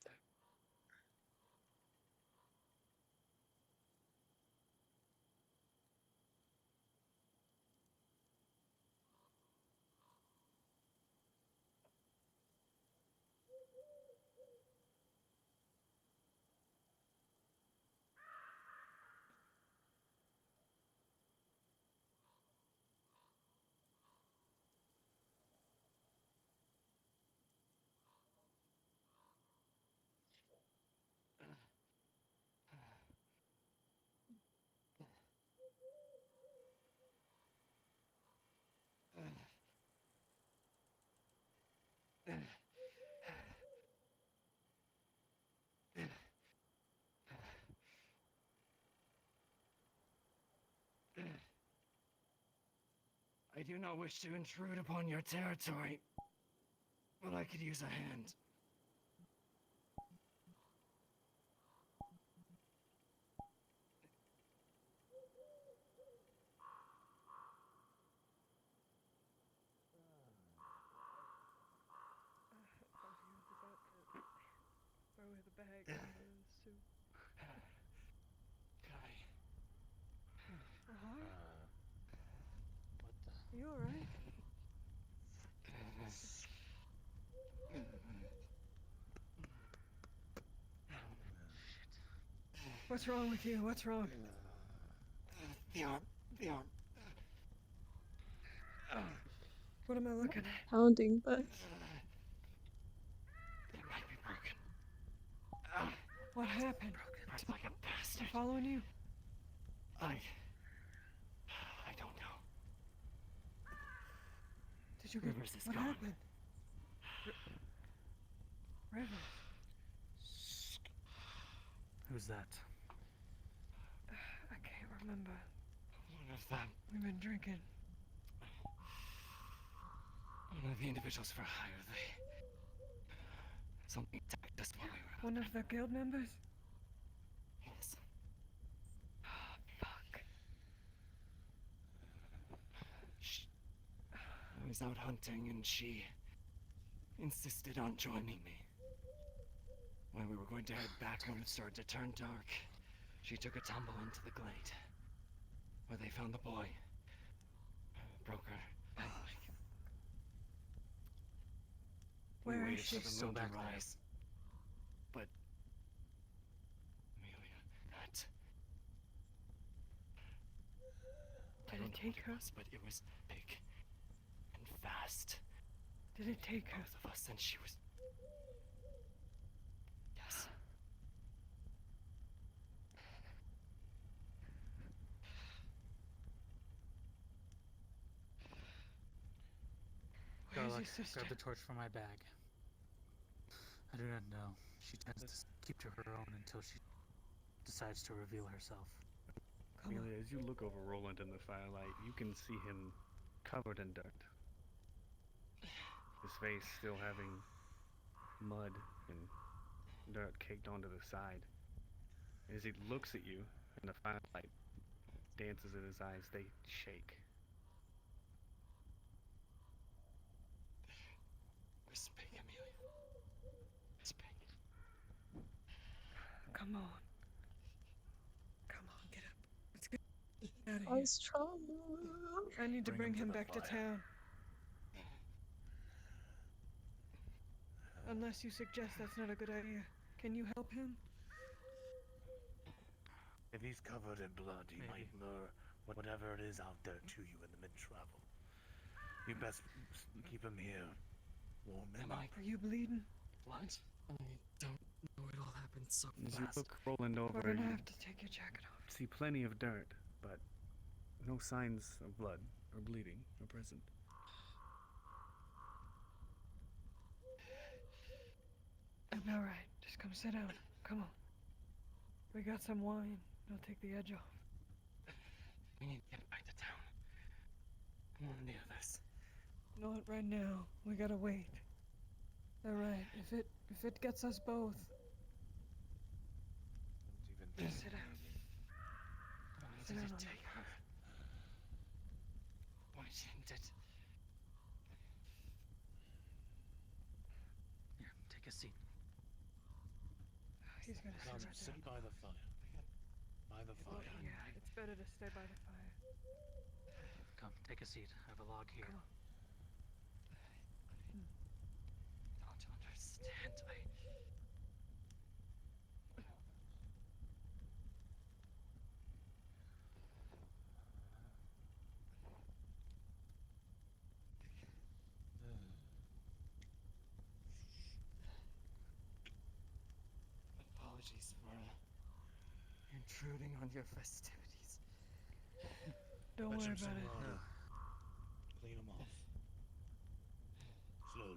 I do not wish to intrude upon your territory, but I could use a hand. Throw the bag in the soup. You alright? What's wrong with you? What's wrong? The arm. What am I looking at? Pounding, but It might be broken. What happened? Hurts like a bastard. I'm following you. I don't know. Did you get... Rivers is what gone. happened? Rivers. Who's that? I can't remember. One of them. We've been drinking. One of the individuals for hire. Something attacked us while we were out. One of the guild members? Yes. Fuck. I was out hunting and she insisted on joining me. When we were going to head back when it started to turn dark, she took a tumble into the glade, where they found the boy. Broke her Where waited is for she? the Still moon to back there. rise. But Amelia, that I Did don't it know take what her? it was, but it was big and fast. Did it take her? Both of us, and she was. Yes. Where's Garlock, your sister? grab the torch from my bag. I do not know. She tends to keep to her own until she decides to reveal herself. Come on. Amelia, as you look over Roland in the firelight, you can see him covered in dirt. His face still having mud and dirt caked onto the side. As he looks at you, and the firelight dances in his eyes, they shake. Miss Pig, Amelia. Miss Pig. Come on. Come on, get up. Let's get out of I here. was trauma. I need to bring him the back to fire. town. Unless you suggest that's not a good idea. Can you help him? If he's covered in blood, he might lure whatever it is out there to you in the mid-travel. You best keep him here. Warm him up. Are you bleeding? What? I don't know. It all happened so As you fast. look Roland over, We're gonna you have to take your jacket off. see plenty of dirt, but no signs of blood or bleeding are present. I'm alright. Just come sit down. Come on. We got some wine. It'll take the edge off. We need to get back to town. I want to do this. Not right now. We gotta wait. Alright, if it gets us both. Just sit down. Why Sit did down it on take her? Why didn't it? Here, take a seat. He's gonna sit right Sit down. by the fire. By the fire. Yeah, it's better to stay by the fire. Come, take a seat. I have a log here. Come on. Don't understand. Apologies for intruding on your festivities. Don't worry about it. No. Clean them off. Slowly.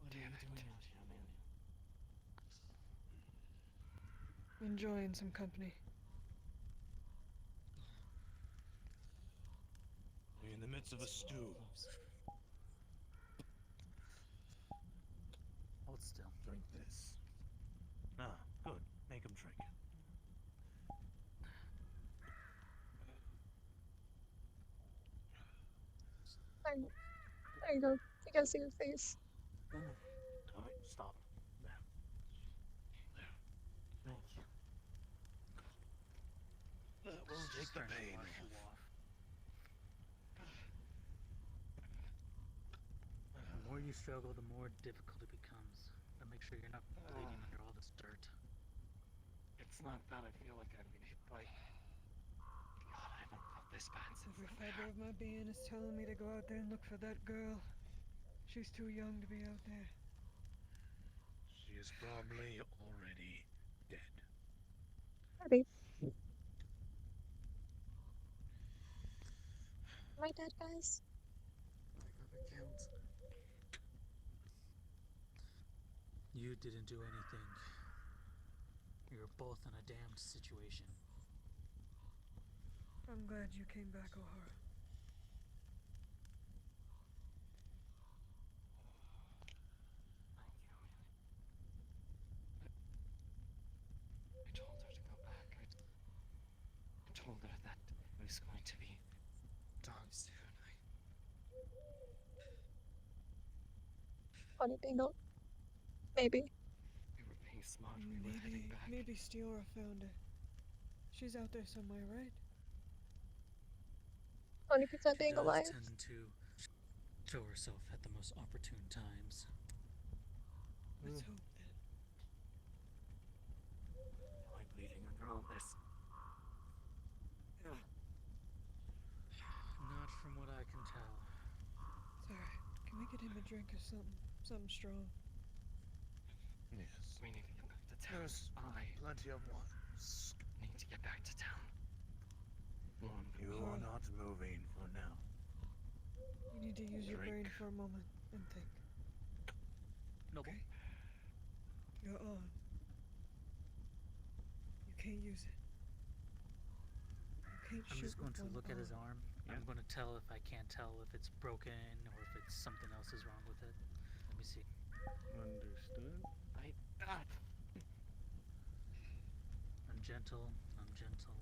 What are you doing out here, Amelia? Enjoying some company. We're in the midst of a stew. Hold still. Drink this. Ah, good. Make him drink it. There you go. You gotta see your face. Alright, stop. There. There. Thank you. That will take the pain off. The more you struggle, the more difficult it becomes. But make sure you're not bleeding under all this dirt. It's not that I feel like I've been hit by. God, I haven't felt this bad since Every the fiber of my being is telling me to go out there and look for that girl. She's too young to be out there. She is probably already dead. Maybe. Am I dead, guys? You didn't do anything. You're both in a damned situation. I'm glad you came back, O'Hara. I told her to go back. I told her that it was going to be done soon. Funny thing, though. Maybe. We were being smart. We were heading back. Maybe Stiora found her. She's out there somewhere, right? 100% She being does alive. tend to show herself at the most opportune times. Let's hope that. Am I bleeding under all this? Not from what I can tell. It's alright. Can we get him a drink or something? Something strong? Yes. We need to get back to town. There's plenty of water. Need to get back to town. You are not moving for now. You need to use your brain Drink. for a moment and think. Noble. Okay? You're on. You can't use it. You can't I'm shoot just going with to one look at his arm. I'm going to tell if I can't tell if it's broken or if it's something else is wrong with it. Let me see. Understood. I'm gentle. I'm gentle.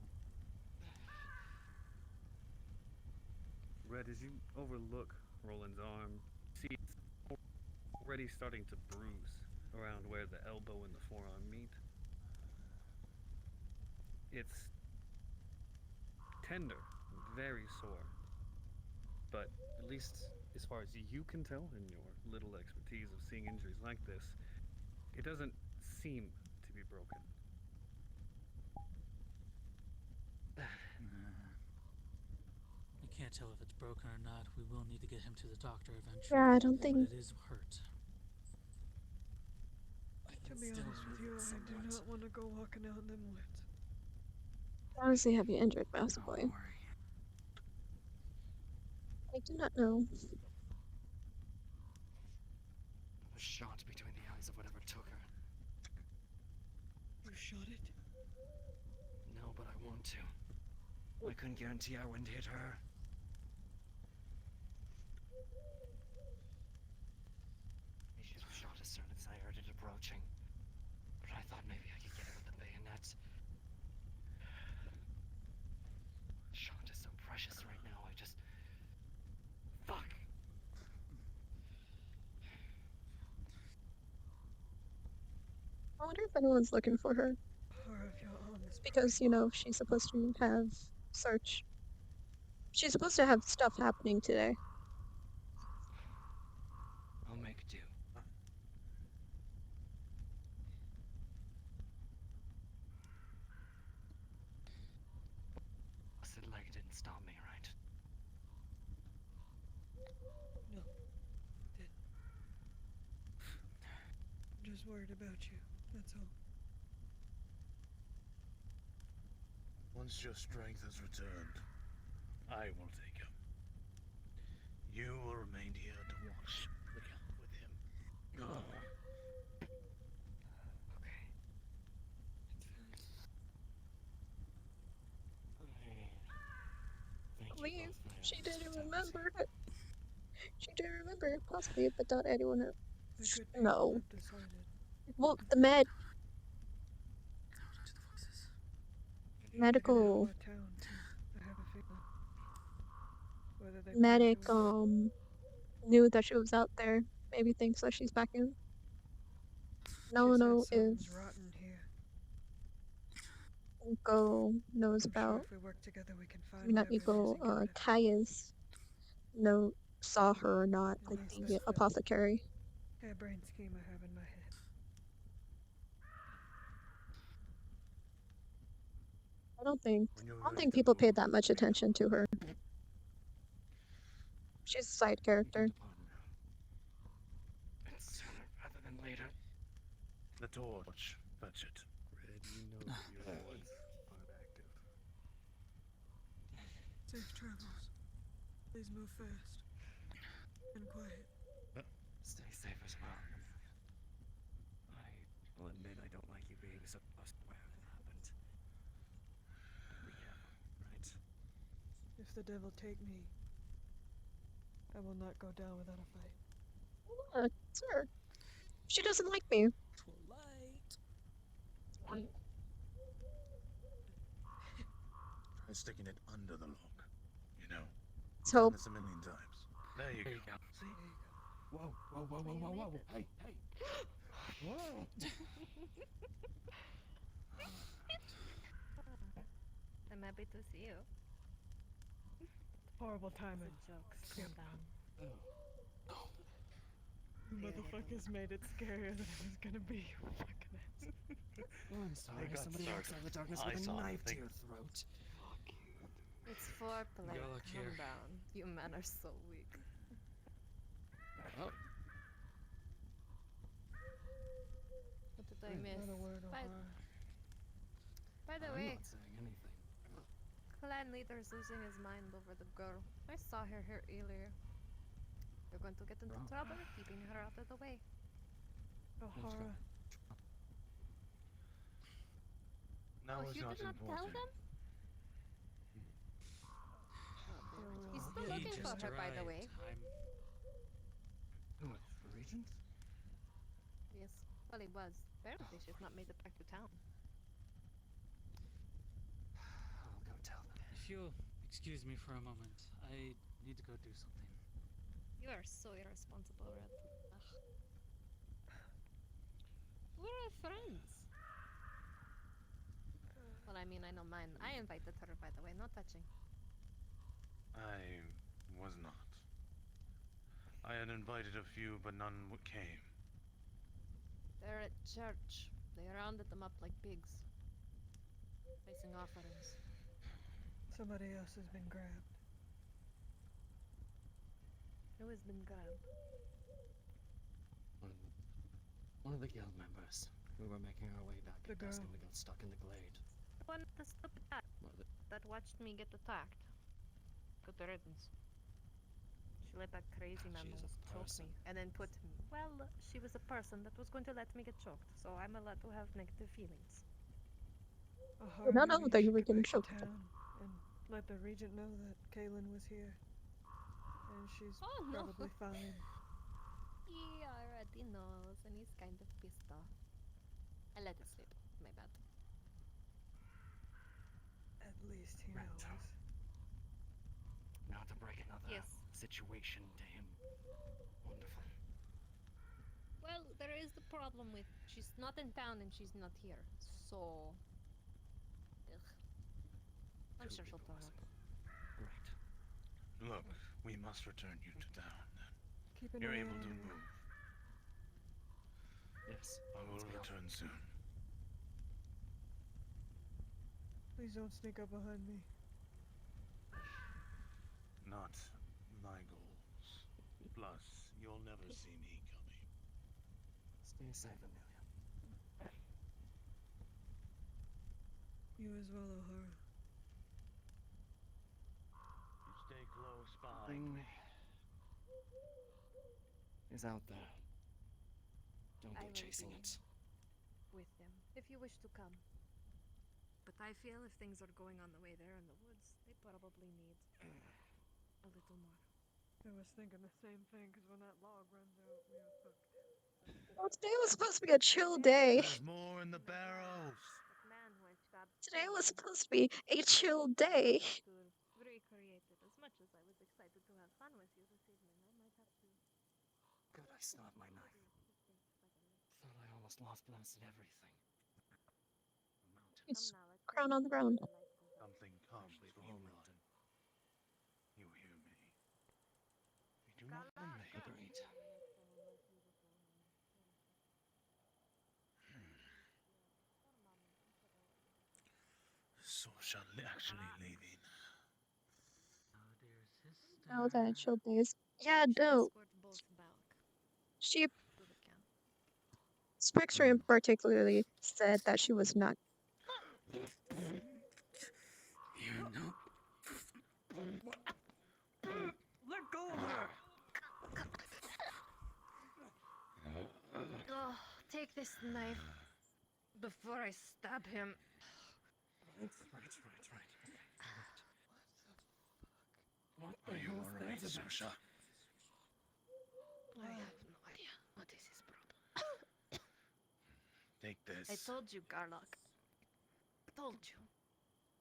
Red, as you overlook Roland's arm, see it's already starting to bruise around where the elbow and the forearm meet. It's tender, very sore, but at least as far as you can tell in your little expertise of seeing injuries like this, it doesn't seem to be broken. I can't tell if it's broken or not. We will need to get him to the doctor eventually. Yeah, I don't think. But it is hurt. To be honest with you, I do not want to go walking out in them woods. Honestly, have you injured Mouse Boy? I do not know. I was shot between the eyes of whatever took her. You shot it? No, but I want to. I couldn't guarantee I wouldn't hit her. I should have shot as soon as I heard it approaching. But I thought maybe I could get it with the bayonet. Shot is so precious right now, I just... Fuck! I wonder if anyone's looking for her. Or if you're on this Because, you know, she's supposed to have search. She's supposed to have stuff happening today. I'll make do. Busted leg didn't stop me, right? No, it didn't. I'm just worried about you, that's all. Once your strength has returned, I will take him. You will remain here to watch with him. Okay. Believe she didn't remember it. She didn't remember it, possibly, but not anyone else. No. Well, the medical medic knew that she was out there. Maybe thinks that she's back in. No one know if Nico knows about. If we work together, we can find Not Nico. Caius saw her or not at the apothecary. Hairbrained scheme I have in my head. I don't think people paid that much attention to her. She's a side character. It's sooner rather than later. The torch. Fetch it. Red, you know that your wards aren't active. Safe travels. Please move fast. And quiet. Stay safe as well. I will admit I don't like you being so close to where it happened. Be careful, right? If the devil take me, I will not go down without a fight. Sir. She doesn't like me. Try sticking it under the lock. You know. Let's hope. Done this a million times. There you go. See? Whoa, whoa, whoa, whoa, whoa, whoa. Hey, hey. Whoa. I'm happy to see you. Horrible timing. Jokes. Calm down. You motherfuckers made it scarier than it was gonna be. You fucking ass. Oh, I'm sorry. got Somebody walks started. out of the darkness I with a saw the knife to thing. your throat. It's foreplay. Go look Calm here. down. You men are so weak. Oh. What did I miss? Not a word of By, her. by the I'm way, not saying anything. clan leader's losing his mind over the girl. I saw her here earlier. You're going to get into trouble keeping her out of the way. O'Hara. Now Oh, is you not did not tell important. them? He's still He looking for just her, by the way. arrived. Who, the regent? Yes. Well, he was. Apparently, she's not made it back to town. I'll go tell them. If you'll excuse me for a moment, I need to go do something. You are so irresponsible, Red. Ugh. We're friends. Well, I mean, I know mine. I invited her, by the way. No touching. I was not. I had invited a few, but none came. They're at church. They rounded them up like pigs. Facing offerings. Somebody else has been grabbed. Who has been grabbed? One of the guild members. We were making our way back The at dusk girl. and we got stuck in the glade. One of the stupid that watched me get attacked. Good riddance. She let that crazy man She's a choke person. me and then put me. Well, she was a person that was going to let me get choked, so I'm allowed to have negative feelings. O'Hara, not know maybe that you should were get getting back to choked. town and let the regent know that Kaylin was here. And she's Oh, no. probably fine. He already knows, and he's kind of pissed off. I let it slip. My bad. At least he Right. knows. Not to break another Yes. situation to him. Wonderful. Well, there is the problem with she's not in town and she's not here, so. Ugh. I'm sure she'll turn up. Great. Look, we must return you to town then. Keep an You're eye able on to her. move. Yes. I will return soon. Please don't sneak up behind me. Not my goals. Plus, you'll never see me coming. Stay safe, Amelia. You as well, O'Hara. You stay close by. Something is out there. Don't I go will chasing be it. with them, if you wish to come. But I feel if things are going on the way there in the woods, they probably need a little more. I was thinking the same thing, because when that log runs out, we are fucked. Well, today was supposed to be a chill day. There's more in the barrels. That man who had stabbed Today Solan was supposed to be a chill day. to recreate it. As much as I was excited to have fun with you this evening, I might have to. Good, I still have my knife. Thought I almost lost blasted everything. The mountain. It's Come now, let's crown on the ground. Something comes Actually, the from whole you, mountain. You hear me? We do not remain. Agreed. So shall actually leaving. Oh, dear sister. Oh, that chill days. Yeah, should no. escort both back She, to the camp. Sprixer in particularly, said that she was not. You know. Let go of her! Oh, take this knife before I stab him. Right. What the Are you hell's alright, that about? Susha? I have no idea what is his problem. Take this. I told you, Garlock. I told you.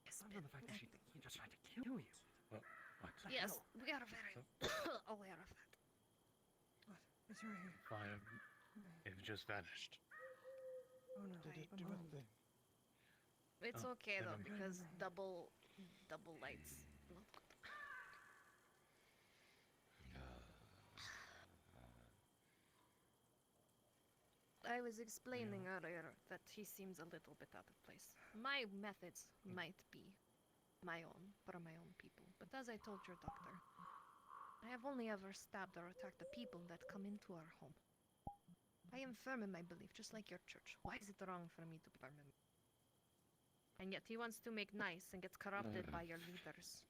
It's not the fact that she just tried to kill you. What? Yes, we are very aware of that. What? It's right here. Fire. It just vanished. Oh no. Did it I'm do home. anything? It's Oh, okay though, never mind. because double lights. Not good. I was explaining earlier that he seems a little bit out of place. My methods might be my own, for my own people, but as I told your doctor, I have only ever stabbed or attacked the people that come into our home. I am firm in my belief, just like your church. Why is it wrong for me to be firm in? And yet he wants to make nice and gets corrupted by your leaders.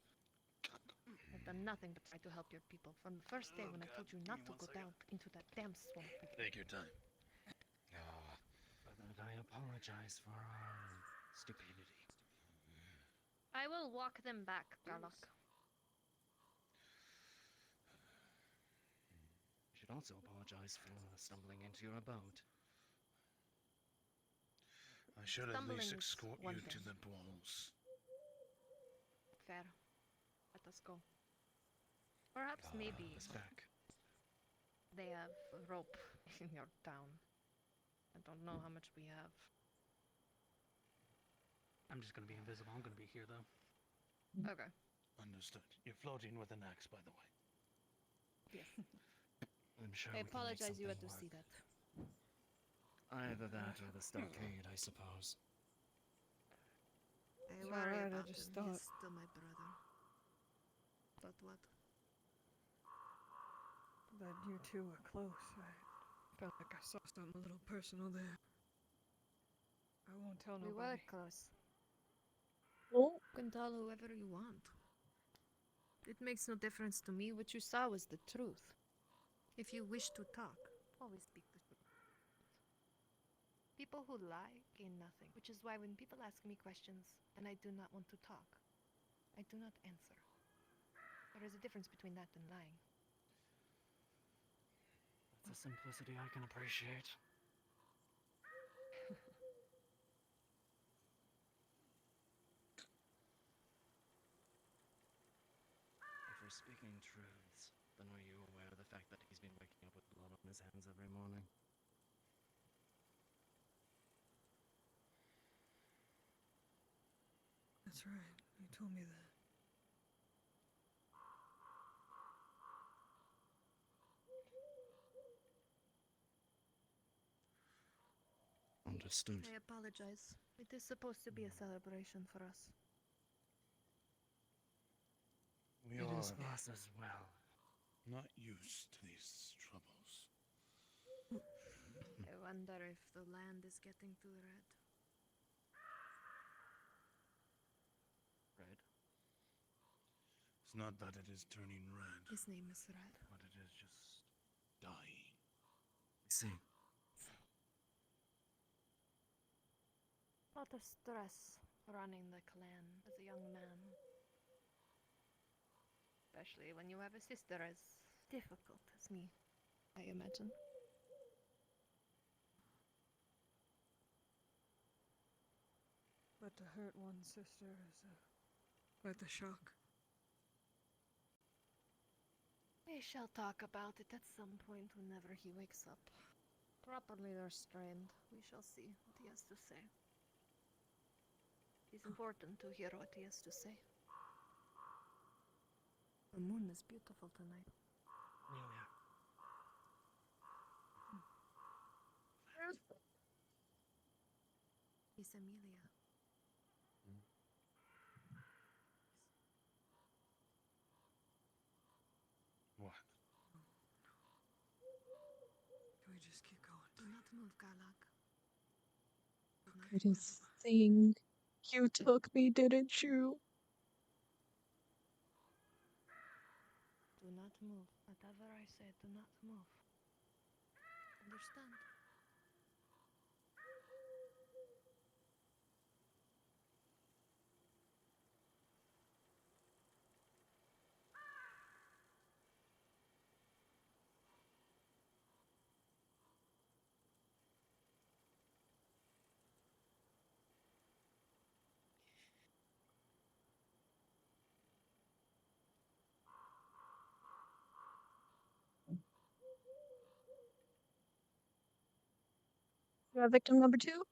I've done nothing but try to help your people from the first day when I told you not to go down into that damn swamp. Take your time. But I apologize for our stupidity. I will walk them back, Garlock. You should also apologize for stumbling into your abode. I should at least Stumbling is escort one you to thing. the walls. Fair. Let us go. Perhaps maybe Us back. they have a rope in your town. I don't know how much we have. I'm just gonna be invisible. I'm gonna be here though. Okay. Understood. You're floating with an axe, by the way. Yes. I'm sure I we can make apologize you had to something see that. work. Either that or the stockade, I suppose. I It's worry alright, I about just him. thought- He's still my brother. But what? That you two were close. I felt like I saw something a little personal there. I won't tell We nobody. were close. Oh, You can tell whoever you want. It makes no difference to me. What you saw was the truth. If you wish to talk, always speak the truth. People who lie gain nothing, which is why when people ask me questions and I do not want to talk, I do not answer. There is a difference between that and lying. That's a simplicity I can appreciate. If we're speaking truths, then are you aware of the fact that he's been waking up with blood on his hands every morning? That's right. You told me that. Understood. I apologize. It is supposed to be a celebration for us. We It are is for us as well. not used to these troubles. I wonder if the land is getting too red. Red? It's not that it is turning red, His name is Red. but it is just dying. I see. A lot of stress running the clan as a young man. Especially when you have a sister as difficult as me, I imagine. But to hurt one sister is quite the shock. We shall talk about it at some point whenever he wakes up. Properly restrained. We shall see what he has to say. It's important to hear what he has to say. The moon is beautiful tonight. Amelia. It's Amelia. What? Can we just keep going? Do not move, Galak. Do not prettiest thing. You took me, didn't you? Do not move. Whatever I say, do not move. Understand? You have victim number 2?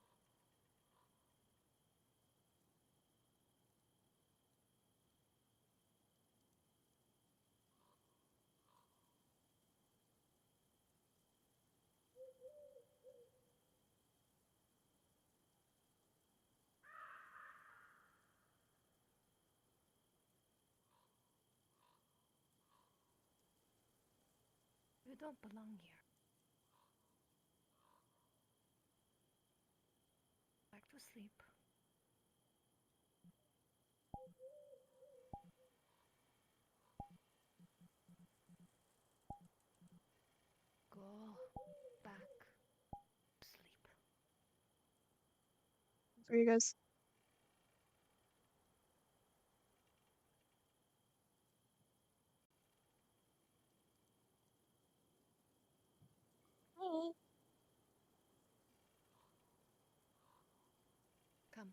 You don't belong here. Back to sleep. Go back to sleep. For you guys. Hey. Come.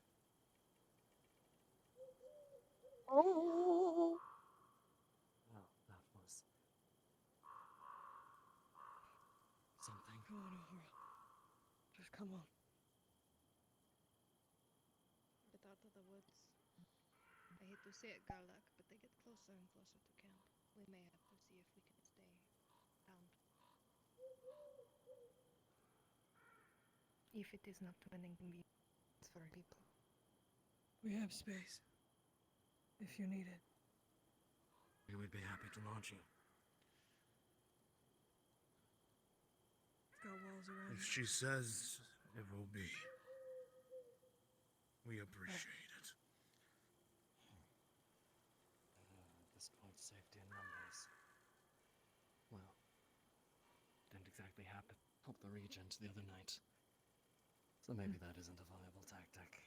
Oh. Well, that was something. Come on, Uhura. Just come on. Get out of the woods. I hate to say it, Garlock, but they get closer and closer to camp. We may have to see if we can stay down. If it is not too inconvenient for people. We have space. If you need it. We would be happy to launch you. We've got walls around If it. she says it will be, we appreciate it. At this point, safety in numbers. Well, didn't exactly happen. Help the regent the other night. So maybe that isn't a viable tactic.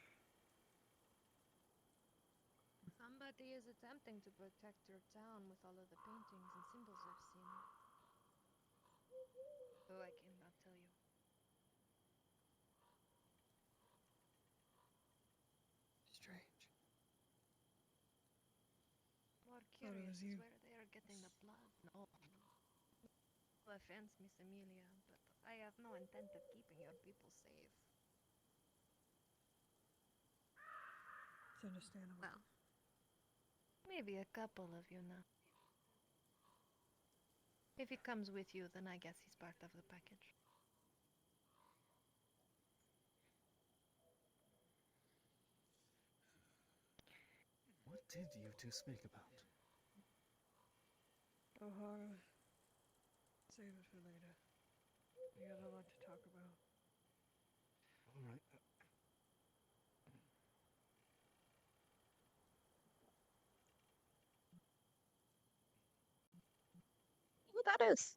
Somebody is attempting to protect your town with all of the paintings and symbols I've seen. Though I cannot tell you. Strange. More Thought it was curious is you. where they are getting the blood. No. No offense, Miss Amelia, but I have no intent of keeping your people safe. It's understandable. Well, maybe a couple of you now. If he comes with you, then I guess he's part of the package. What did you two speak about? Uhura. Save it for later. We got a lot to talk about. All right. Who that is?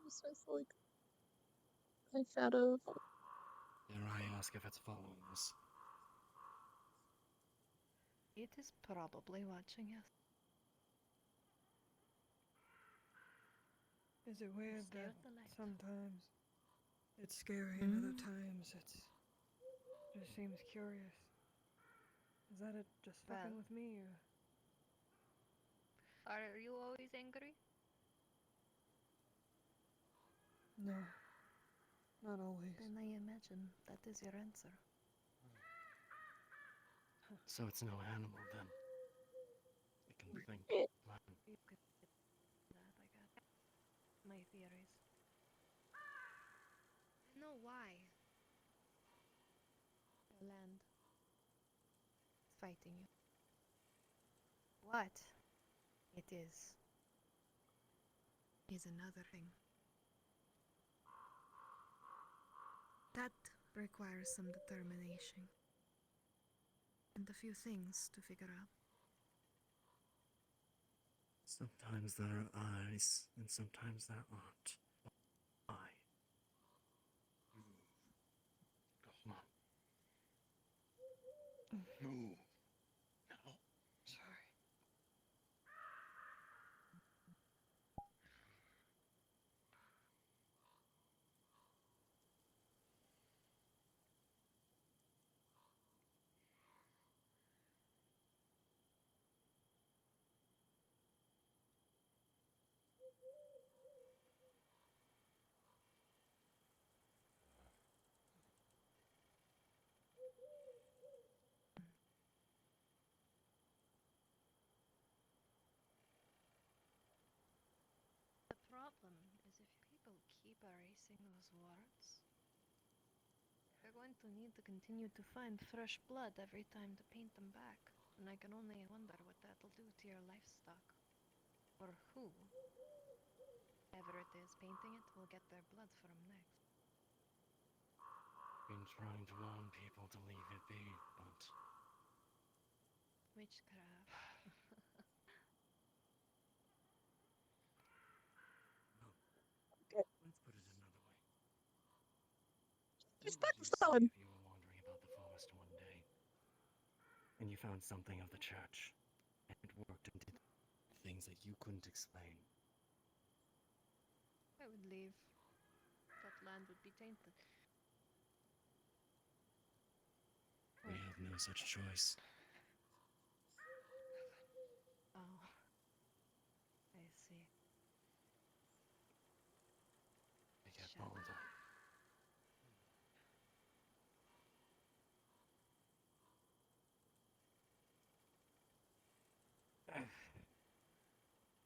So it's like a shadow. Dare I ask if it's following us? It is probably watching us. Is it weird Stare that at the light. sometimes it's scary and other times it just seems curious? Is that it just fucking Well. with me or? Are you always angry? No. Not always. Then I imagine that is your answer. So it's no animal then. It can think. Man. You could say that, I guess. My theories. I know why. The land is fighting you. What it is another thing. That requires some determination. And a few things to figure out. Sometimes there are eyes, and sometimes there aren't. I. Come on. Move. Now. Sorry. The problem is if people keep erasing those words, going to need to continue to find fresh blood every time to paint them back. And I can only wonder what that'll do to your livestock. Or who, ever it is painting it, will get their blood from next. Been trying to warn people to leave it be, but Witchcraft. let's put it another way. Just What would you say Solan. if you were wandering about the forest one day, and you found something of the church, and it worked and did things that you couldn't explain? I would leave. That land would be tainted. We have no such choice. Oh. I see. I get Shadow. bolder.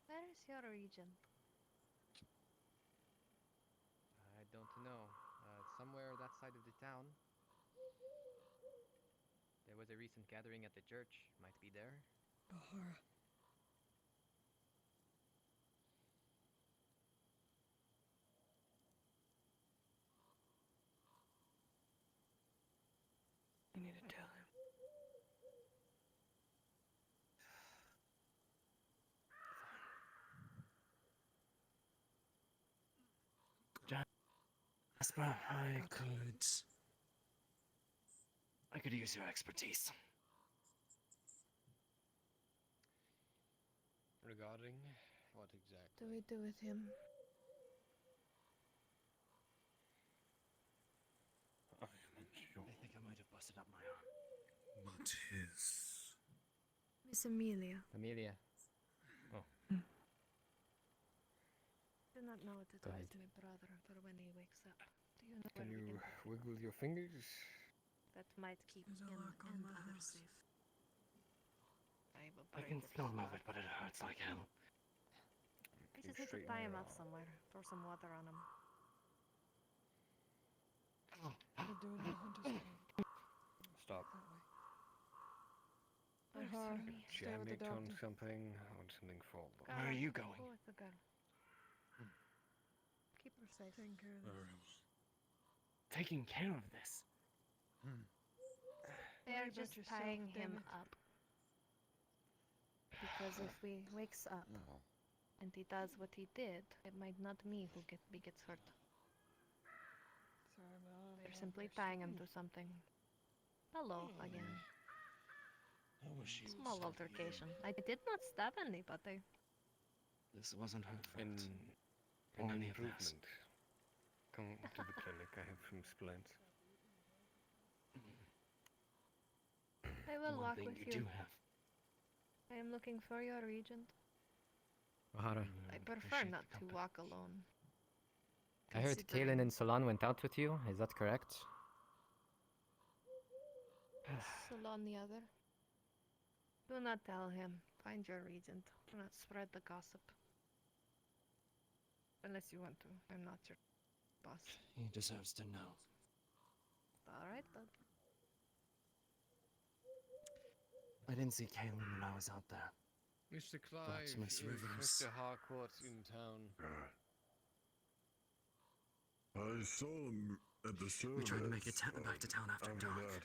Where is your regent? I don't know. Somewhere that side of the town. There was a recent gathering at the church. Might be there. Bahara. You need to tell him. Jasper, I could use your expertise. Regarding what exactly? Do we do with him? I am unsure. I think I might have busted up my arm. But his. Miss Amelia. Amelia. Oh. Do not know what to Go do ahead. with my brother for when he wakes up. Do you know Can where we you can put him? wiggle your fingers? That might keep There's a him lock on and my others house. safe. I will I break can it. still move it, but it hurts like hell. We just need to tie him up somewhere. Throw some water on him. We're doing the hunter's camp. Stop. That way. Bahara, stay Jam with the it on doctor. something. I want something for Where are you going? Go with the girl. Keep her safe. Taking care of this. Taking care of this. They're Worry about just yourself, tying damn him it. up. Because if he wakes up and he does what he did, it might not me who gets hurt. Sorry about all They're that simply other tying him stuff. to something. Hello again. I wish you would Small stop altercation. I did not stab anybody. This wasn't her fault. In Or any of this. improvement. Come to the clinic. I have some splints. I will One walk thing with you do have. I am looking for your regent. Bahara. I prefer not to walk alone. I heard Kaelin and Solan went out with you. Is that correct? Solan the other. Do not tell him. Find your regent. Do not spread the gossip. Unless you want to. I'm not your boss. He deserves to know. Alright then. I didn't see Kaelin when I was out there. Mr. Clive, Miss is Rivers. Mr. Harcourt in town? I saw him at the service. We tried to make it back to town after dark. That.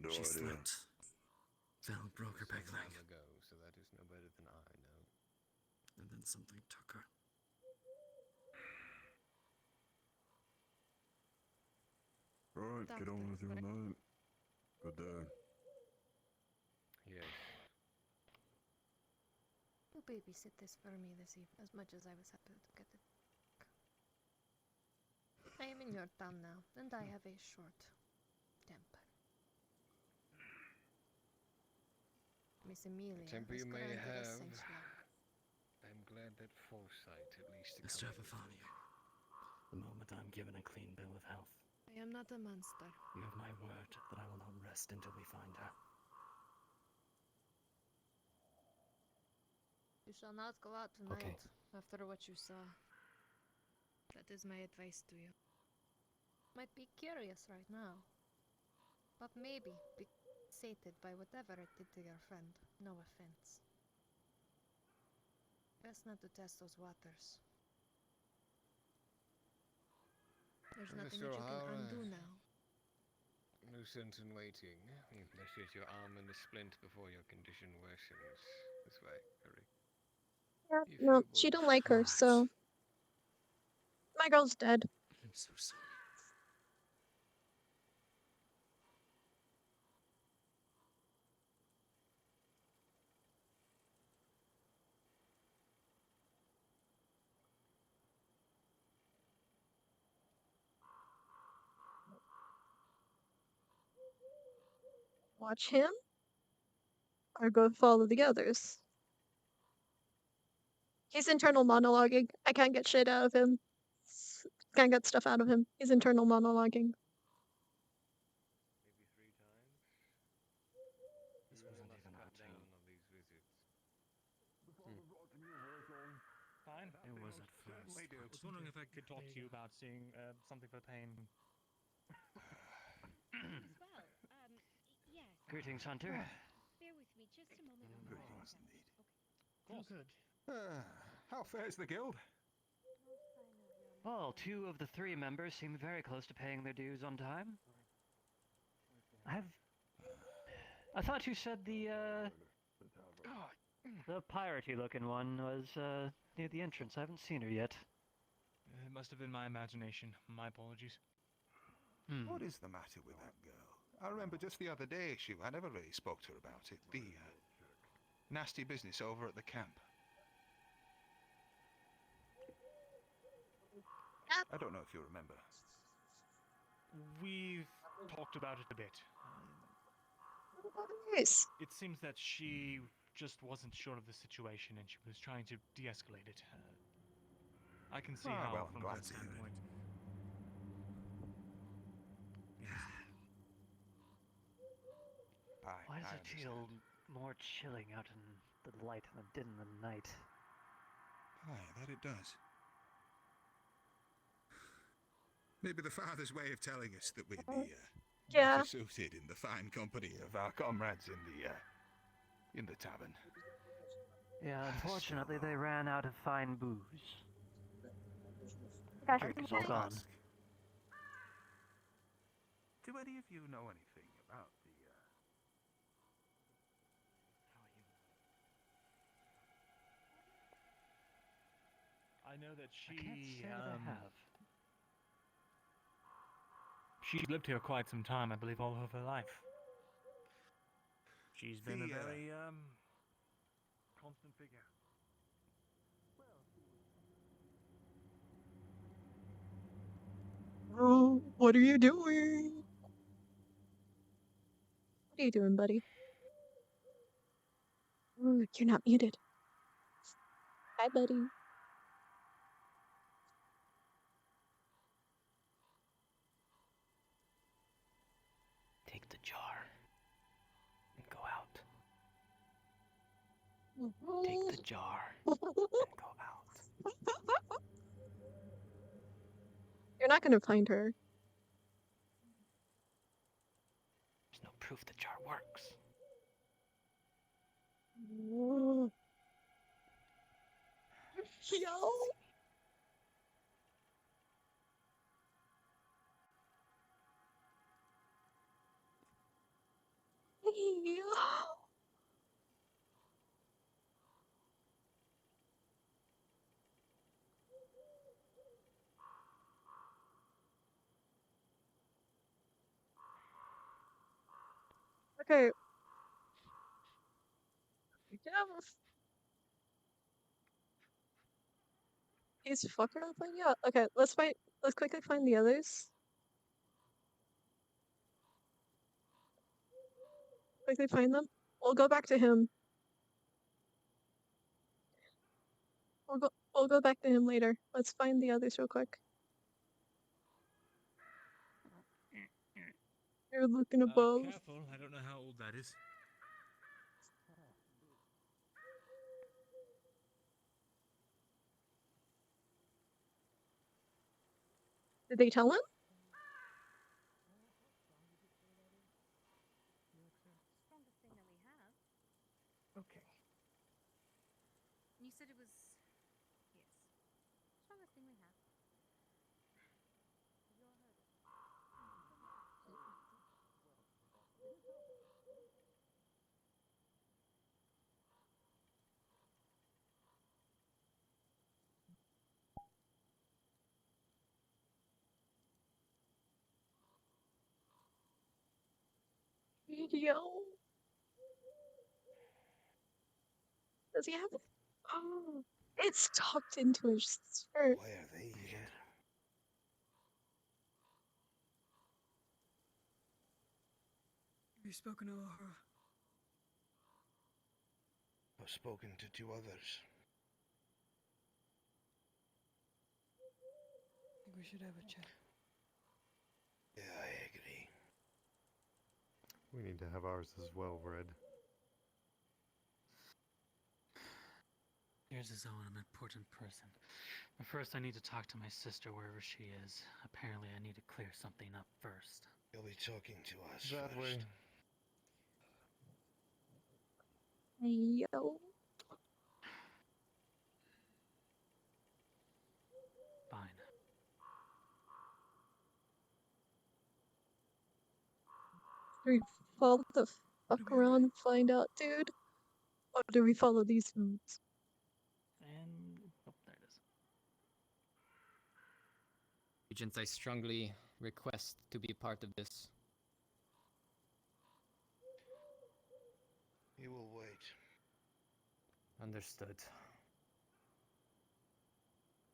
No She idea. slipped. Fell, broke her peg leg. Ago, so that is no better than I know. And then something took her. Alright, get on with your night. Good day. Yes. You babysit this for me this evening, as much as I was happy to get it. I am in your town now, and I have a short temper. Miss Amelia Temper has you may granted us have. sanctuary. I'm glad that foresight at least Mr. accompanied Epifania, the moment I'm given a clean bill of health, I am not a monster. you have my word that I will not rest until we find her. You shall not go out tonight after what you saw. That is my advice to you. might be curious right now, but maybe be sated by whatever it did to your friend. No offense. Best not to test those waters. There's nothing that you can undo now. Innocent and waiting. Let's get your arm in a splint before your condition worsens. This way, hurry. Yeah, If no, you she would. don't like her, so my girl's dead. I'm so sorry. Watch him or go follow the others. He's internal monologuing. I can't get shit out of him. Can't get stuff out of him. He's internal monologuing. Maybe 3 times. This You wasn't must even cut at down all. on these visits. Fine. It was at first. Certainly do. I was wondering if I could talk to you about seeing something for pain. Well, yes. Greetings, Hunter. Bear with me just a moment. Greetings indeed. Okay. Oh, good. How fares the guild? Well, 2 of the 3 members seem very close to paying their dues on time. I thought you said the piratey-looking one was near the entrance. I haven't seen her yet. It must have been my imagination. My apologies. What is the matter with that girl? I remember just the other day I never really spoke to her about it. The nasty business over at the camp. I don't know if you remember. We've talked about it a bit. Nice. It seems that she just wasn't sure of the situation and she was trying to de-escalate it. I can see how, well, I'm from glad that to hear it. standpoint. Why does I it feel more chilling out in the light than it did in the night? Aye, that it does. Maybe the father's way of telling us that we'd be Yeah. better suited in the fine company of our comrades in the tavern. Yeah, unfortunately they ran out of fine booze. Gosh, Drink is all I'll gone. ask, do any of you know anything about the I know that she, I can't say that I have. She's lived here quite some time, I believe, all of her life. She's been a The, very, constant figure. Oh, what are you doing? What are you doing, buddy? You're not muted. Hi, buddy. Take the jar and go out. Take the jar and go out. You're not gonna find her. There's no proof the jar works. Yo. Yo. Okay. Yeah. He's fucking up like yeah. Okay, let's quickly find the others. Quickly find them. We'll go back to him. We'll go back to him later. Let's find the others real quick. You're looking above. Careful, I don't know how old that is. Did they tell him? Okay. You said it was. Yes. Strongest thing we have. Have you all heard it? Yo. Does he have it? Oh, it's tucked into his shirt. Why are they here? Have you spoken to O'Hara? I've spoken to 2 others. I think we should have a chat. Yeah, I agree. We need to have ours as well, Red. Here's his own, an important person. But first I need to talk to my sister wherever she is. Apparently I need to clear something up first. You'll be talking to us That first. way. Yo. Fine. Do we follow the fuck around and find out, dude? Or do we follow these foods? And oh, there it is. Regent, I strongly request to be part of this. You will wait. Understood.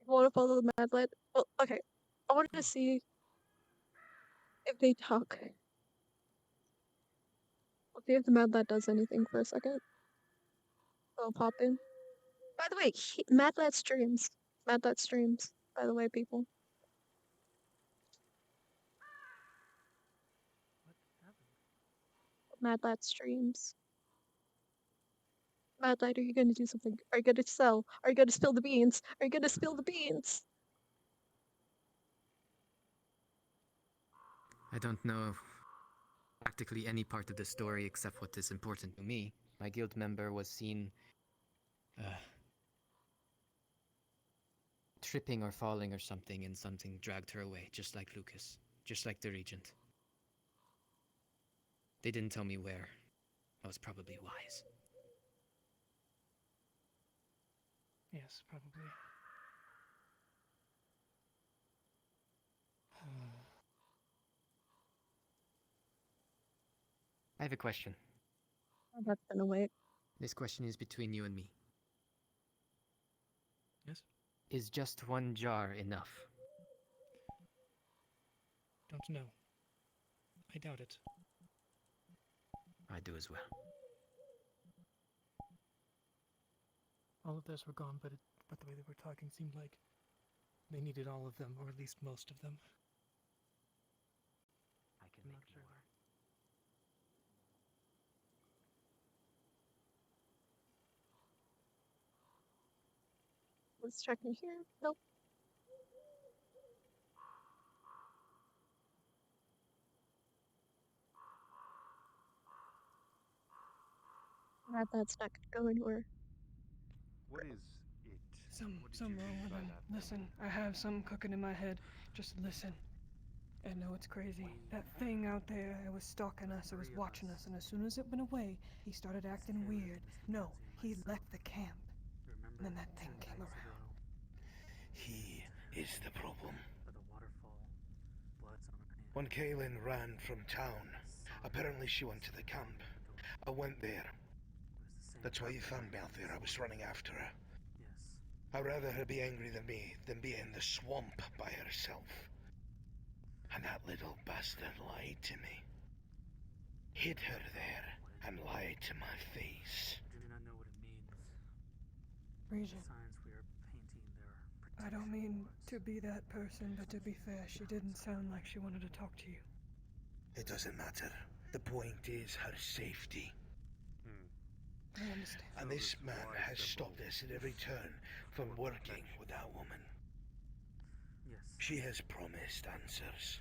I want to follow the Mad Lad. Well, okay. I wanted to see if they talk. Let's see if the Mad Lad does anything for a second. I'll pop in. By the way, Mad Lad streams. Mad Lad streams, by the way, people. Mad Lad streams. Mad Lad, are you gonna do something? Are you gonna sell? Are you gonna spill the beans? Are you gonna spill the beans? I don't know practically any part of the story except what is important to me. My guild member was seen tripping or falling or something, and something dragged her away, just like Lucas, just like the Regent. They didn't tell me where. I was probably wise. Yes, probably. I have a question. That's been a wait. This question is between you and me. Yes? Is just one jar enough? Don't know. I doubt it. I do as well. All of those were gone, but the way they were talking seemed like they needed all of them, or at least most of them. I can I'm make not sure. more. Let's check in here. Nope. That's not gonna go anywhere. What is it? Some What did you wrong mean with by them. that? Listen, I have some cooking in my head. Just listen. I know it's crazy. That thing out there, it was stalking us, it was watching us, and as soon as it went away, he started acting weird. No, he left the camp. And then that thing came around. He is the problem. By the waterfall, blood's on her hand. When Kaylin ran from town, apparently she went to the camp. I went there. That's why you found me out there. I was running after her. Yes. I'd rather her be angry than me than be in the swamp by herself. And that little bastard lied to me. Hid her there and lied to my face. I do not know what it means. Regent, The signs we are painting there. I don't mean to be that person, but to be fair, she didn't sound like she wanted to talk to you. It doesn't matter. The point is her safety. I understand. And this man has stopped us at every turn from working with that woman. Yes. She has promised answers.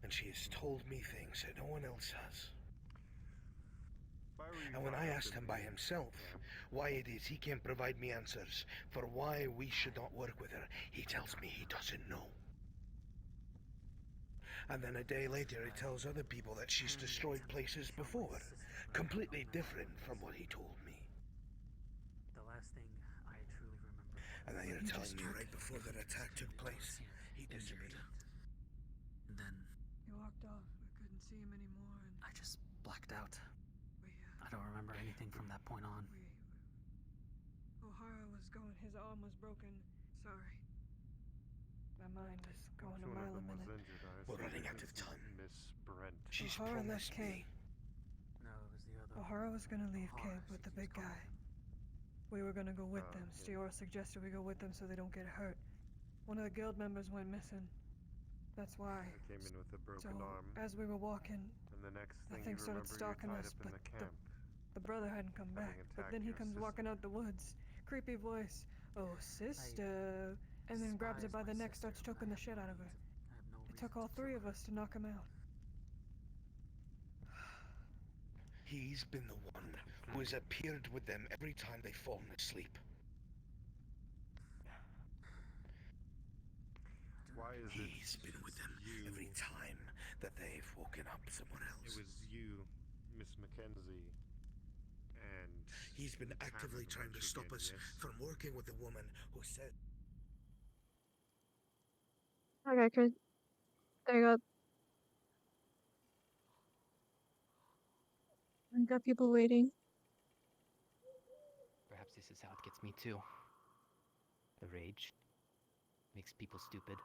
And she has told me things that no one else has. And when I asked him by himself why it is he can't provide me answers for why we should not work with her, he tells me he doesn't know. And then a day later he tells other people that she's destroyed places before, completely different from what he told me. The last thing I truly remember. And then you're telling me right before that attack took place, he Injured. disappeared. And then He walked off. We couldn't see him anymore, and I just blacked out. we, I don't remember anything from that point on. O'Hara was going. His arm was broken. Sorry. My mind is going a One mile of a them was minute. injured. I We're assume running it out of was time. Miss Brent. She's O'Hara promised left Kay. me. No, it was the other. O'Hara was gonna leave Kay O'Hara, with she the big keeps guy. calling We were gonna go with Oh, them. yeah. Stior suggested we go with them so they don't get hurt. One of the guild members went missing. That's why. I came in with a So broken arm, as we were walking, and the next that thing thing you started remember, you're stalking tied us, up in but the camp. the brother hadn't come back. having But attacked then he your comes walking sister. out the woods, creepy voice, "Oh sister," and then grabs her by the neck, starts choking the shit out of her. It took all three of us to knock him out. He's been the one who has appeared with them every time they've fallen asleep. Why is He's been with them every time that they've woken up somewhere It else. was you, Miss Mackenzie, and He's been actively Cameron trying to once stop again, us yes? from working with the woman who said... Okay, Chris. There you go. I got people waiting. Perhaps this is how it gets me too. The rage makes people stupid.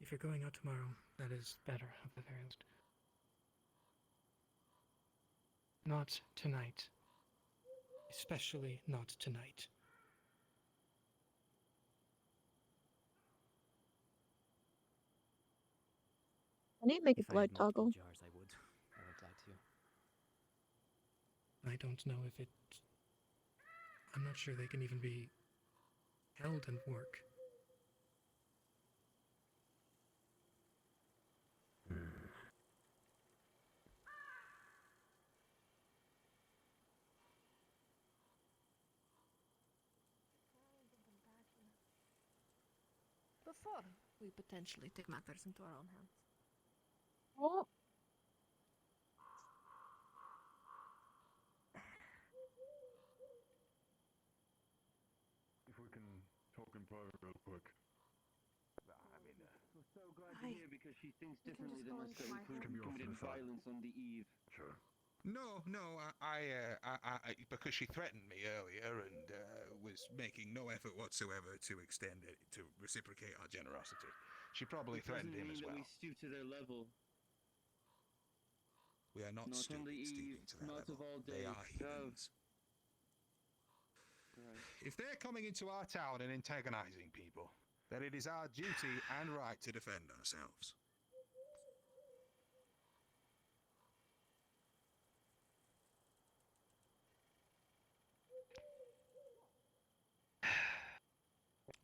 If you're going out tomorrow, that is better, at the very least. Not tonight. Especially not tonight. I need to make a If I blood had multiple toggle. jars, I would lie to you. I don't know if it... I'm not sure they can even be held and work. Before we potentially take matters into our own hands. Oh. If we can talk in private real quick. I mean, we're so glad to hear because she thinks differently than us that we committed violence on the eve. Sure. No, because she threatened me earlier and was making no effort whatsoever to extend it, to reciprocate our generosity. She probably It threatened doesn't him as mean that well. we stoop to their level. We are not Not on the stooping eve, to their not level. of all They days. are humans. Right. If they're coming into our town and antagonizing people, then it is our duty and right to defend ourselves.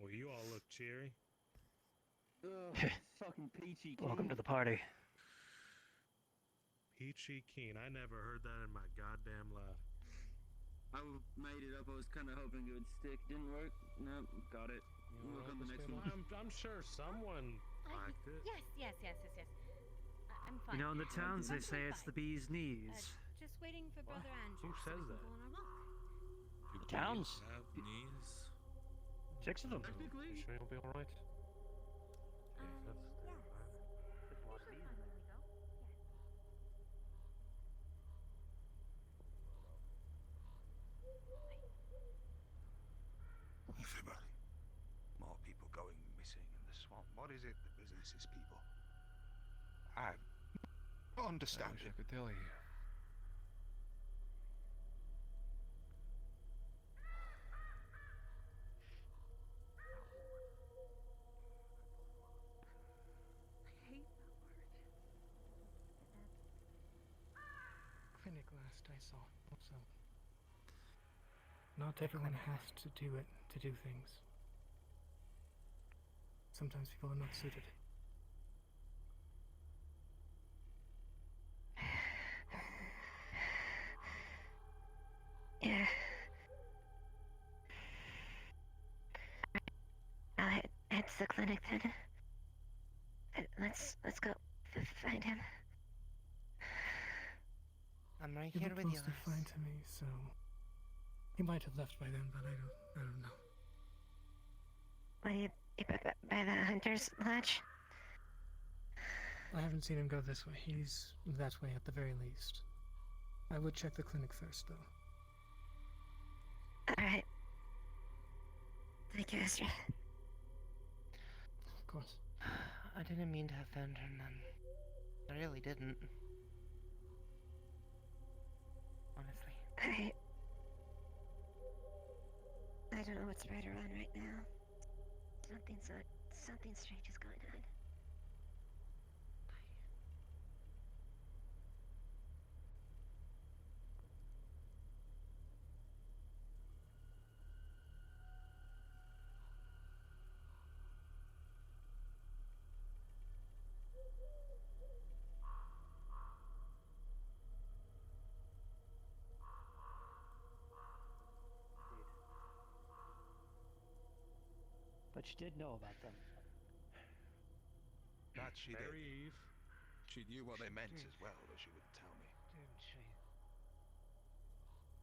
Well, you all look cheery. Ugh, fucking peachy. Welcome Keen. to the party. Peachy keen. I never heard that in my goddamn life. I made it up. I was kind of hoping it would stick. Didn't work. Nope, got it. You Work wanna on the help next us, one. I'm sure someone liked it. Yes. I'm fine. You know, in the towns they I'm say it's the bee's knees. Just waiting for Brother Andrew. Who so says we can that? go on our walk. The towns. Knees. 6 of them. You sure you'll be alright? Everybody. More people going missing in the swamp. What is it that possesses people? I don't understand I wish it. I could tell you. Clinic last I saw. Also, not everyone has to do it to do things. Sometimes people are not suited. Yeah. I'll head to the clinic then. Let's go find him. I'm right He here looked with you. mostly fine to me, so he might have left by then, but I don't know. What are you by the hunter's lodge? I haven't seen him go this way. He's that way at the very least. I would check the clinic first, though. Alright. Thank you, Esther. Of course. I didn't mean to offend her, none. I really didn't. Honestly. I don't know what's right or wrong right now. Something strange is going on. But you did know about them. That she did. Mary Eve. She knew what they meant as well, though she wouldn't tell me. Didn't she?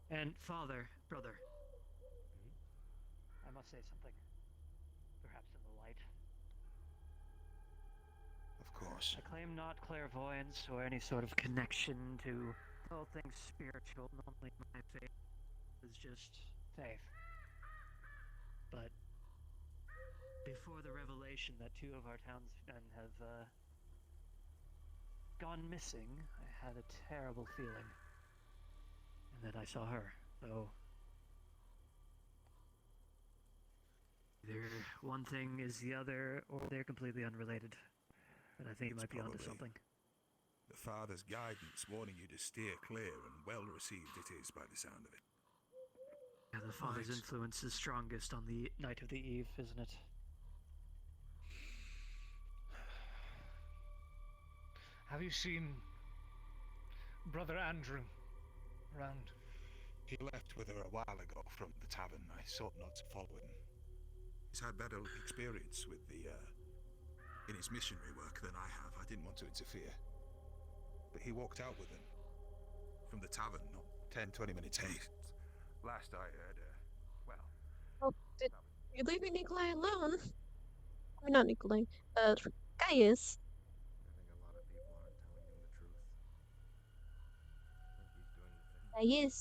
And father, brother. I must say something. Perhaps in the light. Of course. I claim not clairvoyance or any sort of connection to all things spiritual. Normally my faith is just faith. But before the revelation that two of our townsmen have gone missing, I had a terrible feeling. And that I saw her, though either one thing is the other, or they're completely unrelated. But I think you might be onto something. The Father's guidance warning you to steer clear, and well received it is by the sound of it. Yeah, the Father's influence is strongest on the night of the eve, isn't it? Have you seen Brother Andrew around? He left with her a while ago from the tavern. I sought not to follow him. He's had better experience with in his missionary work than I have. I didn't want to interfere. But he walked out with them from the tavern, not 10, 20 minutes haste. Last I heard, Oh, you're leaving Nikolai alone? I mean, not Nikolai. Gaius. I think a lot of people aren't telling him the truth. I think he's doing the thing. Gaius.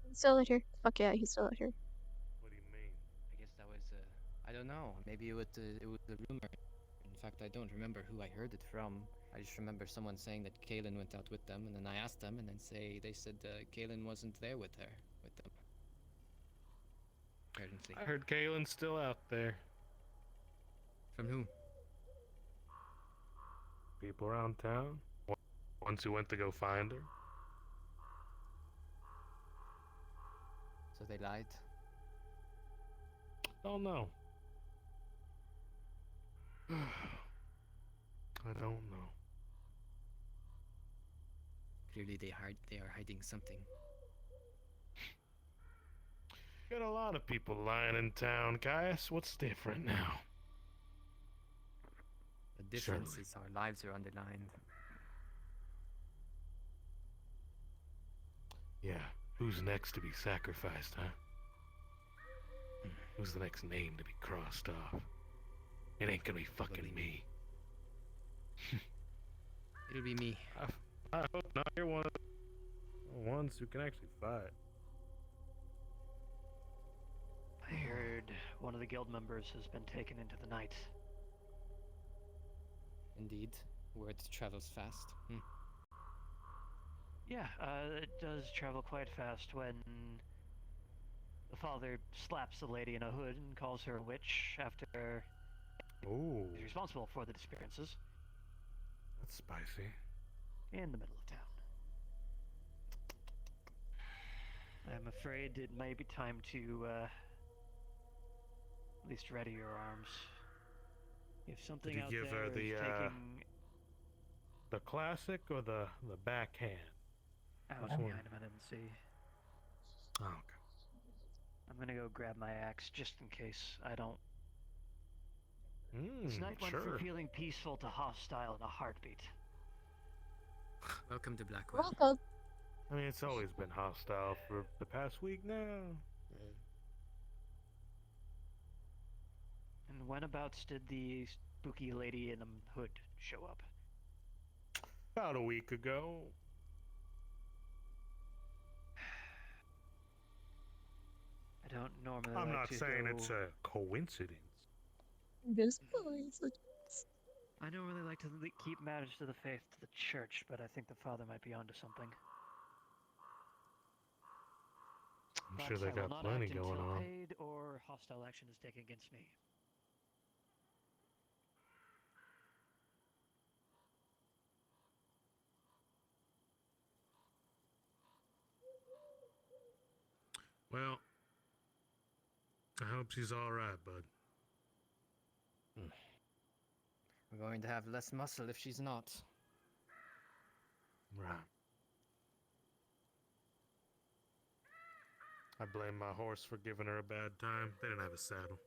He's still out here. Fuck yeah, he's still out here. What do you mean? I guess that was, I don't know. Maybe it was a rumor. In fact, I don't remember who I heard it from. I just remember someone saying that Kaelin went out with them, and then I asked them, and then they said Kaelin wasn't there with them. Apparently. I heard Kaelin's still out there. From who? People around town. Ones who went to go find her. So they lied? Don't know. I don't know. Clearly they are hiding something. Got a lot of people lying in town, Gaius. What's different now? The difference is our lives are on the line. Yeah, who's next to be sacrificed, huh? Who's the next name to be crossed off? It ain't gonna be fucking me. It'll be me. I hope not. You're one of the ones who can actually fight. I heard one of the guild members has been taken into the night. Indeed. Word travels fast. Yeah, it does travel quite fast when the father slaps the lady in a hood and calls her a witch after he's responsible for the disappearances. That's spicy. In the middle of town. I'm afraid it may be time to At least ready your arms. If something Did out you give there her is the the classic or the backhand? out Which behind one? him, I didn't see. Oh, okay. I'm gonna go grab my axe just in case I don't. This night went sure. from feeling peaceful to hostile in a heartbeat. Welcome to Blackwell. Welcome. I mean, it's always been hostile for the past week now. And whenabouts did the spooky lady in the hood show up? About a week ago. I don't normally I'm like not to saying go... it's a coincidence. There's coincidence. I don't really like to keep matters to the faith to the church, but I think the father might be onto something. I'm sure they I will got not plenty act going until on. paid or hostile action is taken against me. Well, I hope she's alright, bud. We're going to have less muscle if she's not. Right. I blame my horse for giving her a bad time. They didn't have a saddle.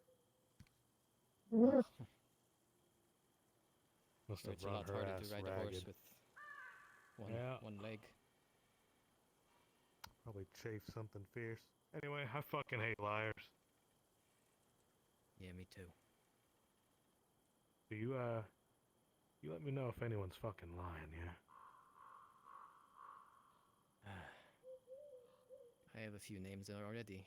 Must have It's a run lot her harder ass to ride a horse ragged. with Yeah. one leg. Probably chafed something fierce. Anyway, I fucking hate liars. Yeah, me too. Do you let me know if anyone's fucking lying, yeah? I have a few names already.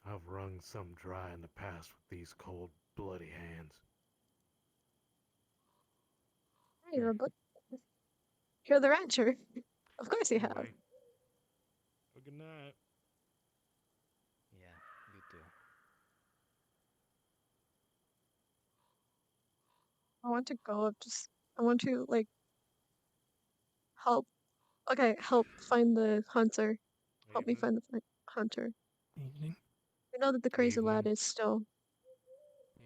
I've wrung some dry in the past with these cold, bloody hands. You're a good. You're the rancher. Of course you have. Anyway, well, good night. Yeah, you too. I want to go up. I want to like help. Okay, help find the hunter. Help me find the hunter. Evening. We know that the crazy lad Evening. is still.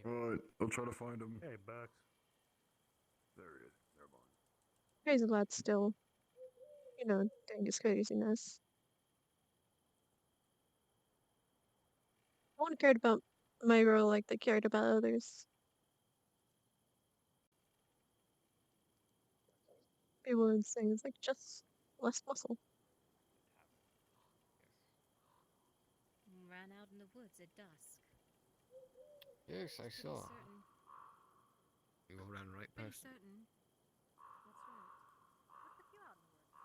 Alright, I'll try to find him. Hey, Bucks. There he is. Never mind. Crazy lad's still. Doing his craziness. No one cared about my girl like they cared about others. People would say it's like just less muscle. Ran out in the woods at dusk. Yes, I Pretty saw. certain. You ran right Pretty past. certain. That's right. What took you out in the woods?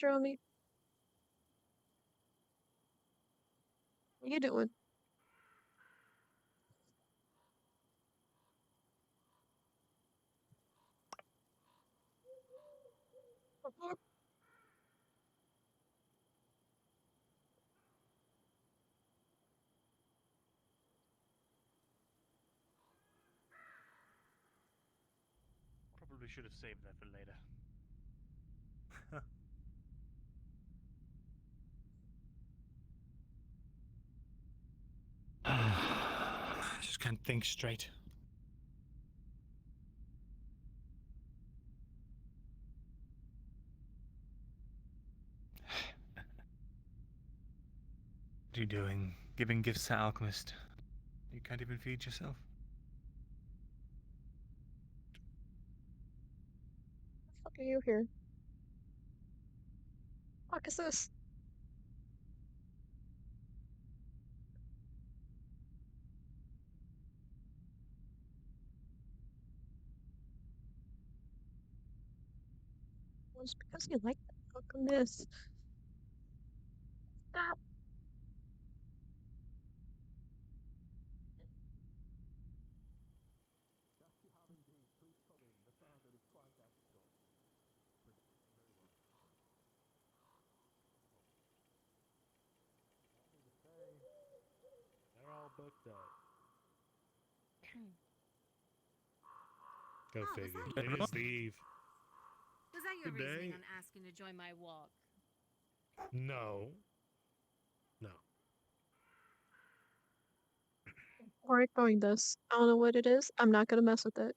Jeremy, what you doing? Probably should have saved that for later. I just can't think straight. What are you doing? Giving gifts to Alchemist? You can't even feed yourself? What the fuck are you here? Fuck is this? Well, it's because you like that. How come this? Stop. They're all booked up. Go Oh, figure. was that It you? is the eve. Was that your Good reasoning day. on asking to join my walk? No. No. We're ignoring this. I don't know what it is. I'm not gonna mess with it.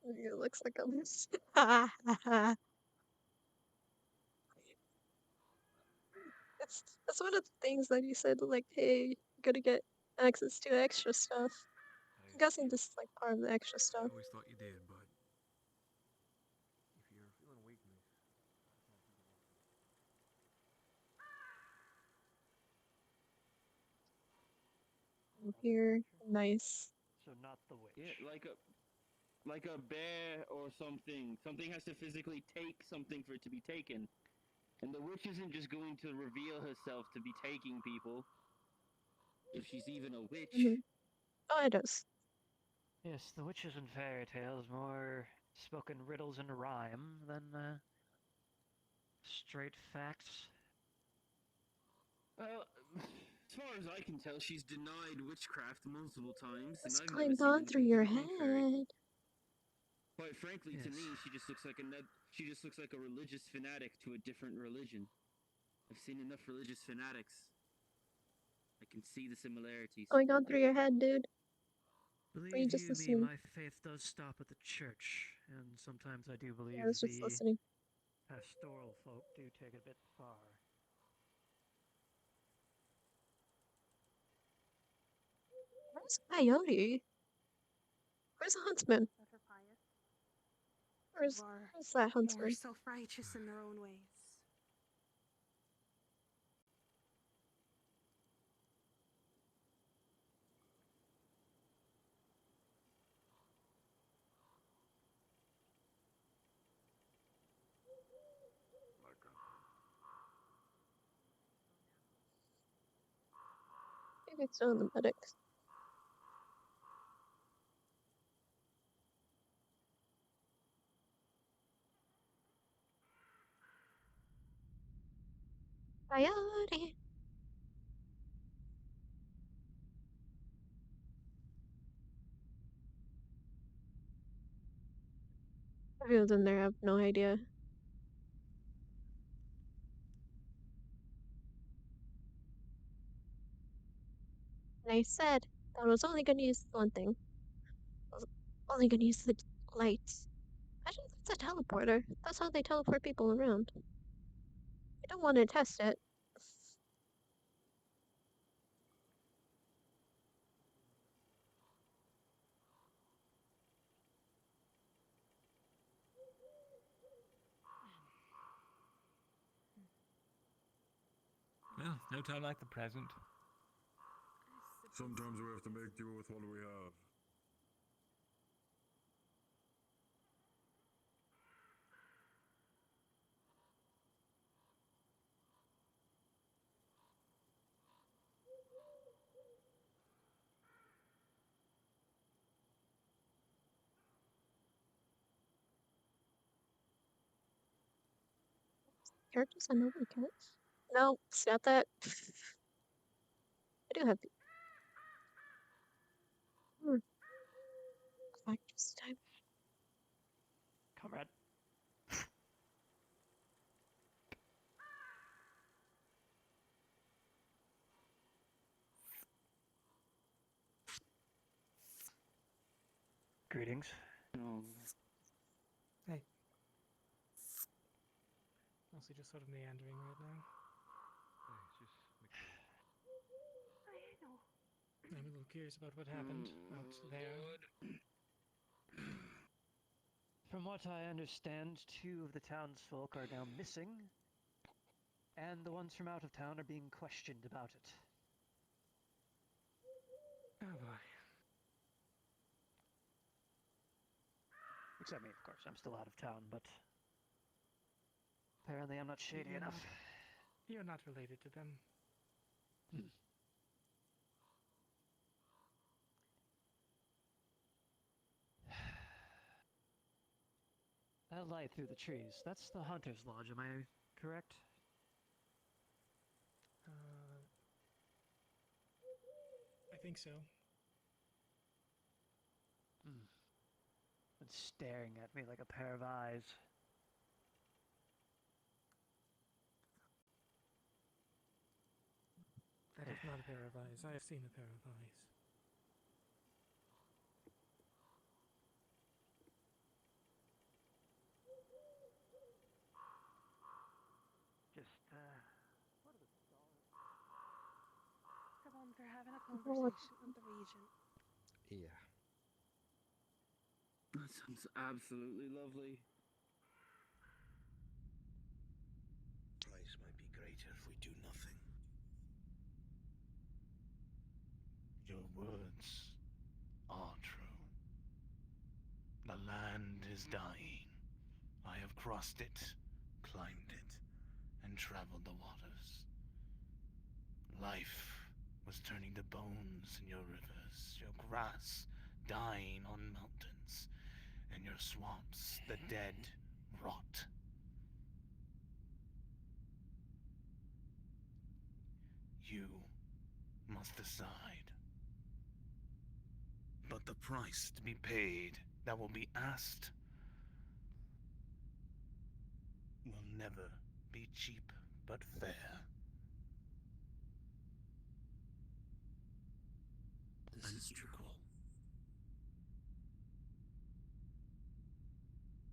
It looks like a mess. It's one of the things that you said, like, hey, you're gonna get access to extra stuff. I'm guessing this is like part of the extra I stuff. always thought you did, but if you're feeling weakness, Here, nice. So not the witch. Yeah, like a bear or something. Something has to physically take something for it to be taken. And the witch isn't just going to reveal herself to be taking people. If she's even a witch. Oh, it is. Yes, the witches and fairy tales more spoken riddles and rhyme than straight facts. Well, as far as I can tell, she's denied witchcraft multiple times, What's and I've going never seen on through anything to your the contrary. head? Quite frankly, to Yes. me, she just looks like a religious fanatic to a different religion. I've seen enough religious fanatics. I can see the similarities. Going on through your head, dude? Were you Believe just you me, listening? my faith does stop at the church, and sometimes I do believe Yeah, I was just the listening. pastoral folk do take it a bit far. Where's Coyote? Where's the huntsman? Where's that More huntsman? self-righteous in their own ways. Maybe it's on the medics. Coyote. Everyone's in there, I have no idea. And I said that I was only gonna use one thing. I was only gonna use the lights. Imagine if it's a teleporter. That's how they teleport people around. I don't want to test it. Well, no time like the present. Sometimes we have to make do with what we have. Characters I know we can. No, it's not that. I do have. Back this time. Comrade. Greetings. Hey. Mostly just sort of meandering right now. I'm a little curious about what happened out there. From what I understand, 2 of the townsfolk are now missing, and the ones from out of town are being questioned about it. Oh boy. Except me, of course. I'm still out of town, but apparently I'm not shady You're enough. You're not related to them. That light through the trees, that's the Hunter's Lodge, am I correct? I think so. It's staring at me like a pair of eyes. Not a pair of eyes. I have seen a pair of eyes. Just, what are the stars? Come on, they're having a conversation with the regent. Yeah. That sounds absolutely lovely. Price might be greater if we do nothing. Your words are true. The land is dying. I have crossed it, climbed it, and traveled the waters. Life was turning to bones in your rivers, your grass dying on mountains, and your swamps, the dead rot. You must decide. But the price to be paid that will be asked will never be cheap but fair. This is true.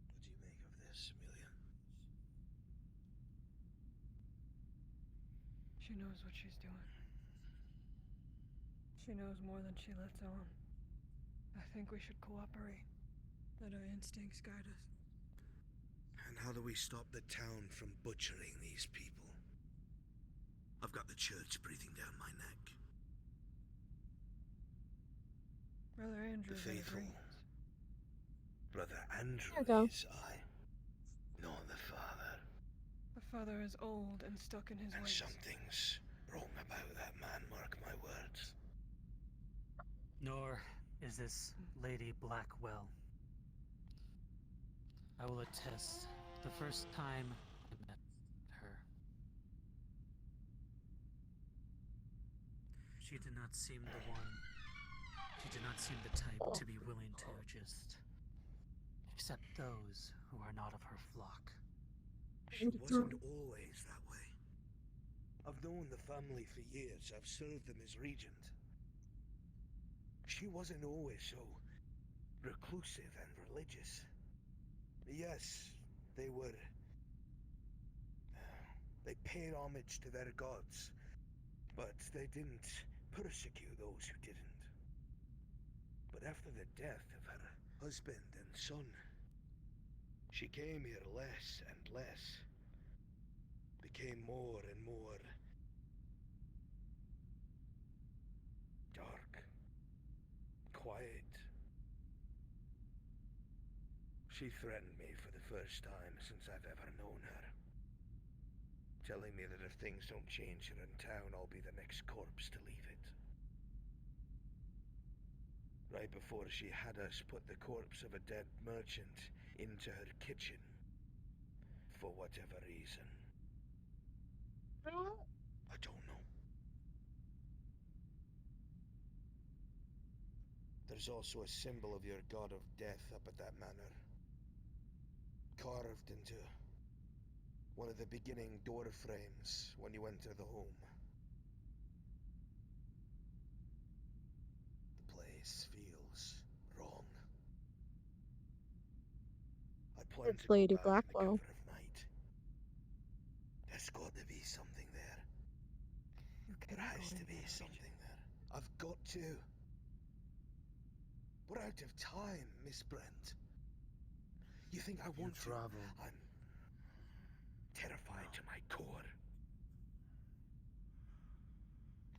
What do you make of this, Amelia? She knows what she's doing. She knows more than she lets on. I think we should cooperate. Let our instincts guide us. And how do we stop the town from butchering these people? I've got the church breathing down my neck. Brother Andrew. The faithful. Brother Andrew There you go. is I, not the father. The father is old and stuck in his And ways. something's wrong about that man, mark my words. Nor is this Lady Blackwell. I will attest, the first time I met her, she did not seem the one. She did not seem the type to be willing to just accept those who are not of her flock. She wasn't always that way. I've known the family for years. I've served them as regent. She wasn't always so reclusive and religious. Yes, they were. They paid homage to their gods, but they didn't persecute those who didn't. But after the death of her husband and son, she came here less and less, became more and more dark, quiet. She threatened me for the first time since I've ever known her, telling me that if things don't change here in town, I'll be the next corpse to leave it. Right before she had us put the corpse of a dead merchant into her kitchen, for whatever reason. I don't know. There's also a symbol of your god of death up at that manor, carved into one of the beginning door frames when you enter the home. The place feels wrong. I plan It's to go Lady back in the Blackwell. cover of night. There's got to be something there. There has to be something there. I've got to. We're out of time, Miss Brent. You think I want to? travel. I'm terrified to my core.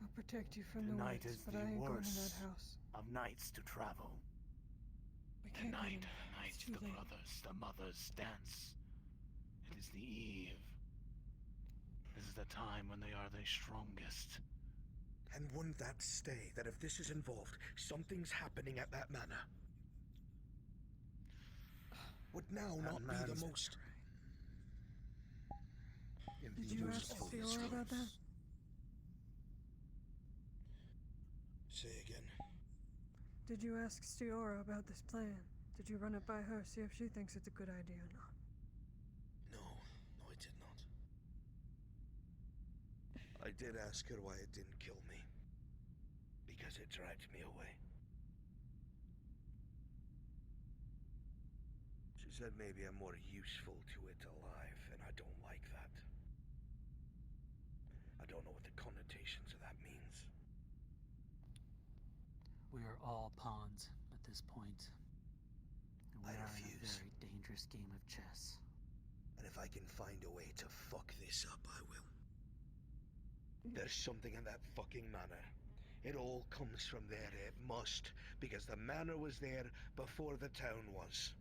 I'll protect you from the Tonight woods, is but the I ain't going in worst that house. of nights to travel. We can't go in Tonight, there. night It's too the late. brothers, the mothers dance. It is the eve. This is the time when they are the strongest. And wouldn't that stay that if this is involved, something's happening at that manor? Would now That not be the man's most Did you ask useful Stiora about that? Say again. Did you ask Stiora about this plan? Did you run it by her, see if she thinks it's a good idea or not? No, I did not. I did ask her why it didn't kill me. because it dragged me away. She said maybe I'm more useful to it alive, and I don't like that. I don't know what the connotations of that means. We are all pawns at this point. And we I are in a refuse. very dangerous game of chess. And if I can find a way to fuck this up, I will. There's something in that fucking manor. It all comes from there, it must, because the manor was there before the town was.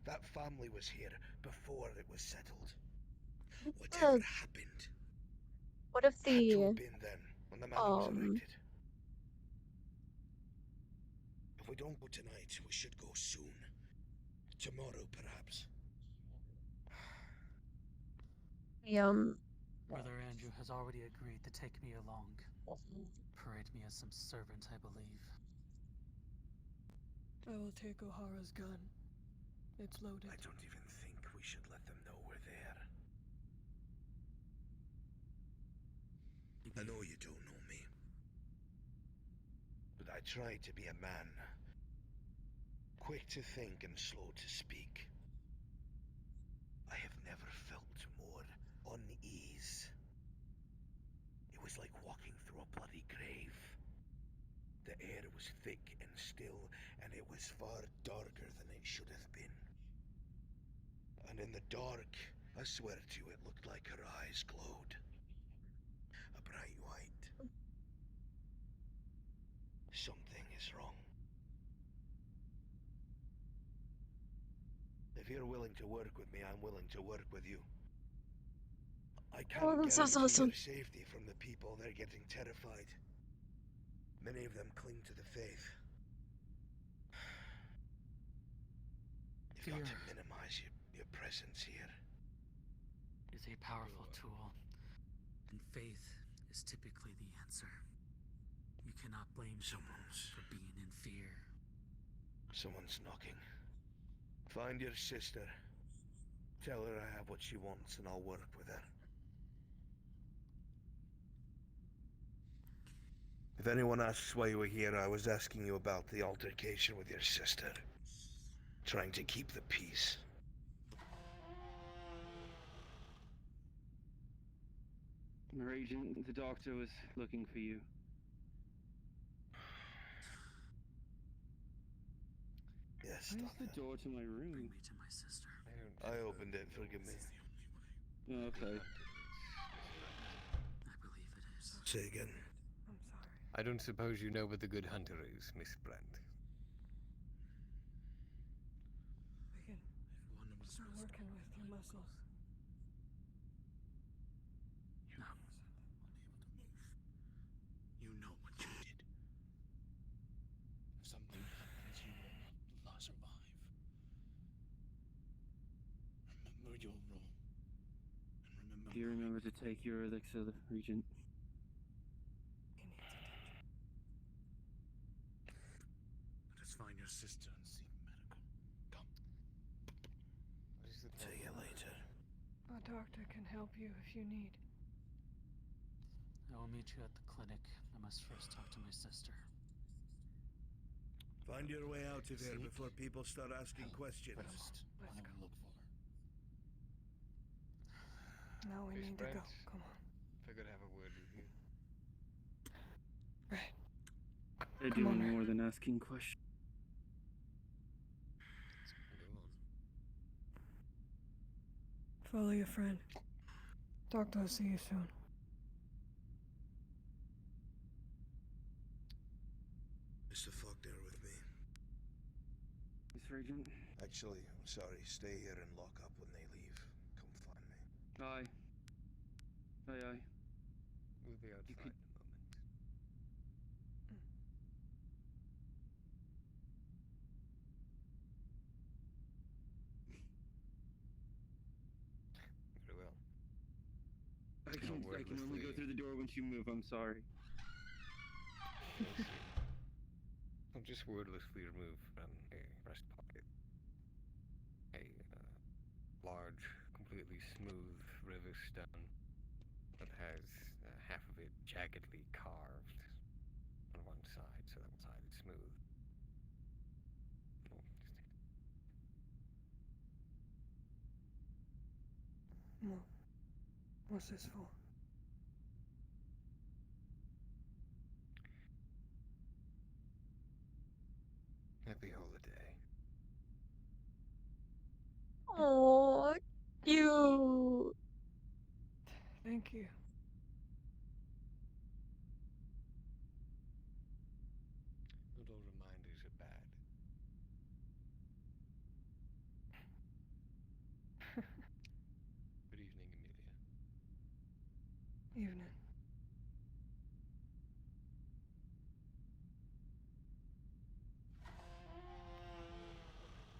That family was here before it was settled. Whatever happened What if had to have the been then, when the manor was um erected. If we don't go tonight, we should go soon. Tomorrow, perhaps. the Brother Andrew has already agreed to take me along. Parade me as some servant, I believe. I will take O'Hara's gun. It's loaded. I don't even think we should let them know we're there. I know you don't know me. But I try to be a man. Quick to think and slow to speak. I have never felt more unease. It was like walking through a bloody grave. The air was thick and still, and it was far darker than it should have been. And in the dark, I swear to you, it looked like her eyes glowed. A bright white. Something is wrong. If you're willing to work with me, I'm willing to work with you. I can't Oh, that sounds guarantee awesome. your safety from the people. They're getting terrified. Many of them cling to the faith. You've got to minimize your presence here. Is a powerful tool, and faith is typically the answer. You cannot blame someone for being in fear. Someone's knocking. Find your sister. Tell her I have what she wants and I'll work with her. If anyone asks why you were here, I was asking you about the altercation with your sister. Trying to keep the peace. Agent, the doctor was looking for you. Yes, Where's the door to my room? Bring me to my sister. I opened it, forgive me. Oh, okay. I believe it is. Say again. I'm sorry. I don't suppose you know what the good hunter is, Miss Brent. We can start working with your muscles. No. You know what you did. If something happens, you will not survive. Remember your role. And remember. Do you remember to take your elixir, Regent? Let us find your sister and seek medical. Come. See you later. A doctor can help you if you need. I will meet you at the clinic. I must first talk to my sister. Find your way out of here before people start asking questions. First, I will look for her. Now we Miss need to Brent, go. Come on. If I could have a word with you. Right. They're Come on, doing Ray. more than asking questions. Follow your friend. Doctor will see you soon. Mr. Faulkner with me. Miss Regent? Actually, I'm sorry. Stay here and lock up when they leave. Come find me. Aye. Aye, aye. We'll be outside in a moment. Very well. I can only go through the door once you move, I'm sorry. I'll just wordlessly remove from a breast pocket a large, completely smooth river stone that has half of it jaggedly carved on one side so that one side is smooth. What's this for? Happy holiday. Oh, cute. Thank you. Not all reminders are bad. Good evening, Amelia. Evening.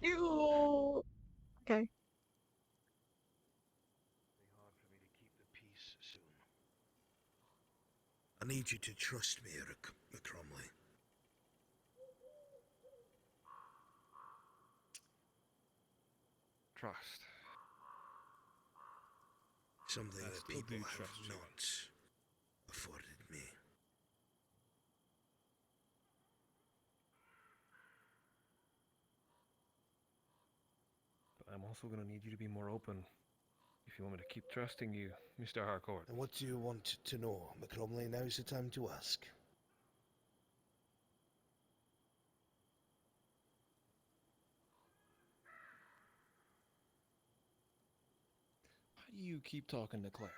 Ew. Okay. Be hard for me to keep the peace soon. I need you to trust me, Eric McCromley. Trust. Something I that still people do have trust you. not afforded me. But I'm also going to need you to be more open if you want me to keep trusting you, Mr. Harcourt. And what do you want to know, McCromley? Now's the time to ask. Why do you keep talking to Claire?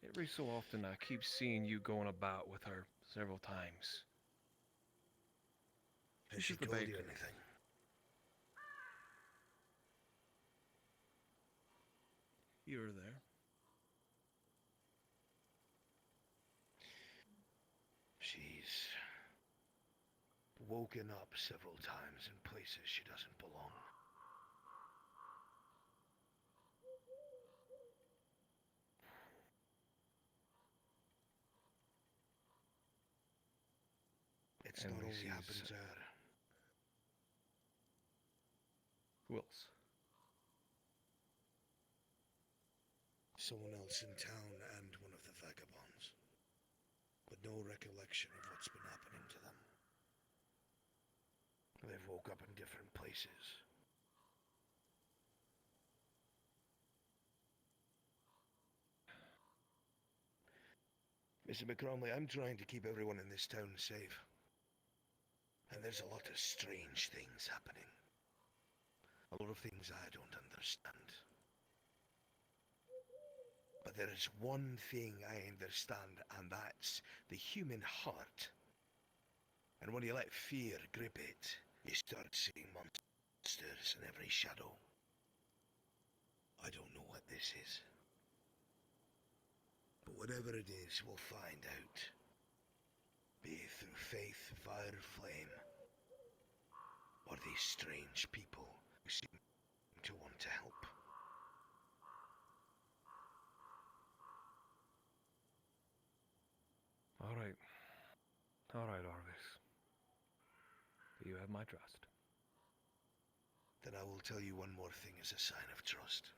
Every so often I keep seeing you going about with her several times. Has she told you anything? You were there. She's woken up several times in places she doesn't belong. It's And not we only sees- happened to her. Who else? Someone else in town and one of the vagabonds. But no recollection of what's been happening to them. They've woke up in different places. Mr. McCromley, I'm trying to keep everyone in this town safe. And there's a lot of strange things happening. A lot of things I don't understand. But there is one thing I understand, and that's the human heart. And when you let fear grip it, you start seeing monsters in every shadow. I don't know what this is. But whatever it is, we'll find out. Be it through faith, fire, flame, or these strange people who seem to want to help. All right. All right, Arvis. You have my trust. Then I will tell you one more thing as a sign of trust.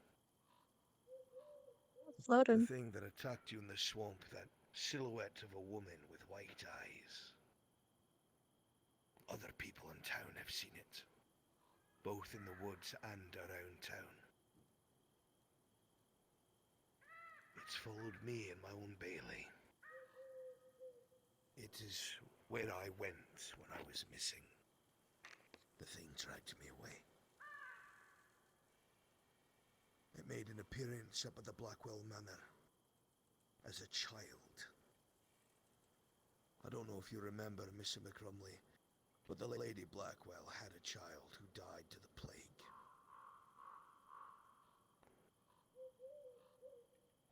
Floating. The thing that attacked you in the swamp, that silhouette of a woman with white eyes. Other people in town have seen it. Both in the woods and around town. It's followed me in my own bailey. It is where I went when I was missing. The thing dragged me away. It made an appearance up at the Blackwell Manor as a child. I don't know if you remember, Mr. McCromley, but the Lady Blackwell had a child who died to the plague.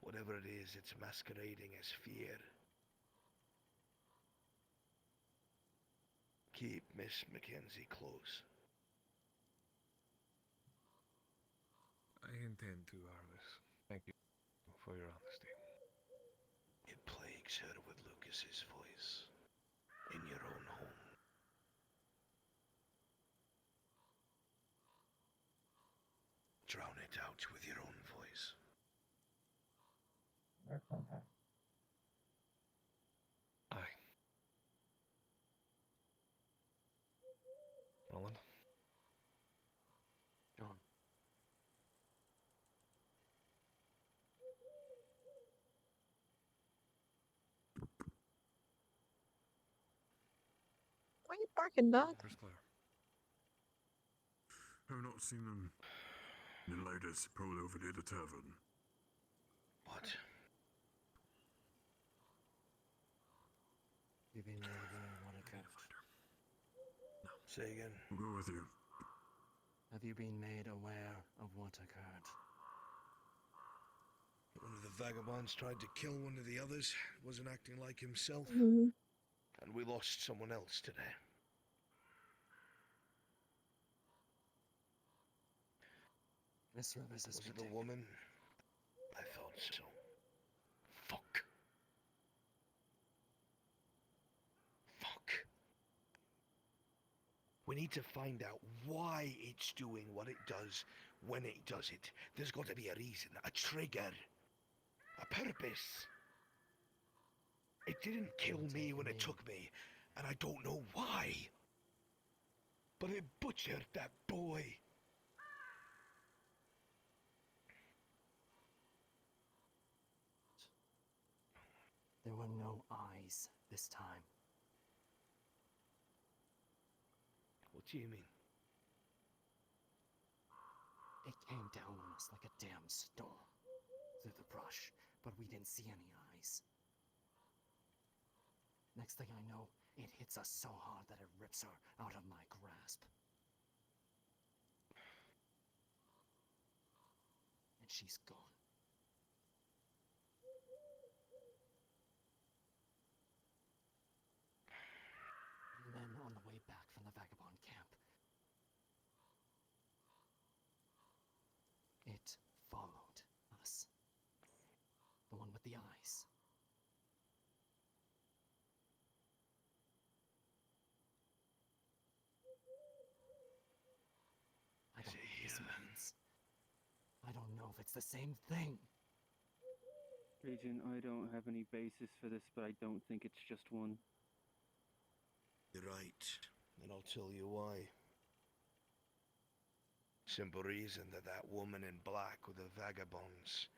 Whatever it is, it's masquerading as fear. Keep Miss Mackenzie close. I intend to, Arvis. Thank you for your honesty. It plagues her with Lucas's voice in your own home. Drown it out with your own voice. Aye. you barking, dog? Where's Claire? I've not seen them. The latest, probably over near the tavern. What? You've been made aware of what occurred. Say again. I'll go with you. Have you been made aware of what occurred? One of the vagabonds tried to kill one of the others, wasn't acting like himself. Mm-hmm. And we lost someone else today. Miss Rivers has Was been it a taken. woman? I thought so. Fuck. Fuck. We need to find out why it's doing what it does when it does it. There's got to be a reason, a trigger, a purpose. It didn't kill me when it took me, and I don't know why. But it butchered that boy. There were no eyes this time. What do you mean? It came down on us like a damn storm through the brush, but we didn't see any eyes. Next thing I know, it hits us so hard that it rips her out of my grasp. And she's gone. And then on the way back from the vagabond camp, it followed us. The one with the eyes. I don't know what this means. I don't know if it's the same thing. Agent, I don't have any basis for this, but I don't think it's just one. You're right, and I'll tell you why. Simple reason that woman in black with the vagabonds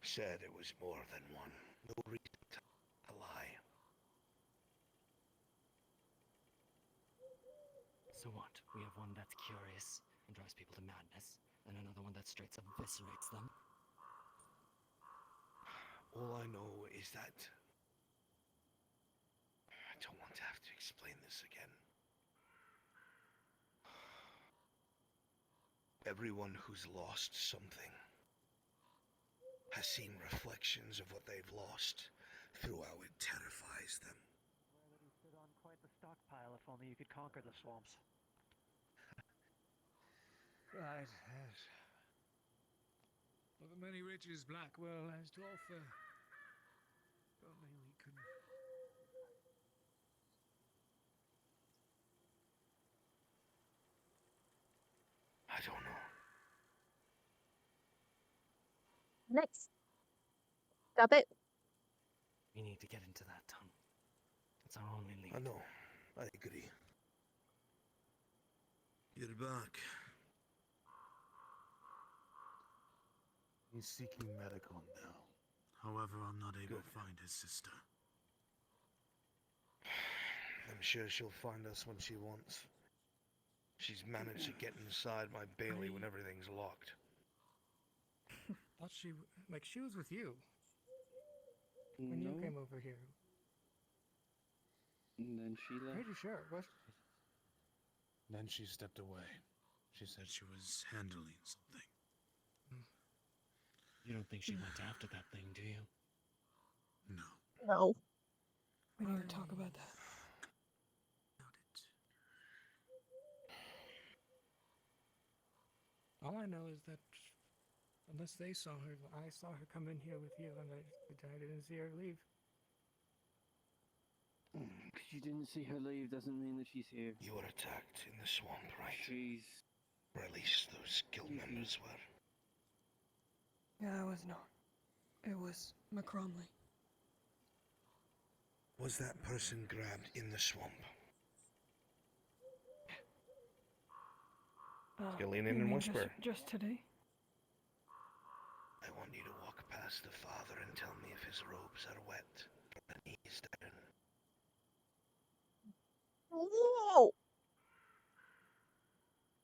said it was more than one. No reason to lie. So what? We have one that's curious and drives people to madness, and another one that straight up eviscerates them. All I know is that I don't want to have to explain this again. Everyone who's lost something has seen reflections of what they've lost through how it terrifies them. Swear that he stood on quite the stockpile if only you could conquer the swamps. Right, yes. Well, the many riches Blackwell has to offer. If only we could. I don't know. Nice. Stop it. We need to get into that tunnel. It's our only lead. I know. I agree. You're back. He's seeking medical now. However, I'm not able to find his sister. I'm sure she'll find us when she wants. She's managed to get inside my Bailey when everything's locked. Thought she was with you when you came over here. And then she left. Pretty sure, was Then she stepped away. She said she was handling something. You don't think she went after that thing, do you? No. No. We need to talk about that. All I know is that unless they saw her, I saw her come in here with you, and I didn't see her leave. Because you didn't see her leave doesn't mean that she's here. You were attacked in the swamp, right? She's... Or at least those guild members were. Yeah, I was not. It was McCromley. Was that person grabbed in the swamp? You lean in you and mean whisper. Just today? I want you to walk past the father and tell me if his robes are wet from the knees down. Whoa!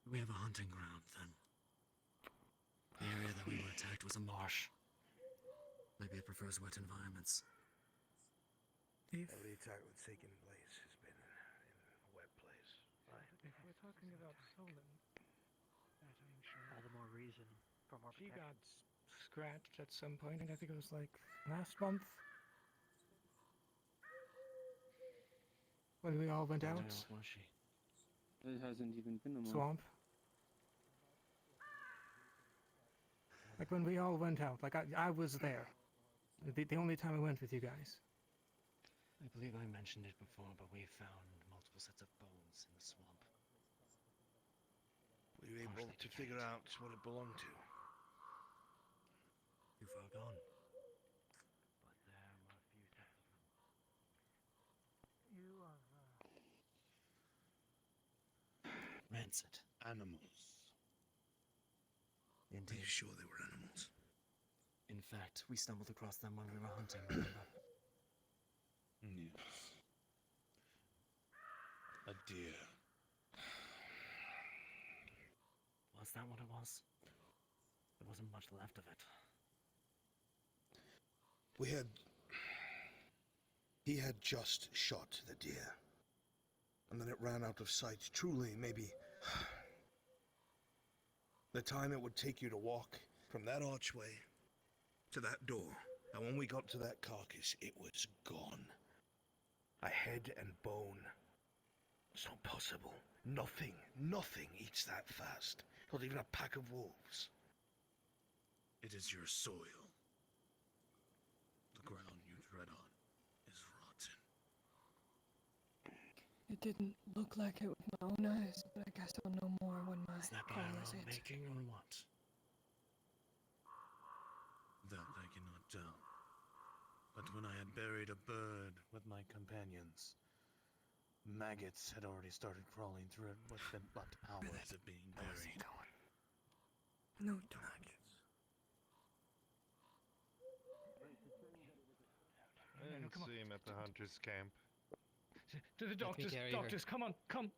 We have a hunting ground, then. The area that we were attacked was a marsh. Maybe it prefers wet environments. Every attack that's taken place has been in a wet place. If we're talking about Solan, that I'm sure. All the more reason for more She protection. got scratched at some point, and I think it was like last month. When we all went out. Was she? It hasn't even been a month. Swamp. Like when we all went out, like I was there. The only time I went with you guys. I believe I mentioned it before, but we found multiple sets of bones in the swamp. Were you able to figure out what it belonged to? Too far gone. But there were a few sets of them. You are. Rancid. Animals. Are Indeed. you sure they were animals? In fact, we stumbled across them when we were hunting, remember? Yes. A deer. Was that what it was? There wasn't much left of it. He had just shot the deer. And then it ran out of sight. Truly, maybe the time it would take you to walk from that archway to that door. And when we got to that carcass, it was gone. A head and bone. It's not possible. Nothing eats that fast. Not even a pack of wolves. It is your soil. The ground you tread on is rotten. It didn't look like it with my own eyes, but I guess I'll know more when my Is that by call our is own it. making or what? That I cannot tell. But when I had buried a bird with my companions, maggots had already started crawling through it within but hours of being buried. No maggots. I didn't see him at the hunter's camp. To the doctors, carry doctors, come on, come.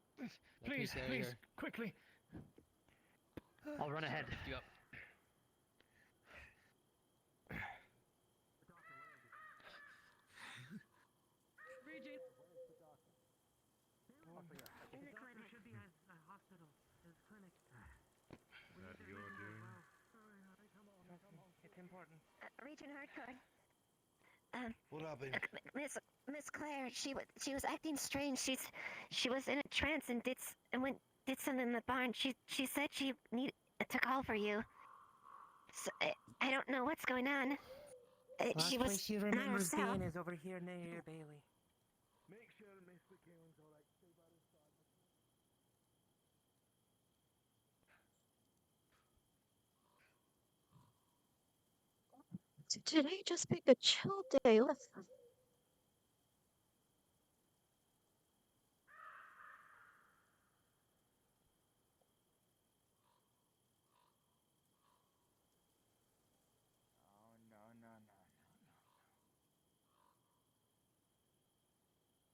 Please, carry please, her. quickly. I'll run ahead. You up. Regent. In the clinic. Should be at a hospital. His clinic. That your doing? It's important. Regent Hardcore. What happened? Miss Claire, she was acting strange. She was in a trance and did something in the barn. She said she needed to call for you. So, I don't know what's going on. She was place she not remembers herself. being is over here near Bailey. Make sure Mr. Kalen's alright. Stay by his side. Today just pick a chill day off.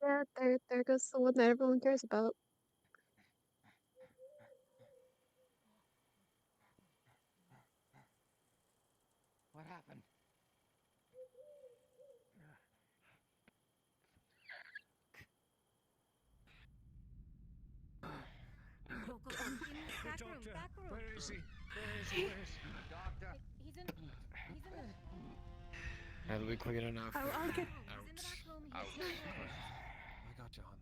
Yeah, there goes the one that everyone cares about. What happened? Go, go, go. Back room, Doctor, back room. where is he? Where is he? Where is he? Doctor! He's in the... How do we quick enough? I'll get... He's in the back room. He's Out. I got you, hon.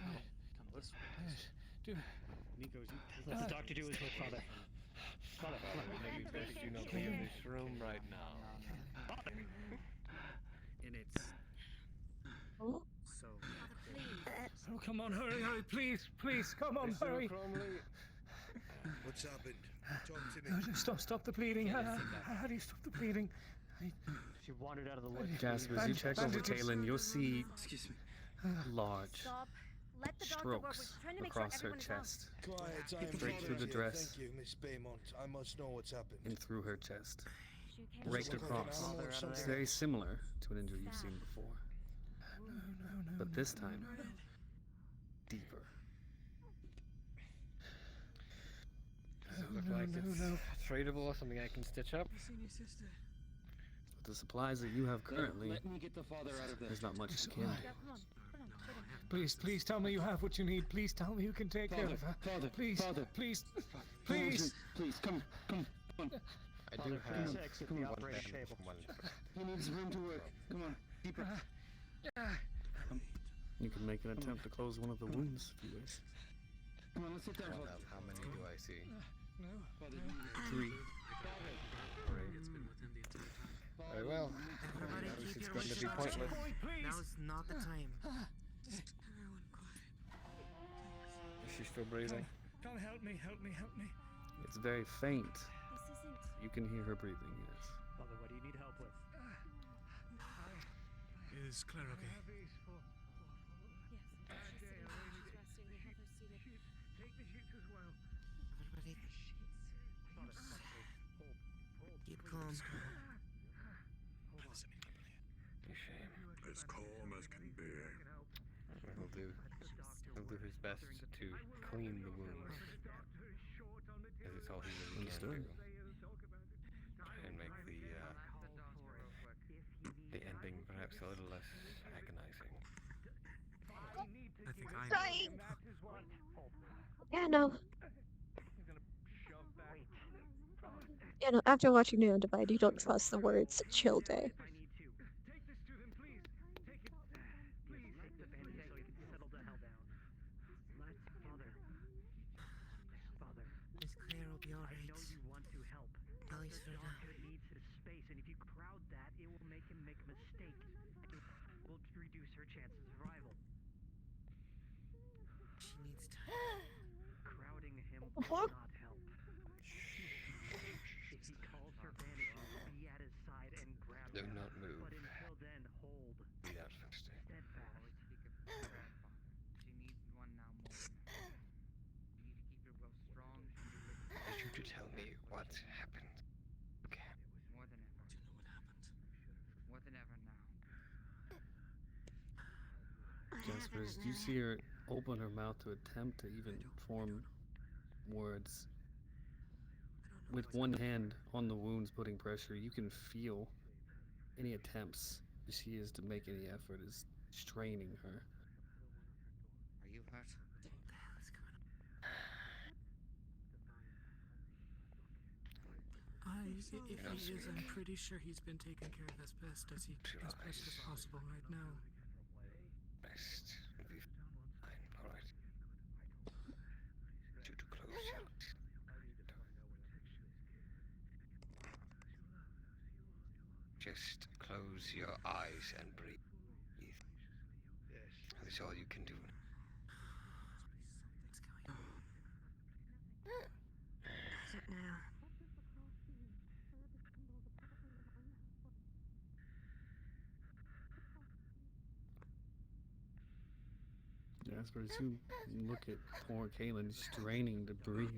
Come this way. Dude. Nico's. Let the doctor do his work, Father. Father, Maybe best you not be in this room right now. And it's Oh, so. Oh, come on, hurry, please, come on, Mr. hurry. Cromley, What's happened? Talk to me. Stop the bleeding. How do you stop the bleeding? She wandered out of the wood. Jasper, as you check over Bandages. Kaylin, you'll see Excuse me. large Stop. Let the doctor work. We're strokes trying to make sure across her everyone is out. chest Quiet, I am Straight through the here. dress. Thank you, Miss Baymont. I must know what's happened. and through her chest, She Does it raked look like an across. animal or It's something? very similar to an injury you've seen before. But this time, deeper. Does it look like it's tradable or something I can stitch up? I've seen your sister. With the supplies that you have currently, Let me get the father out of this. there's not much you can do. Yeah, come on. Please, please tell me you have what you need. Please tell me you can take care of her. Father, Please, father. please, Please, please. please, come on. I do have exit the operating table. He needs room to work. Come on, deeper. You can make an attempt to close one of the wounds if you wish. Come on, let's sit down. One of how many do I see? Father, 3. It's been with him the entire time. Very well. Everybody Knows keep it's your going to be wits pointless. Now's not the time. Everyone quiet. Is she still breathing? Come help me, help me, help me. It's very faint. This isn't. You can hear her breathing, yes. Father, what do you need help with? Is Claire okay? Yes, she's sitting down. She's resting. We have her seated. Take the sheets as well. Everybody, keep calm. Shame. As calm as can be. He'll do his best to clean the wounds. As it's all he really can do. And make the ending perhaps a little less agonizing. I think I Dying. Yeah, no. Yeah, no, after watching Neon Divide, you don't trust the words chill day. Miss Claire will be alright. I know you want to help. At least for now. Doctor needs his space, and if you crowd that, it will make him make a mistake. And will reduce her chance of survival. She needs time. Crowding him will not help. If he calls her vanish, be at his side and grab Do her. not move. But until then, hold. Be that first. Steadfast. She needs one now more than ever. You need to keep your will strong. I need you to tell me what happened. Okay. More than ever. Do you know what happened? More than ever now. Jasper, as you see her open her mouth to attempt to even form words, with one hand on the wounds putting pressure, you can feel any attempts she is to make any effort is straining her. Are you hurt? What the hell is going on? If he is, I'm pretty sure he's been taken care of as best as possible right now. Best will be fine. Alright. You to close your eyes. Just close your eyes and breathe. That's all you can do. I don't know. Jasper, as you look at poor Kaylin straining to breathe,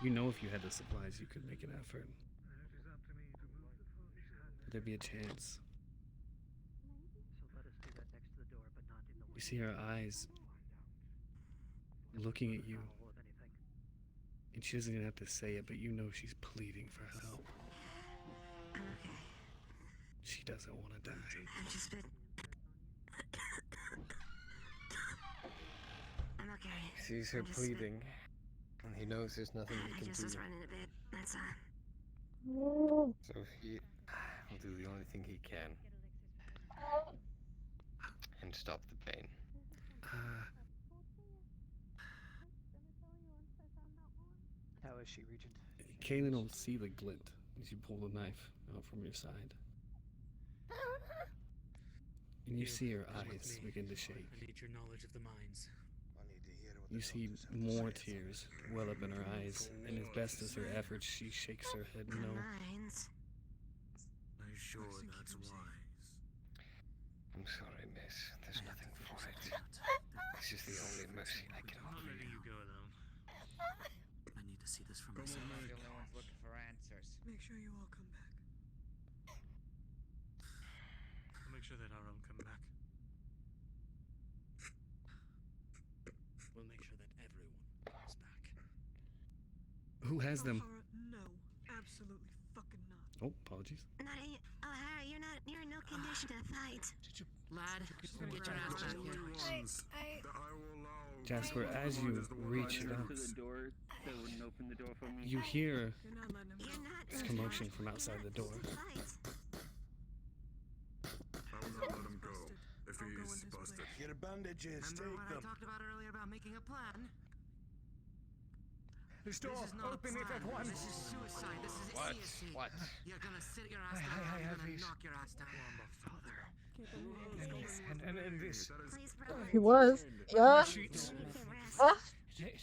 you know if you had the supplies you could make an effort. There'd be a chance. So let us do that next to the door, but not in the way. You see her eyes looking at you, Foul of anything. and she doesn't even have to say it, but you know she's pleading for help. I'm okay. She doesn't want to die. I've just been. I'm okay. He sees her I'm just a bit- pleading, and he knows there's nothing he I can just do. was running a bit. That's all. So he will do the only thing he can and stop the pain. How is she, Regent? Kaylin will see the glint as you pull the knife out from your side. And you see her Come with eyes me. begin to shake. I need your knowledge of the mines. You see more tears well up in her eyes, and as best as her efforts, she shakes her head no. Mines. Are you sure that's wise? I'm sorry, miss. There's nothing for it. This is the only mercy I can I'm not offer letting you. you go alone. I need to see this for We're myself. not the only ones looking for answers. Make sure you all come back. I'm sure that our own come back. We'll make sure that everyone comes back. Who has them? No, absolutely fucking not. Oh, apologies. Not a, O'Hara, you're in no condition to fight. Lad, get your ass back here. Jasper, as you reach To out, the door, they wouldn't open the door for me. you hear You're not letting him go. this commotion from outside the door. I will not let him go if he is busted. Your bandages, Remember take what I them. talked about earlier about making a plan? This door, This is not open a it plan. at once. This is suicide. This is What? idiocy. What? You're gonna sit your ass down. I You're have gonna these. knock your ass down. And this. He was. Yeah. Sheets. Ah.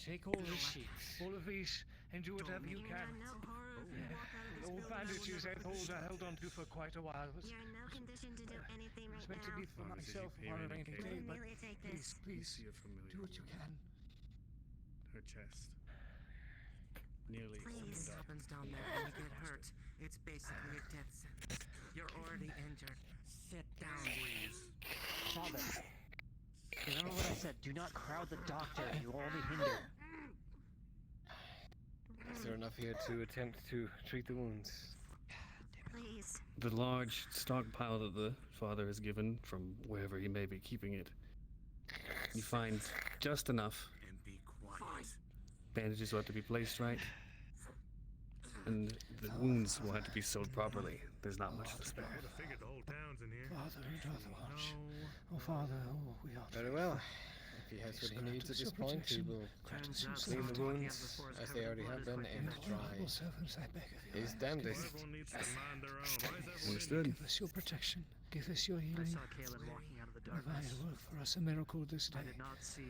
Take all the sheets, all of these, and do whatever you can. Old bandages I've held on to for quite a while. You're in no condition to do anything It's right meant to now. be for myself on a rainy day, but Merely take this. please, do what you can. Her chest. Nearly If this happens down there and you get hurt, it's basically a death sentence. You're already injured. Sit down, please. Father, remember what I said? Do not crowd the doctor. You only hinder. Is there enough here to attempt to treat the wounds? Please. The large stockpile that the father has given from wherever he may be keeping it. You find just enough. And be quiet. Bandages will have to be placed right. And the wounds will have to be sewed properly. There's not much to spare. I figured the whole town's in here. Father and Otherwatch. Oh, Father, oh, we are. Very well. If he has what he needs at this point, he will clean the wounds as they already have been and dry Servants, I beg of you. his damnedest. Everyone needs to mind their own. Why is everyone Understood. Give us your protection. Give us your I healing. saw Kaelin walking out of the Provide darkness. work for us a miracle this day. I did not see.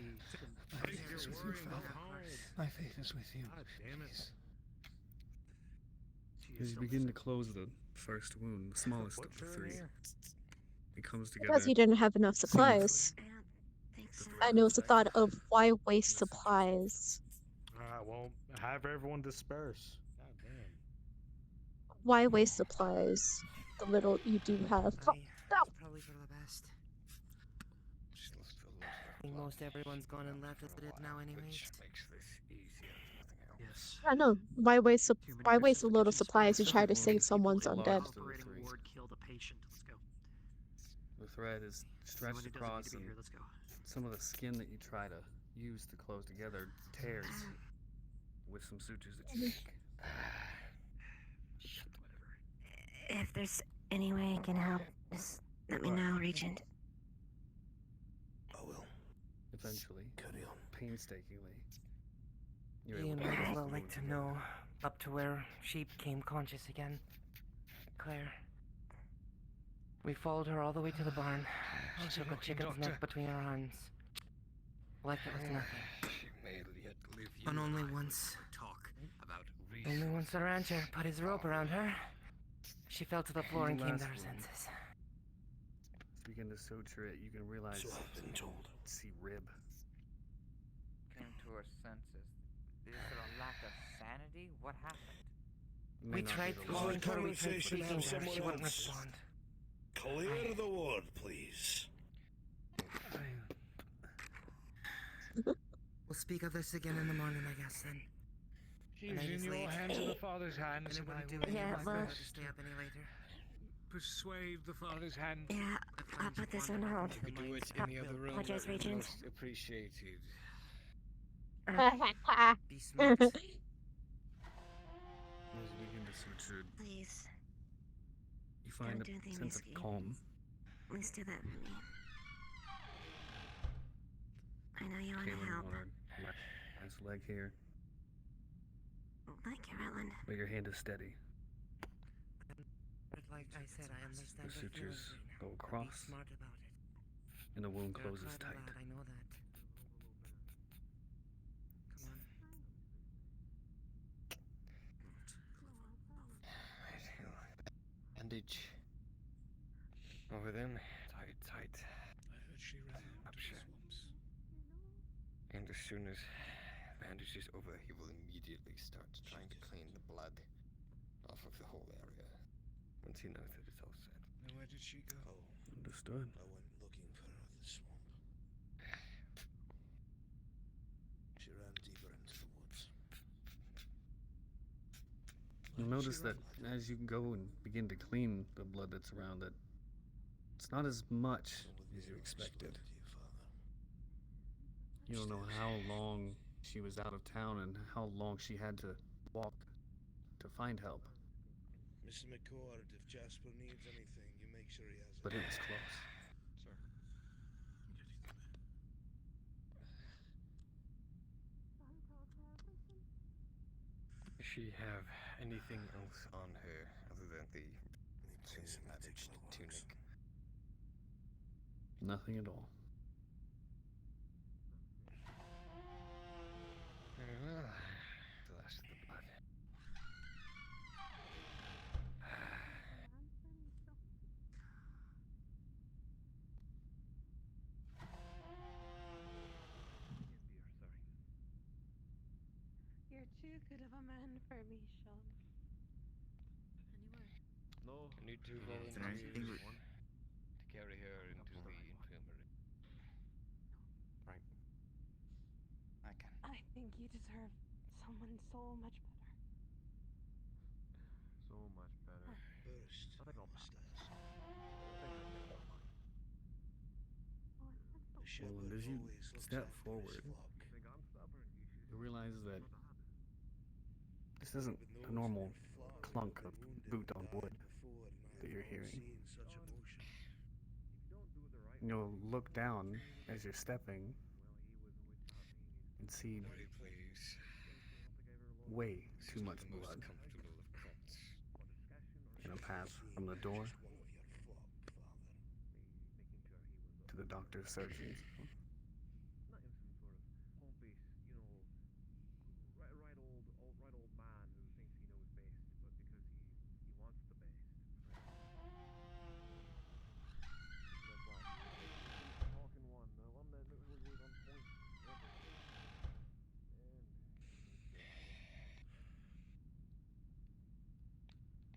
My faith is with you, Father. My faith is with you. God damn it. Please. As you begin to close the first wound, the smallest of the three, it comes together. Because he didn't have enough supplies. I don't think so. I know it's the thought of why waste supplies. Alright, well, have everyone disperse. God damn. Why waste supplies? The little you do have. It's probably for the best. I think most everyone's gone and left as it is now anyways. Yes. I know. Why waste a load of supplies to try to save someone's undead? Operating ward killed a patient. Let's go. The thread is stretched Somebody doesn't need across, to be and here. Let's go. some of the skin that you try to use to close together tears with some sutures that you make. If there's any way I can help, just let me know, Regent. I will. Eventually, Carry on. painstakingly, you're You able to might close as the well like wound to together. know up to where she became conscious again. Claire. We followed her all the way to the barn. She took a chicken's neck between her arms. Like it was nothing. She may yet live And you only and I once. will talk about Only reason. once the rancher put his rope around her, she fell to the floor and The came to last her one. senses. As you begin to suture it, you can realize, So I've been told. see rib. Came to her senses. Is there a lack of sanity? What happened? May We not be tried the calling last. her, we tried Conversation speaking have to her, she someone wouldn't else. respond. Clear the ward, please. We'll speak of this again in the morning, I guess, then. She's The night in is your late. hands and the Father's hands, And it and I wouldn't do will any do Yeah, my well- to best stay up any later. persuade the Father's hand. Yeah, I'll put this on hold. If you could do it in the other room, Apologize, that would be Regent. most appreciated. Be smart. As you begin to suture, Please, you find Don't do a anything sense of risky. calm. please do that for me. I know you want to Kaylin help. on her nice leg here, Like Carolyn. but your hand is steady. But like I said, I understand The your feelings sutures right go now. Be across, smart about it. and the wound You're a closes clever tight. lad, I know that. Come on. Bandage over them. Tight, tight. I heard she ran Up into the sure. swamps. And as soon as bandage is over, he will immediately start trying to clean the blood off of the whole area. Once he knows that it's all set. And where did she go? Understood. I went looking for her at the swamp. She ran deeper into the woods. You'll notice that as you go and begin to clean the blood that's around it, it's not as much as you expected. You don't know how long she was out of town and how long she had to walk to find help, Mrs. McCord, if Jasper needs anything, you make sure he has it. but it was close. Sir. Does she have anything else on her other than the damaged tunic? Nothing at all. Very well. The last of the blood. You're too good of a man for me, Sean. Anyway. No. I need two Yes, volunteers to carry her into the infirmary. Right. I can. I think you deserve someone so much better. So much better. First, I think I'll must pass. ask. The Well, shepherd and as you always looks step after forward, his flock. You think I'm stubborn? You should. you realize that this isn't a normal clunk of boot on wood that you're hearing. Such emotion. You'll look down as you're stepping and see Please. way This too is much the most blood comfortable of cots. in a path from the door Just one of your flock, father. to the doctor's surgeons. Not in some sort of pompous, right old man who thinks he knows best, but because he wants the best. That's why he's talking one. The one that was on point.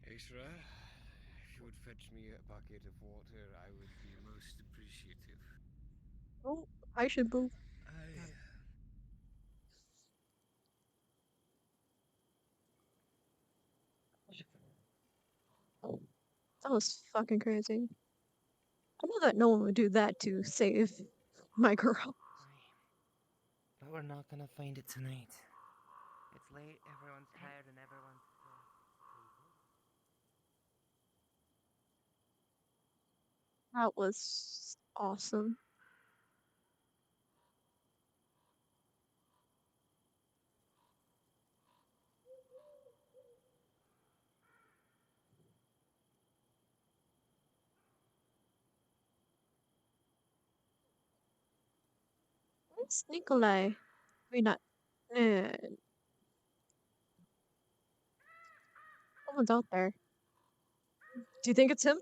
Aisra, if you would fetch me a bucket of water, I would be most appreciative. Oh, I should move. That was fucking crazy. I know that no one would do that to save my girl. But we're not gonna find it tonight. It's late, everyone's tired, and everyone's. That was awesome. It's Nikolai. We're not. Someone's out there. Do you think it's him?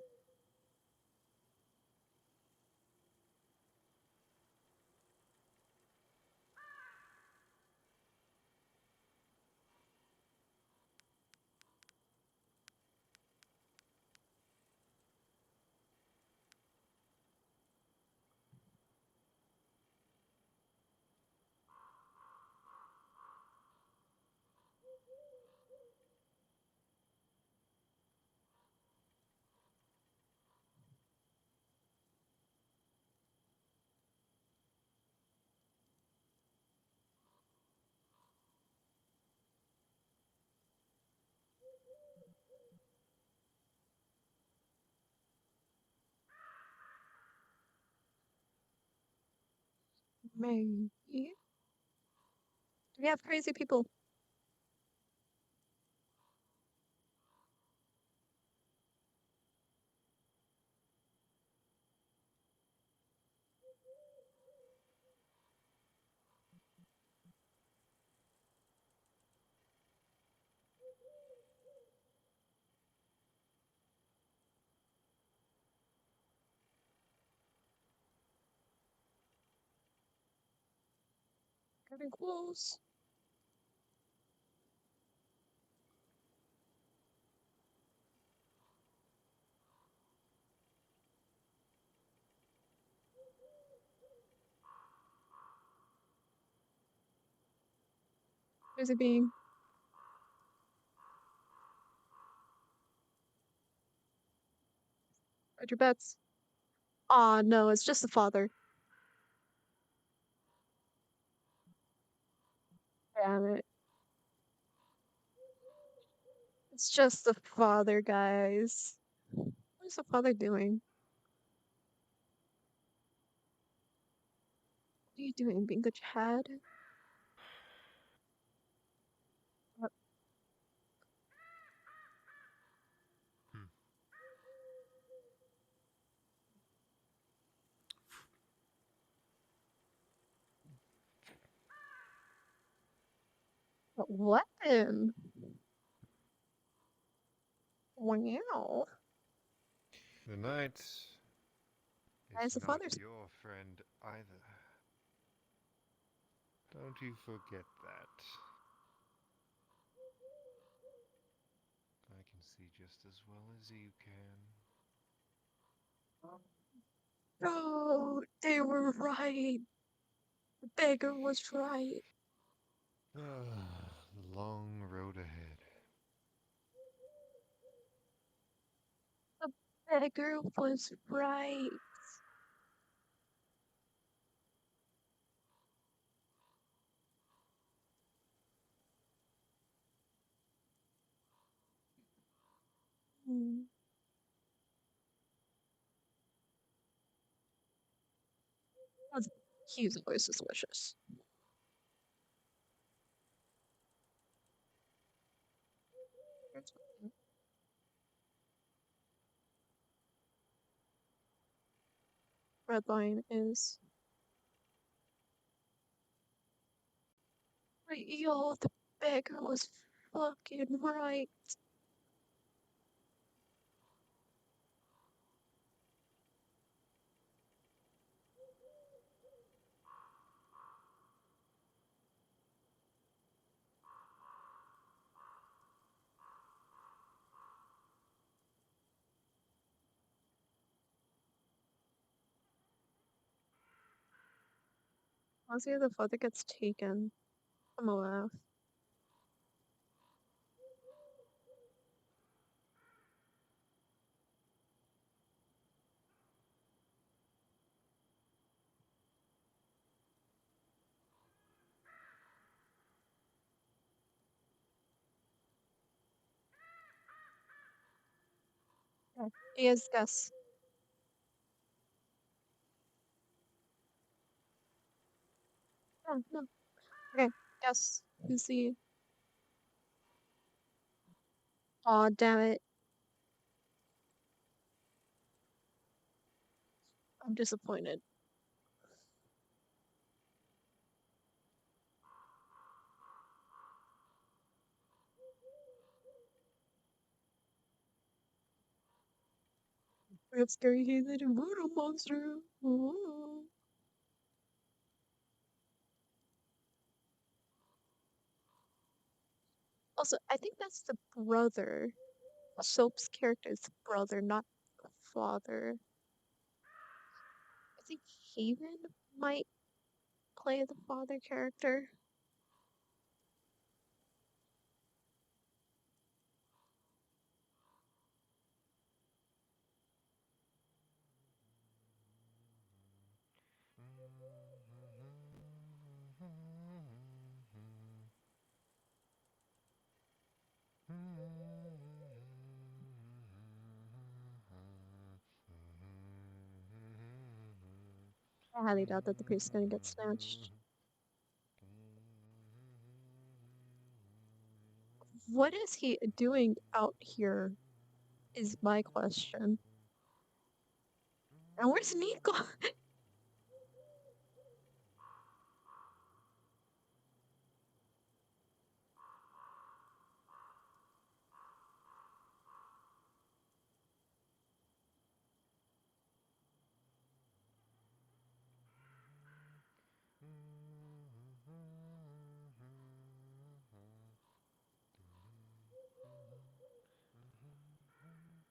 Maybe. We have crazy people. Getting close. Who's it being? Where'd your bets? Aw, no, it's just the father. Damn it. It's just the father, guys. What is the father doing? What are you doing? Being a Chad? What weapon? Wow. The knight Guys, is the not father's your friend either. Don't you forget that. I can see just as well as you can. No, they were right. The beggar was right. The long road ahead. The beggar was right. Hmm. He's always suspicious. Red line is right. Yo, the beggar was fucking right. Honestly, the father gets taken. I'm gonna laugh. Okay. He is Gus. No, no. Okay, Gus. Who's the? Aw, damn it. I'm disappointed. We have scary heathen and voodoo monster. Ooh. Also, I think that's the brother. Soap's character's brother, not the father. I think Haven might play the father character. I highly doubt that the priest is gonna get snatched. What is he doing out here? Is my question. And where's Nico?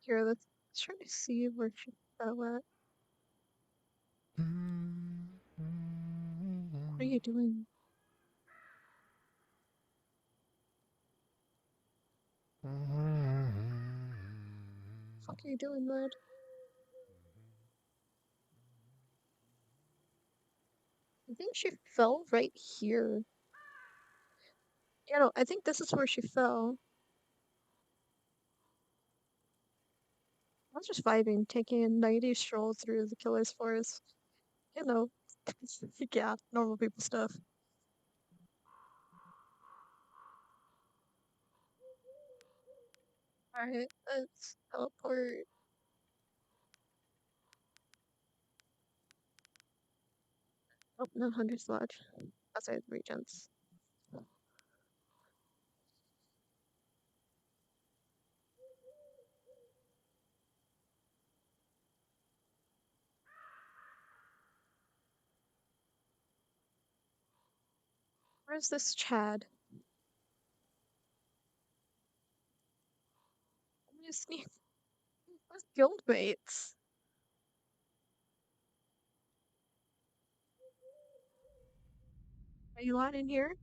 Here, let's try to see where she fell at. What are you doing? Fuck are you doing, bud? I think she fell right here. You know, I think this is where she fell. I was just vibing, taking a nighty stroll through the killer's forest. You know, yeah, normal people stuff. Alright, let's teleport. Oh, no, Hunter's Lodge. Outside Regents. Where's this Chad? Where's guildmates? Are you not in here?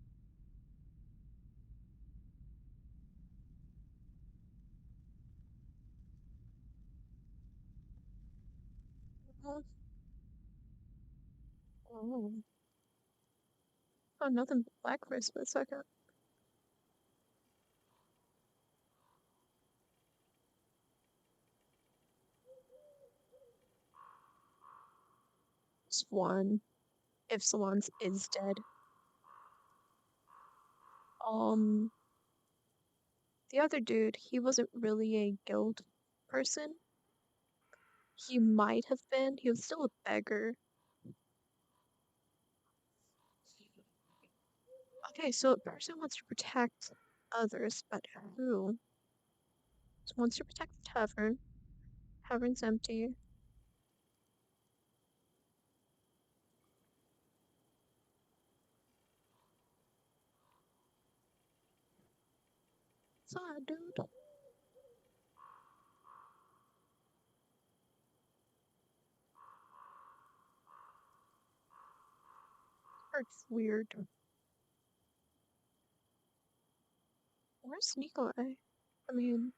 Oh. Oh. Oh, nothing black for a split second. Swan. If Swan's is dead. The other dude, he wasn't really a guild person. He might have been. He was still a beggar. Okay, so a person wants to protect others, but who? So wants to protect the tavern. Tavern's empty. Sad, dude. It's weird. Where's Sneak Eye? I mean...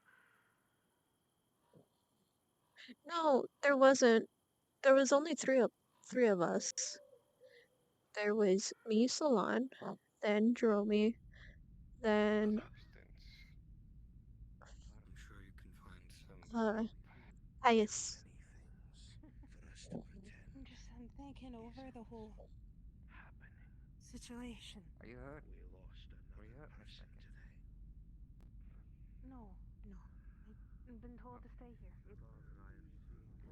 No, there wasn't. There was only three of us. There was me, Solan, then Jerome, then I'm sure you can find some. Pius. I'm thinking over the whole situation. Are you hurt? Were you hurt, Miss Beckett? No, no. I've been told to stay here. You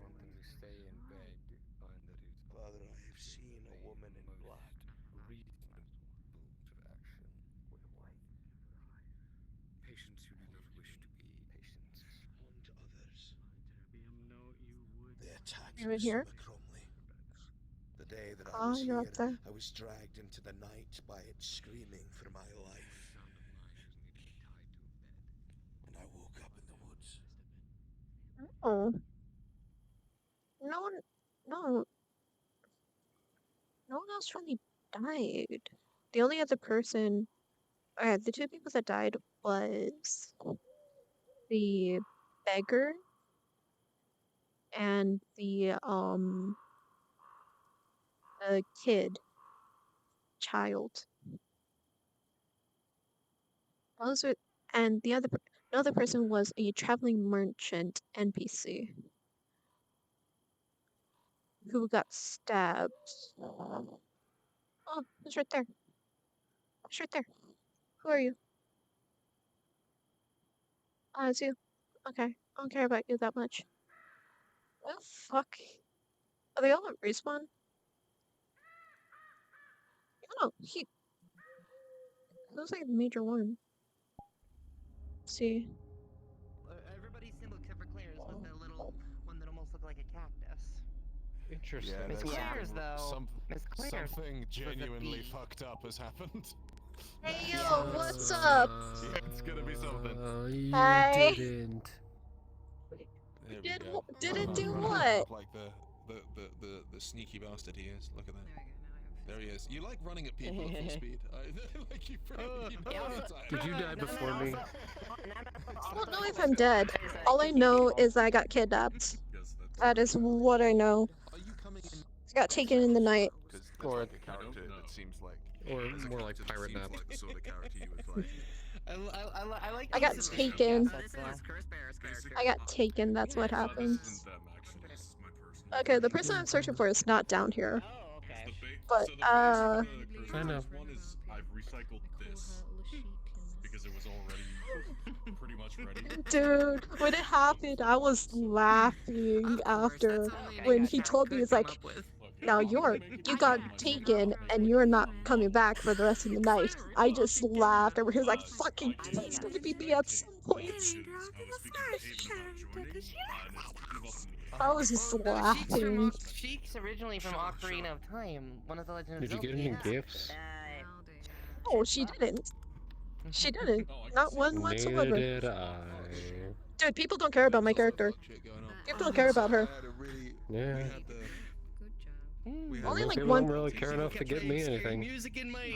want them to stay in bed under his Father, I have seen a woman in black. Reasonable to action. Patients who do not wish to be patients. Want others. They attacked You in here? Mr. McCrumley. The day that I Oh, was you're here, up there. I was dragged into the night by it screaming for my life. And I woke up in the woods. Oh. No one... No. No one else really died. The only other person... the two people that died was... the beggar and the kid. Child. Those are... And the other person was a traveling merchant NPC. Who got stabbed. Oh, it's right there. It's right there. Who are you? Oh, it's you. Okay. I don't care about you that much. Oh, fuck. Are they all at respawn? No, he... Who's like the major one? Let's see. Everybody's symbol except for Claire's was the little one that almost looked like a cactus. Interesting. Yeah, Miss that's Claire's though. Miss Claire's something was a genuinely bee. fucked up has happened. Hey yo, what's up? It's gonna be something. You Hi. didn't. There Did we go. didn't do Look what? like the sneaky bastard he is. Look at that. There he is. You like running at people at full speed. Like you pretty much all the time. Did you die before me? I don't know if I'm dead. All I know is I got kidnapped. That is what I know. Are you coming in? I got taken in the night. Because there's like a character that seems like, or there's a more like character that pirate seems nap. like the sort of character you would find. I like I got these taken. assets, though. I got taken. That's what happens. This isn't them, actually. This is my personal. Okay, the person I'm searching for is not down here. Oh, okay. But I know. One is I've recycled this because it was already pretty much ready. dude, when it happened, I was laughing after when he told me, he's like, now you got taken and you're not coming back for the rest of the night. I just laughed and he was like, fucking please gonna be me at some point. I was just laughing. She's originally from Ocarina of Time, one of the Legend of Did you Zelda get any games. gifts? Oh, she didn't. She didn't. Not one Neither whatsoever. did I. Dude, people don't care about my character. People don't care about her. Yeah. Only like people one. don't really care enough to get me anything.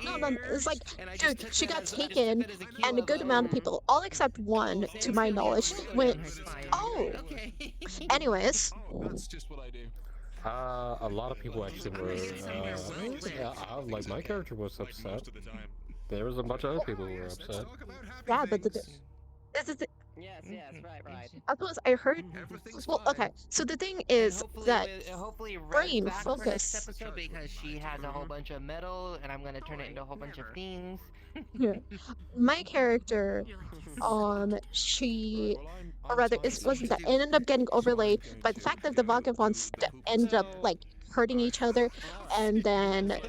No, it's like, dude, she got taken, and a good amount of people, all except one, to my knowledge, went, oh. Anyways. That's just what I do. A lot of people actually were, like my character was upset. There was a bunch of other people who were upset. Yeah, but this is the. Yes, right. I suppose I heard. Well, okay. So the thing is that Hopefully brain back for next focus. episode because she has a whole bunch of metal, and I'm gonna turn it into a whole bunch of things. Yeah. My character, she, or rather, it wasn't that. It ended up getting overlaid by the fact that the vagabonds ended up like hurting each other, and then it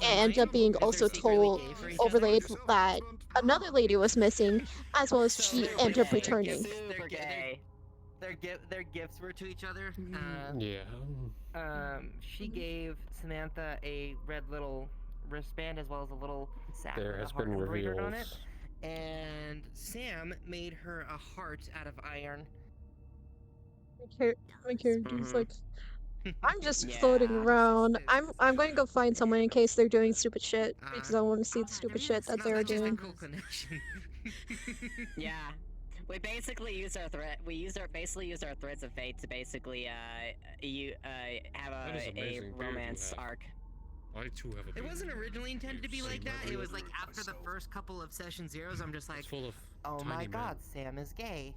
ended up being also told overlaid that another lady was missing, as well as she ended up returning. Super gay. Their gifts were to each other. Yeah. She gave Samantha a red little wristband as well as a little sack There with has a heart been embroidered on it. reveals. And Sam made her a heart out of iron. My character's like, I'm just floating around. I'm going to go find someone in case they're doing stupid shit because I want to see the stupid shit that they're doing. Yeah. We basically used our basically used our threads of fate to basically have That is a amazing beard you romance have. arc. I too have a It beard. wasn't originally intended to be like Same that. It was like beard after the first couple of session zeros, I'm just like, full of oh my tiny god, Sam is gay.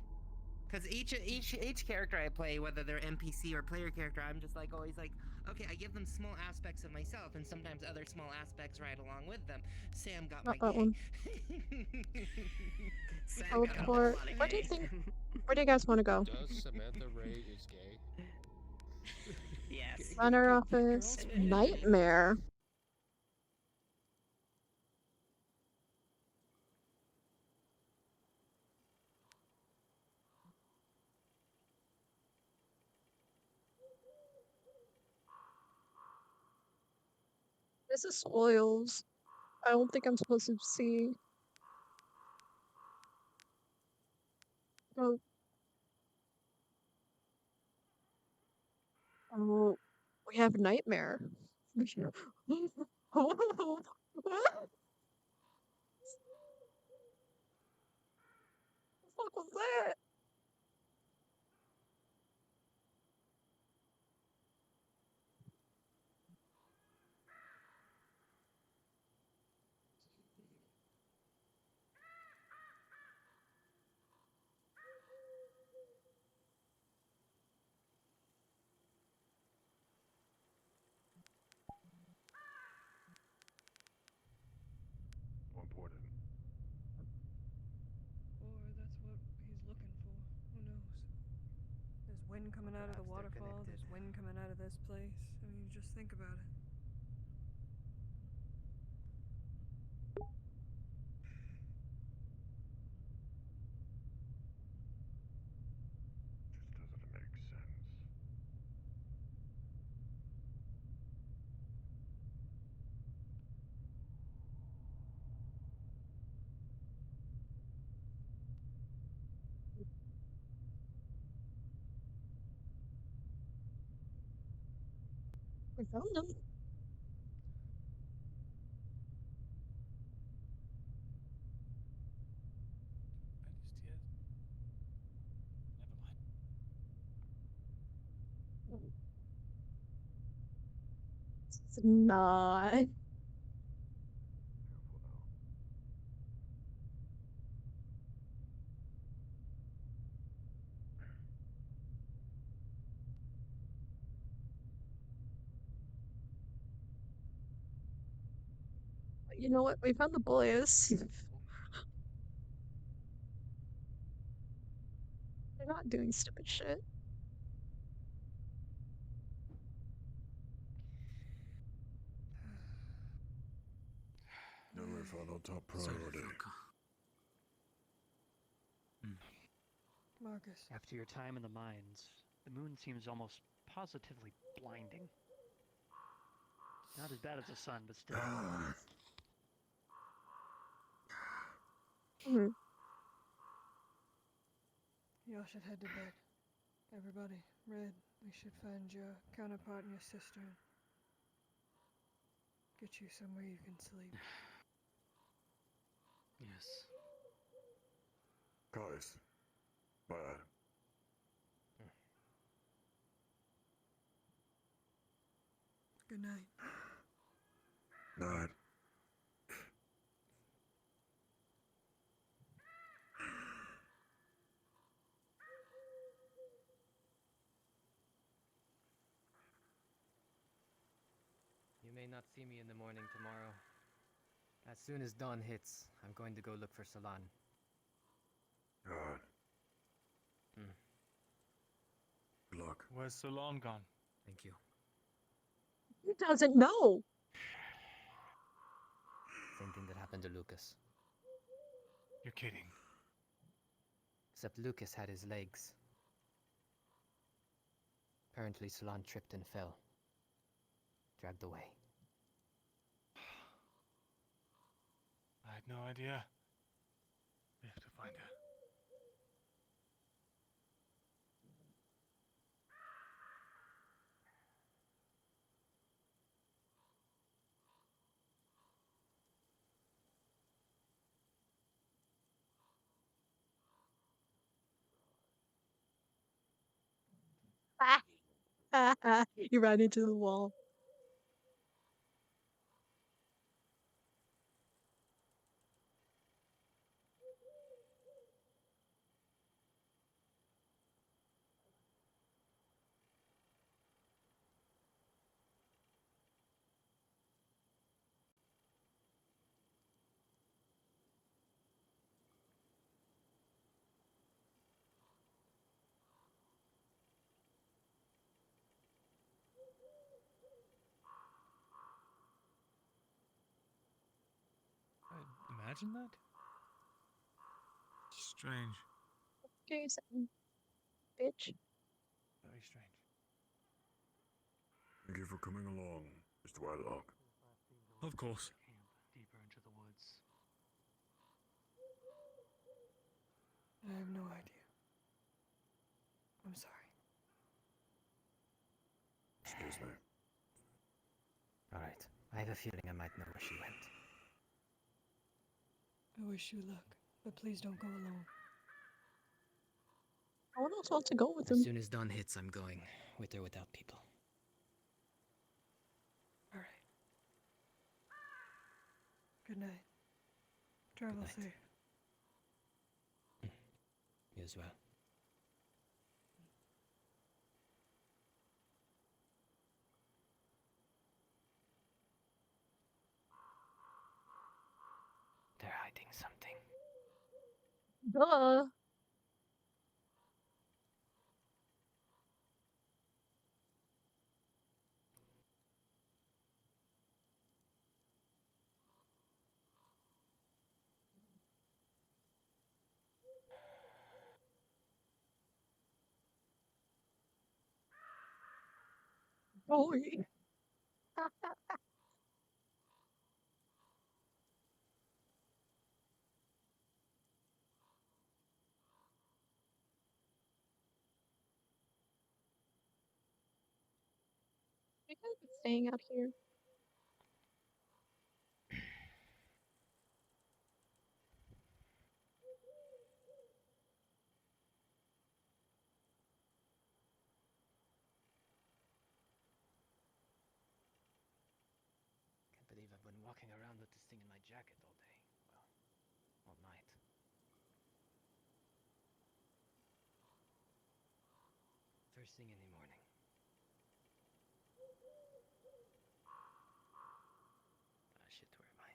Because each character I play, whether they're NPC or player character, I'm just like always like, okay, I give them small aspects of myself, and sometimes other small aspects right along with them. Sam got Not my that gay. one. Teleport. Where do you think? Where do you guys want to go? Does Samantha Ray is gay? Yes. Runner office. Nightmare. This is spoils. I don't think I'm supposed to see. Oh. Oh, we have nightmare. What the fuck was that? More important. Or that's what he's looking for. Who knows? There's wind coming out of the waterfall. There's wind coming out of this place. I mean, just think about it. Just doesn't make sense. I found them. It's not. You know what? We found the boys. They're not doing stupid shit. No, we found our top priority. Marcus. After your time in the mines, the moon seems almost positively blinding. Not as bad as the sun, but still. Y'all should head to bed. Everybody, Red, we should find your counterpart and your sister. Get you somewhere you can sleep. Yes. Guys, bye. Good night. Night. You may not see me in the morning tomorrow. As soon as dawn hits, I'm going to go look for Solan. God. Good luck. Where's Solan gone? Thank you. He doesn't know. Same thing that happened to Lucas. You're kidding. Except Lucas had his legs. Apparently Solan tripped and fell. Dragged away. I had no idea. We have to find her. You ran into the wall. Imagine that? Strange. Okay, bitch. Very strange. Thank you for coming along, Mr. Whitelock. Of course. Camp deeper into the woods. I have no idea. I'm sorry. Excuse me. Alright. I have a feeling I might know where she went. I wish you luck, but please don't go alone. No one else wants to go with As him. soon as dawn hits, I'm going. With or without people. All right. Good night. Travel night. safe. You as well. They're hiding something. Duh. Boy. You guys been staying out here? been walking around with this thing in my jacket all day. Well, all night. First thing in the morning. Shit, where am I?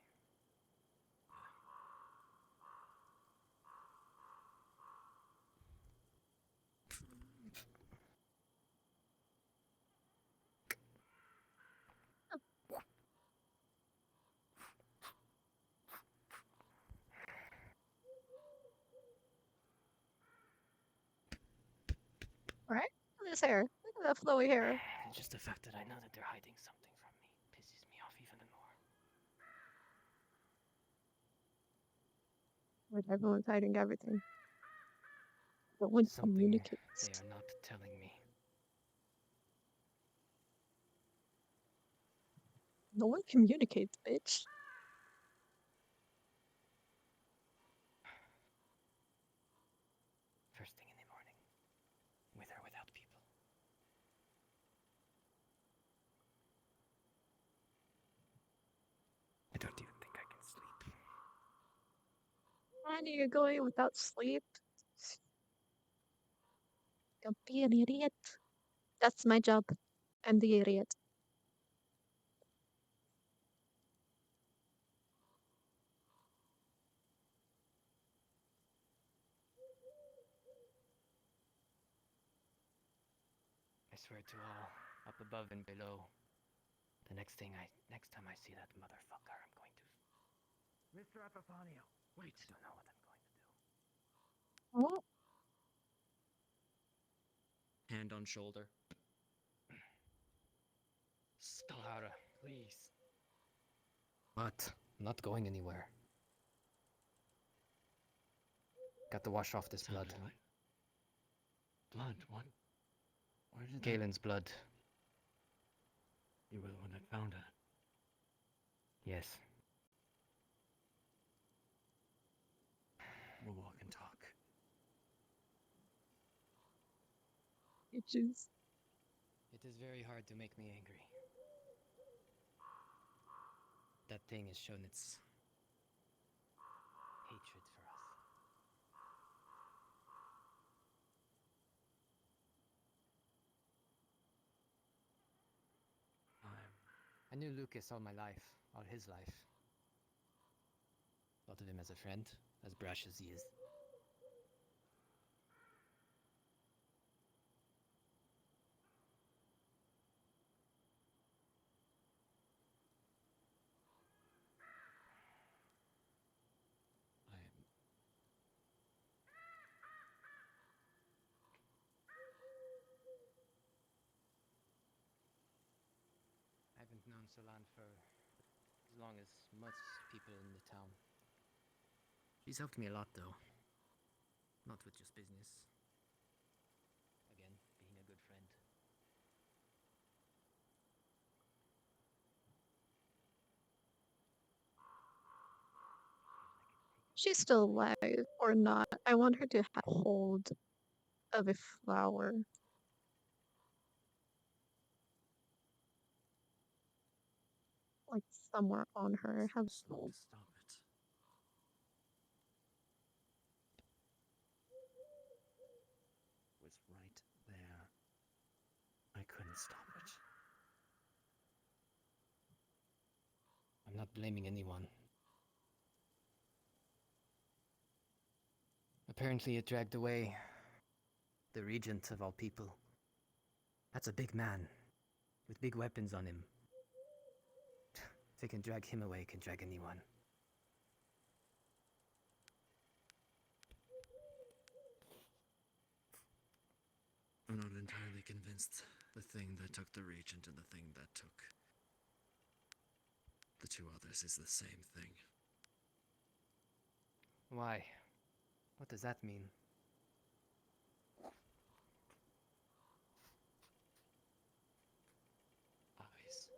Right? Look at his hair. Look at that flowy hair. Just the fact that I know that they're hiding something from me pisses me off even more. Like everyone's hiding everything. No one Something communicates. they are not telling me. No one communicates, bitch. First thing in the morning. With or without people. I don't even think I can sleep. And you're going without sleep. Don't be an idiot. That's my job. I'm the idiot. I swear to all, up above and below. The next time I see that motherfucker, I'm going to... Mr. Epifanio, wait. I don't know what I'm going to do. Oh, Hand on shoulder. Stellara, please. What? I'm not going anywhere. Got to wash off this blood. Blood? What? Where did Galen's blood. You were the one that found it. Yes. We'll walk and talk. bitches. It is very hard to make me angry. That thing has shown its hatred for us. I knew Lucas all my life, all his life. Thought of him as a friend, as brash as he is. I haven't known Solan for as long as most people in the town. She's helped me a lot, though. Not with just business. Again, being a good friend. She's still alive or not. I want her to have hold of a flower. Like somewhere on her. Have Stop it. Was right there. I couldn't stop it. I'm not blaming anyone. Apparently it dragged away the regent of all people. That's a big man, with big weapons on him. If it can drag him away, it can drag anyone. I'm not entirely convinced the thing that took the regent and the thing that took the two others is the same thing. Why? What does that mean? Eyes.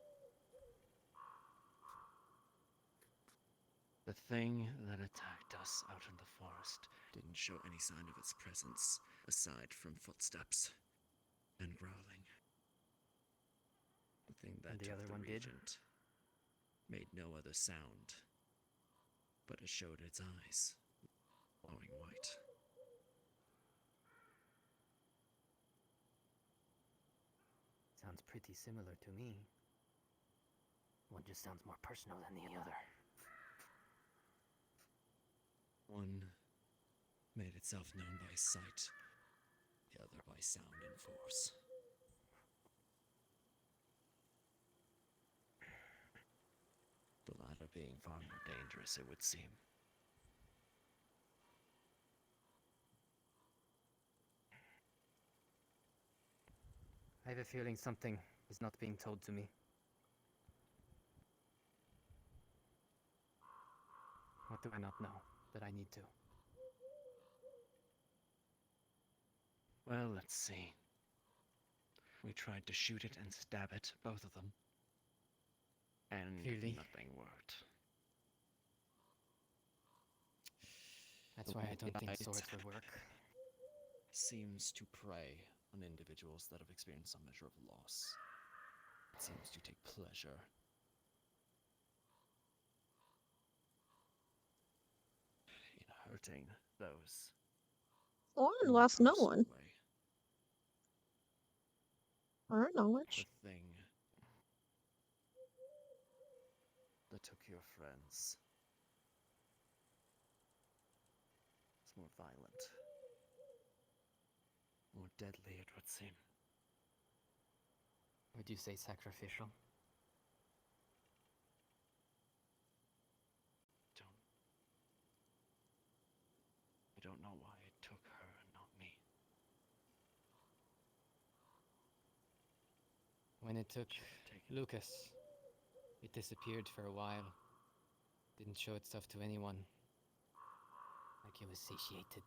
The thing that attacked us out in the forest didn't show any sign of its presence, aside from footsteps and growling. The thing that And the took other the one did? regent made no other sound, but it showed its eyes, glowing white. Sounds pretty similar to me. One just sounds more personal than the other. One made itself known by sight, the other by sound and force. The latter being far more dangerous, it would seem. I have a feeling something is not being told to me. What do I not know that I need to? Well, let's see. We tried to shoot it and stab it, both of them. And Really? nothing worked. That's why I don't think swords would work. Seems to prey on individuals that have experienced some measure of loss. It seems to take pleasure in hurting those. Solan lost no one. Way. Our knowledge. The thing that took your friends. It's more violent. More deadly, it would seem. Would you say sacrificial? I don't know why it took her and not me. When it took Lucas, it disappeared for a while. Didn't show itself to anyone. Like it was satiated.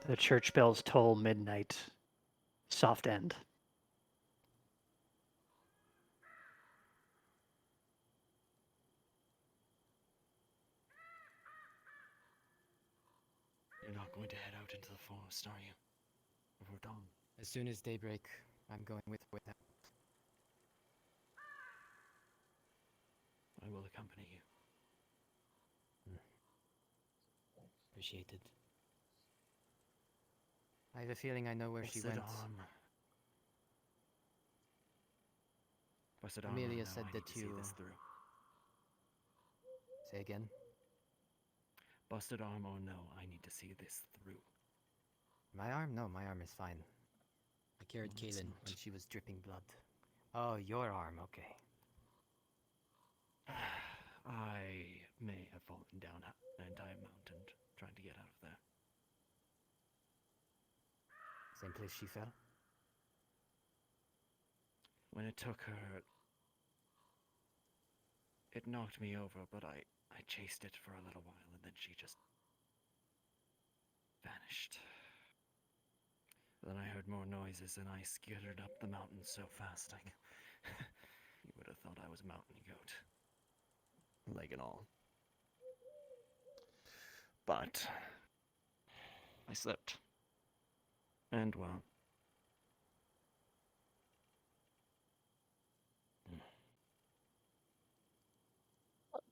The church bells toll midnight. Soft end. You're not going to head out into the forest, are you? Before dawn. As soon as daybreak, I'm going with them. I will accompany you. Appreciated. I have a feeling I know where she went. Busted arm. Amelia No, said I that need to see you... this through. Say again? Busted arm or no, I need to see this through. My arm? No, my arm is fine. I carried No, it's Kaylin not. when she was dripping blood. Oh, your arm, okay. I may have fallen down an entire mountain trying to get out of there. Same place she fell? When it took her, it knocked me over, but I chased it for a little while and then she just vanished. Then I heard more noises and I skittered up the mountain so fast you would have thought I was a mountain goat. Leg and all. But I slipped. And well.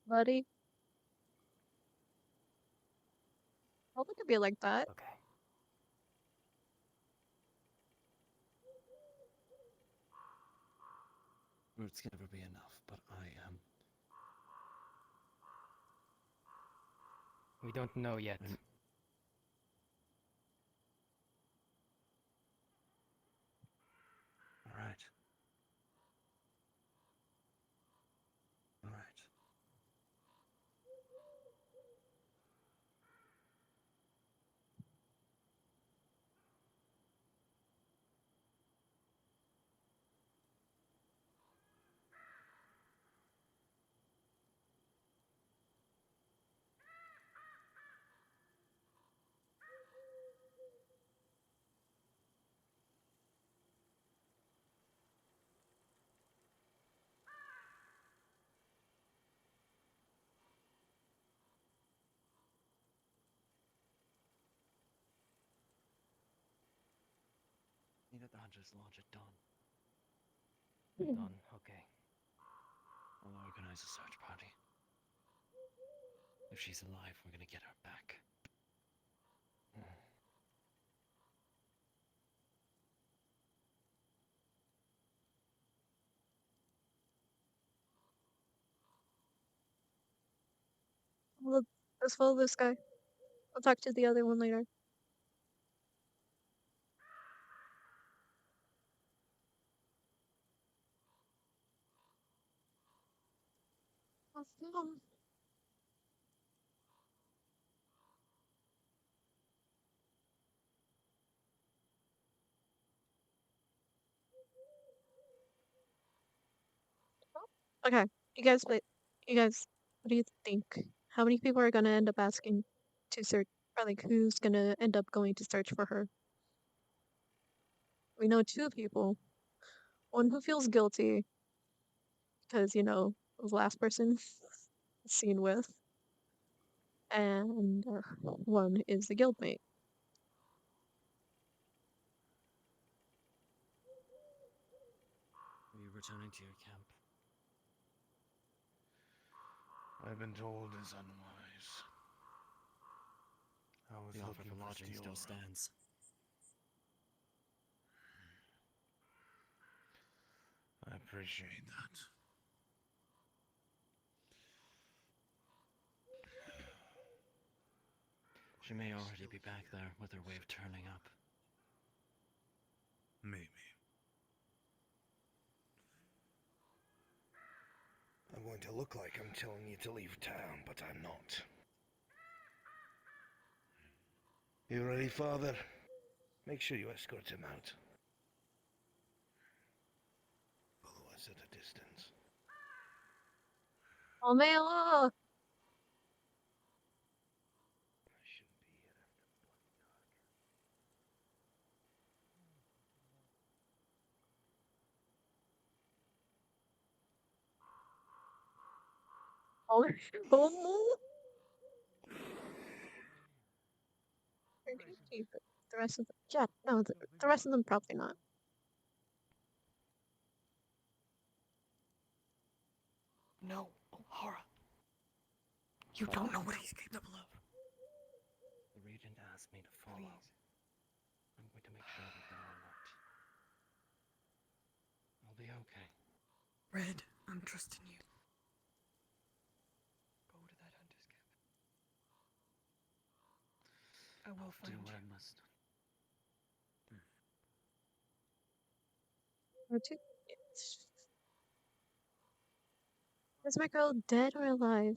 Buddy. Hope it could be like that. Okay. Roots can never be enough, but I am. We don't know yet. Alright. Alright. just lodge at dawn? Hmm. Dawn, okay. I'll organize a search party. If she's alive, we're gonna get her back. Let's follow this guy. I'll talk to the other one later. Okay, you guys, wait. You guys, what do you think? How many people are gonna end up asking to search, or like who's gonna end up going to search for her? We know two people. One who feels guilty because, the last person seen with, and one is the guildmate. Are you returning to your camp? I've been told it's unwise. I was The offer looking for for lodging steel still rope. stands. I appreciate that. She may already be back there with her wave turning up. Maybe. I'm going to look like I'm telling you to leave town, but I'm not. You ready, Father? Make sure you escort him out. Follow us at a distance. Oh, Mela! Oh, oh, They're gonna keep it. The rest of them, yeah, no, the rest of them probably not. No, Hara. You don't know what he's capable of. The Regent asked me to follow. I'm going to make sure that they're all right. I'll be okay. Red, I'm trusting you. Go to that hunter's camp. I will I'll find do what you. I must. Or two. Is my girl dead or alive?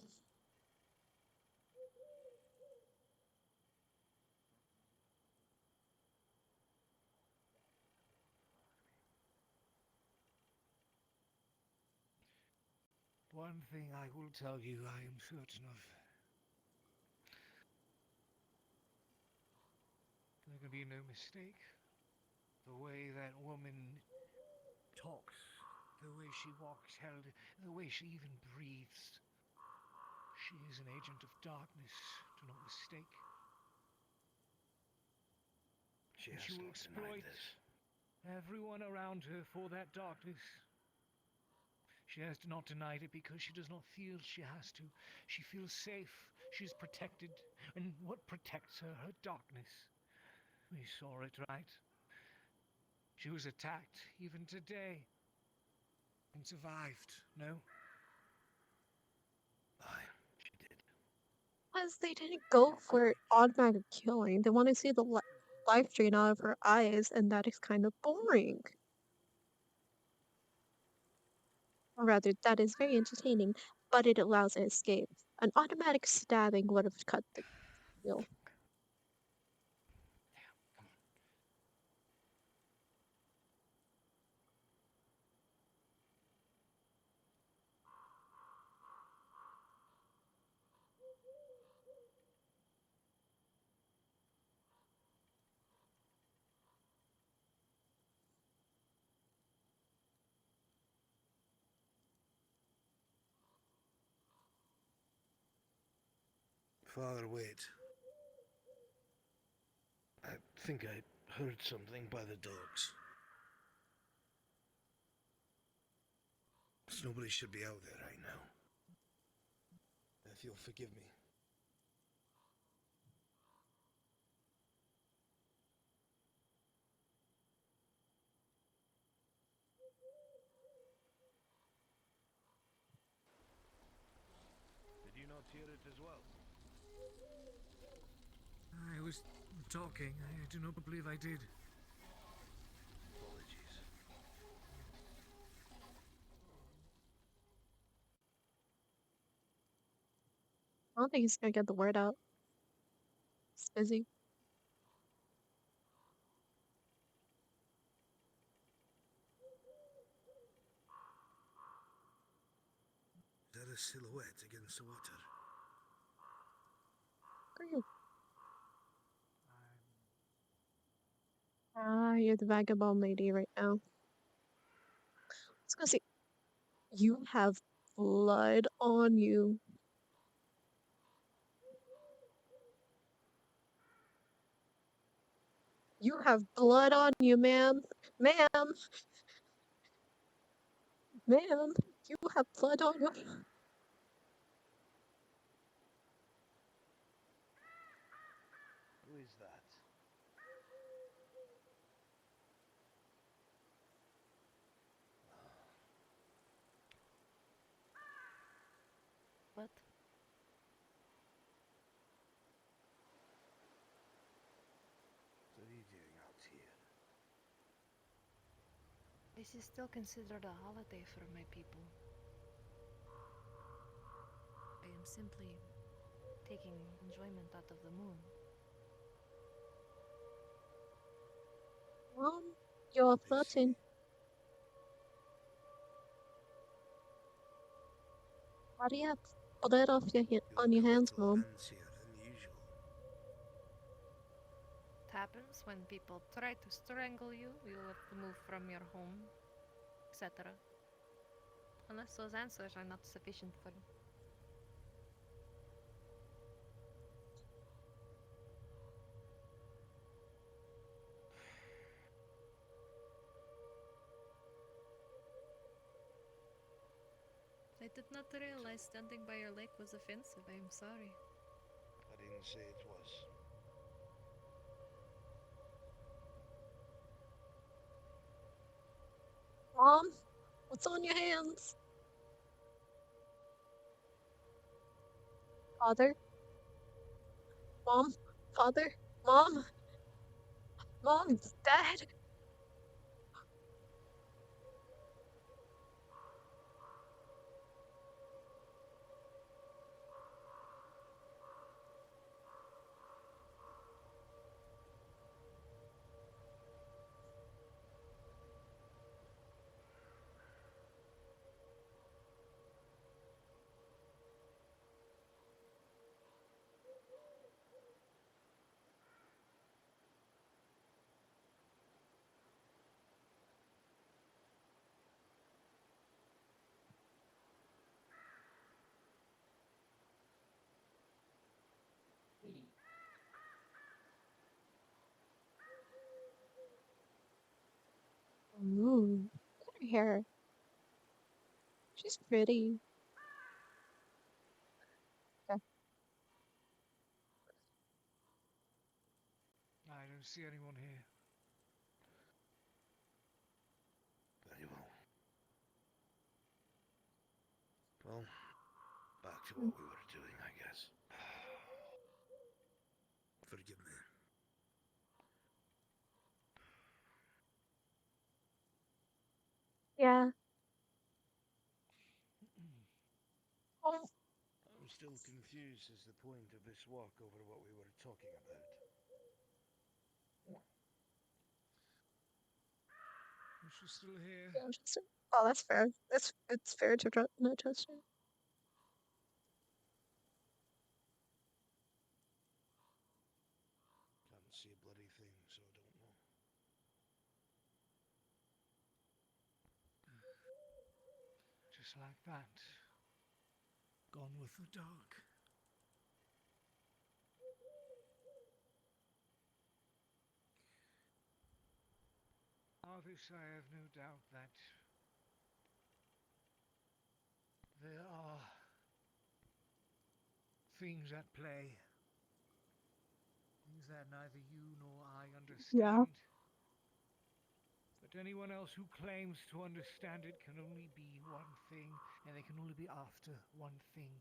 One thing I will tell you I am certain of. There can be no mistake. The way that woman talks, the way she walks held, the way she even breathes. She is an agent of darkness, do not mistake. She And has she will not denied exploit this. everyone around her for that darkness. She has not denied it because she does not feel she has to. She feels safe. She's protected. And what protects her? Her darkness. We saw it, right? She was attacked, even today. And survived, no? She did. Because they didn't go for automatic killing. They want to see the life drain out of her eyes, and that is kind of boring. Or rather, that is very entertaining, but it allows an escape. An automatic stabbing would have cut the deal. Father, wait. I think I heard something by the dogs. Perhaps nobody should be out there right now. If you'll forgive me. Did you not hear it as well? I was talking. I do not believe I did. Apologies. I don't think he's gonna get the word out. He's busy. Is that a silhouette against the water? Are you? You're the vagabond lady right now. I was gonna say, you have blood on you. You have blood on you, ma'am. Ma'am. Ma'am, you have blood on you. Who is that? What? What are you doing out here? This is still considered a holiday for my people. I am simply taking enjoyment out of the moon. Mom, you're flirting. Why do you have blood off your on your hands, Mom? Fancier than usual. It happens when people try to strangle you, you have to move from your home, etc. Unless those answers are not sufficient for you. I did not realize standing by your lake was offensive. I am sorry. I didn't say it was. Mom, what's on your hands? Father? Mom? Father? Mom? Mom? Dad? Ooh, look at her hair. She's pretty. Okay. I don't see anyone here. Very well. Well, back to what we were doing, I guess. Forgive me. Yeah. Oh. I'm still confused as the point of this walk over what we were talking about. She's still here. Yeah, oh, that's fair. It's fair to not trust her. Can't see a bloody thing, so I don't know. Just like that. Gone with the dark. Of this I have no doubt that things at play. Things that neither you nor I understand. Yeah. But anyone else who claims to understand it can only be one thing, and they can only be after one thing.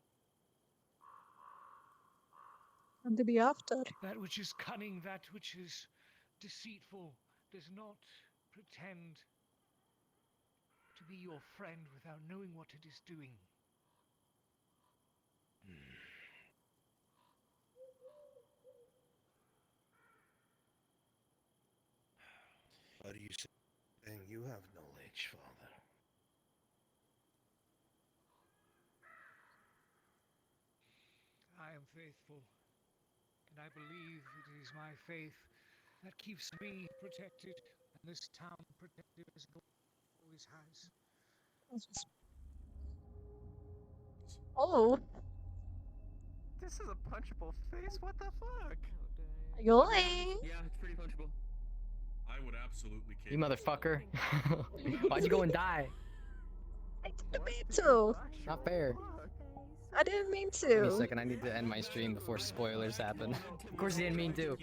And to be after. That which is cunning, that which is deceitful, does not pretend to be your friend without knowing what it is doing. Are you saying you have knowledge, Father? I am faithful, and I believe it is my faith that keeps me protected, and this town protected as it always has. Oh. This is a punchable face. What the fuck? Yoink. Yeah, it's pretty punchable. I would absolutely kick You motherfucker. Why'd you go and die? I didn't mean to. Not fair. I didn't mean Give me a to. second, I need to end my stream before spoilers happen. Of course he didn't mean to.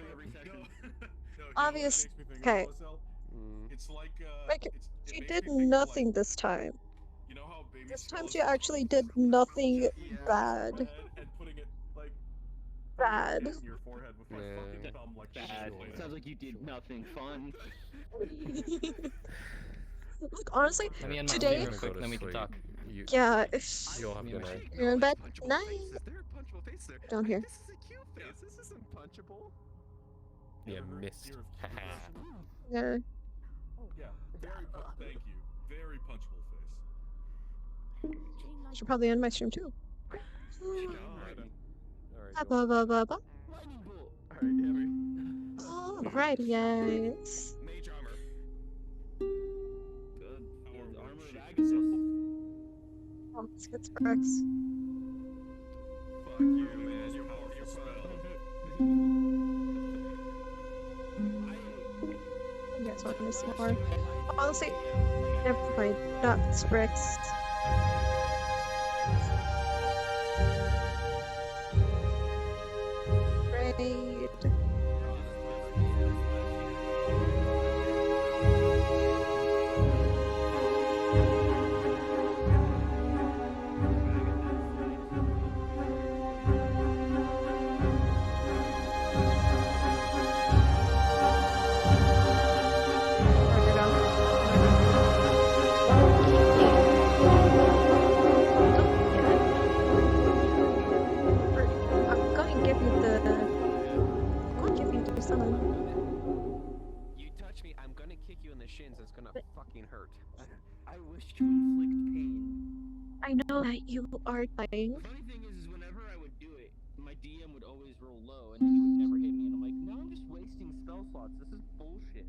Obvious. Okay. It's like Like, it she makes did me think of, nothing like, this time. you know how baby This time skulls she are actually putting did nothing bad. head and putting it like Bad. in your forehead with my fucking thumb like Bad. shit. Sounds like you did nothing fun. Look, honestly, Let me end my today. stream real quick, then we can talk. Yeah. You'll have a good night. You're in bed. Punchable Night. face? Is there a punchable face there? Down here. This is a cute face. This isn't punchable. Yeah, missed. Yeah. Yeah, thank you. Very punchable face. I should probably end my stream too. Alright, Ba ba ba ba. Lightning bolt. Alrighty, yes. Mage armor. Good. Armor of Agassiz. Oh, let's get Sparks. Fuck you, man. Your powerful spell. You guys want me some more? Honestly, never mind. Not Sprix. Raid. I'm going to give you the. I'm going to give you the summon. You touch me, I'm gonna kick you in the shins. It's gonna fucking hurt. I wish to inflict pain. I know that you are dying. The funny thing is whenever I would do it, my DM would always roll low, and he would never hit me. And I'm like, now I'm just wasting spell slots. This is bullshit.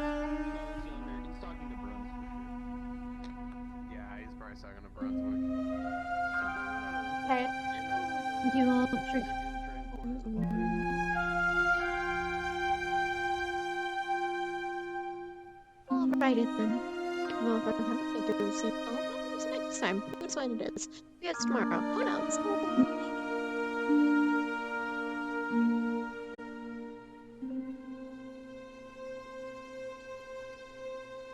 He's talking to Bruns for sure. Yeah, he's probably talking to Brunswick. Okay. You'll drink. Alrighty then. Well, if I don't have anything to do, see. Oh, it's next time. That's what it is. Yes, tomorrow. Who knows?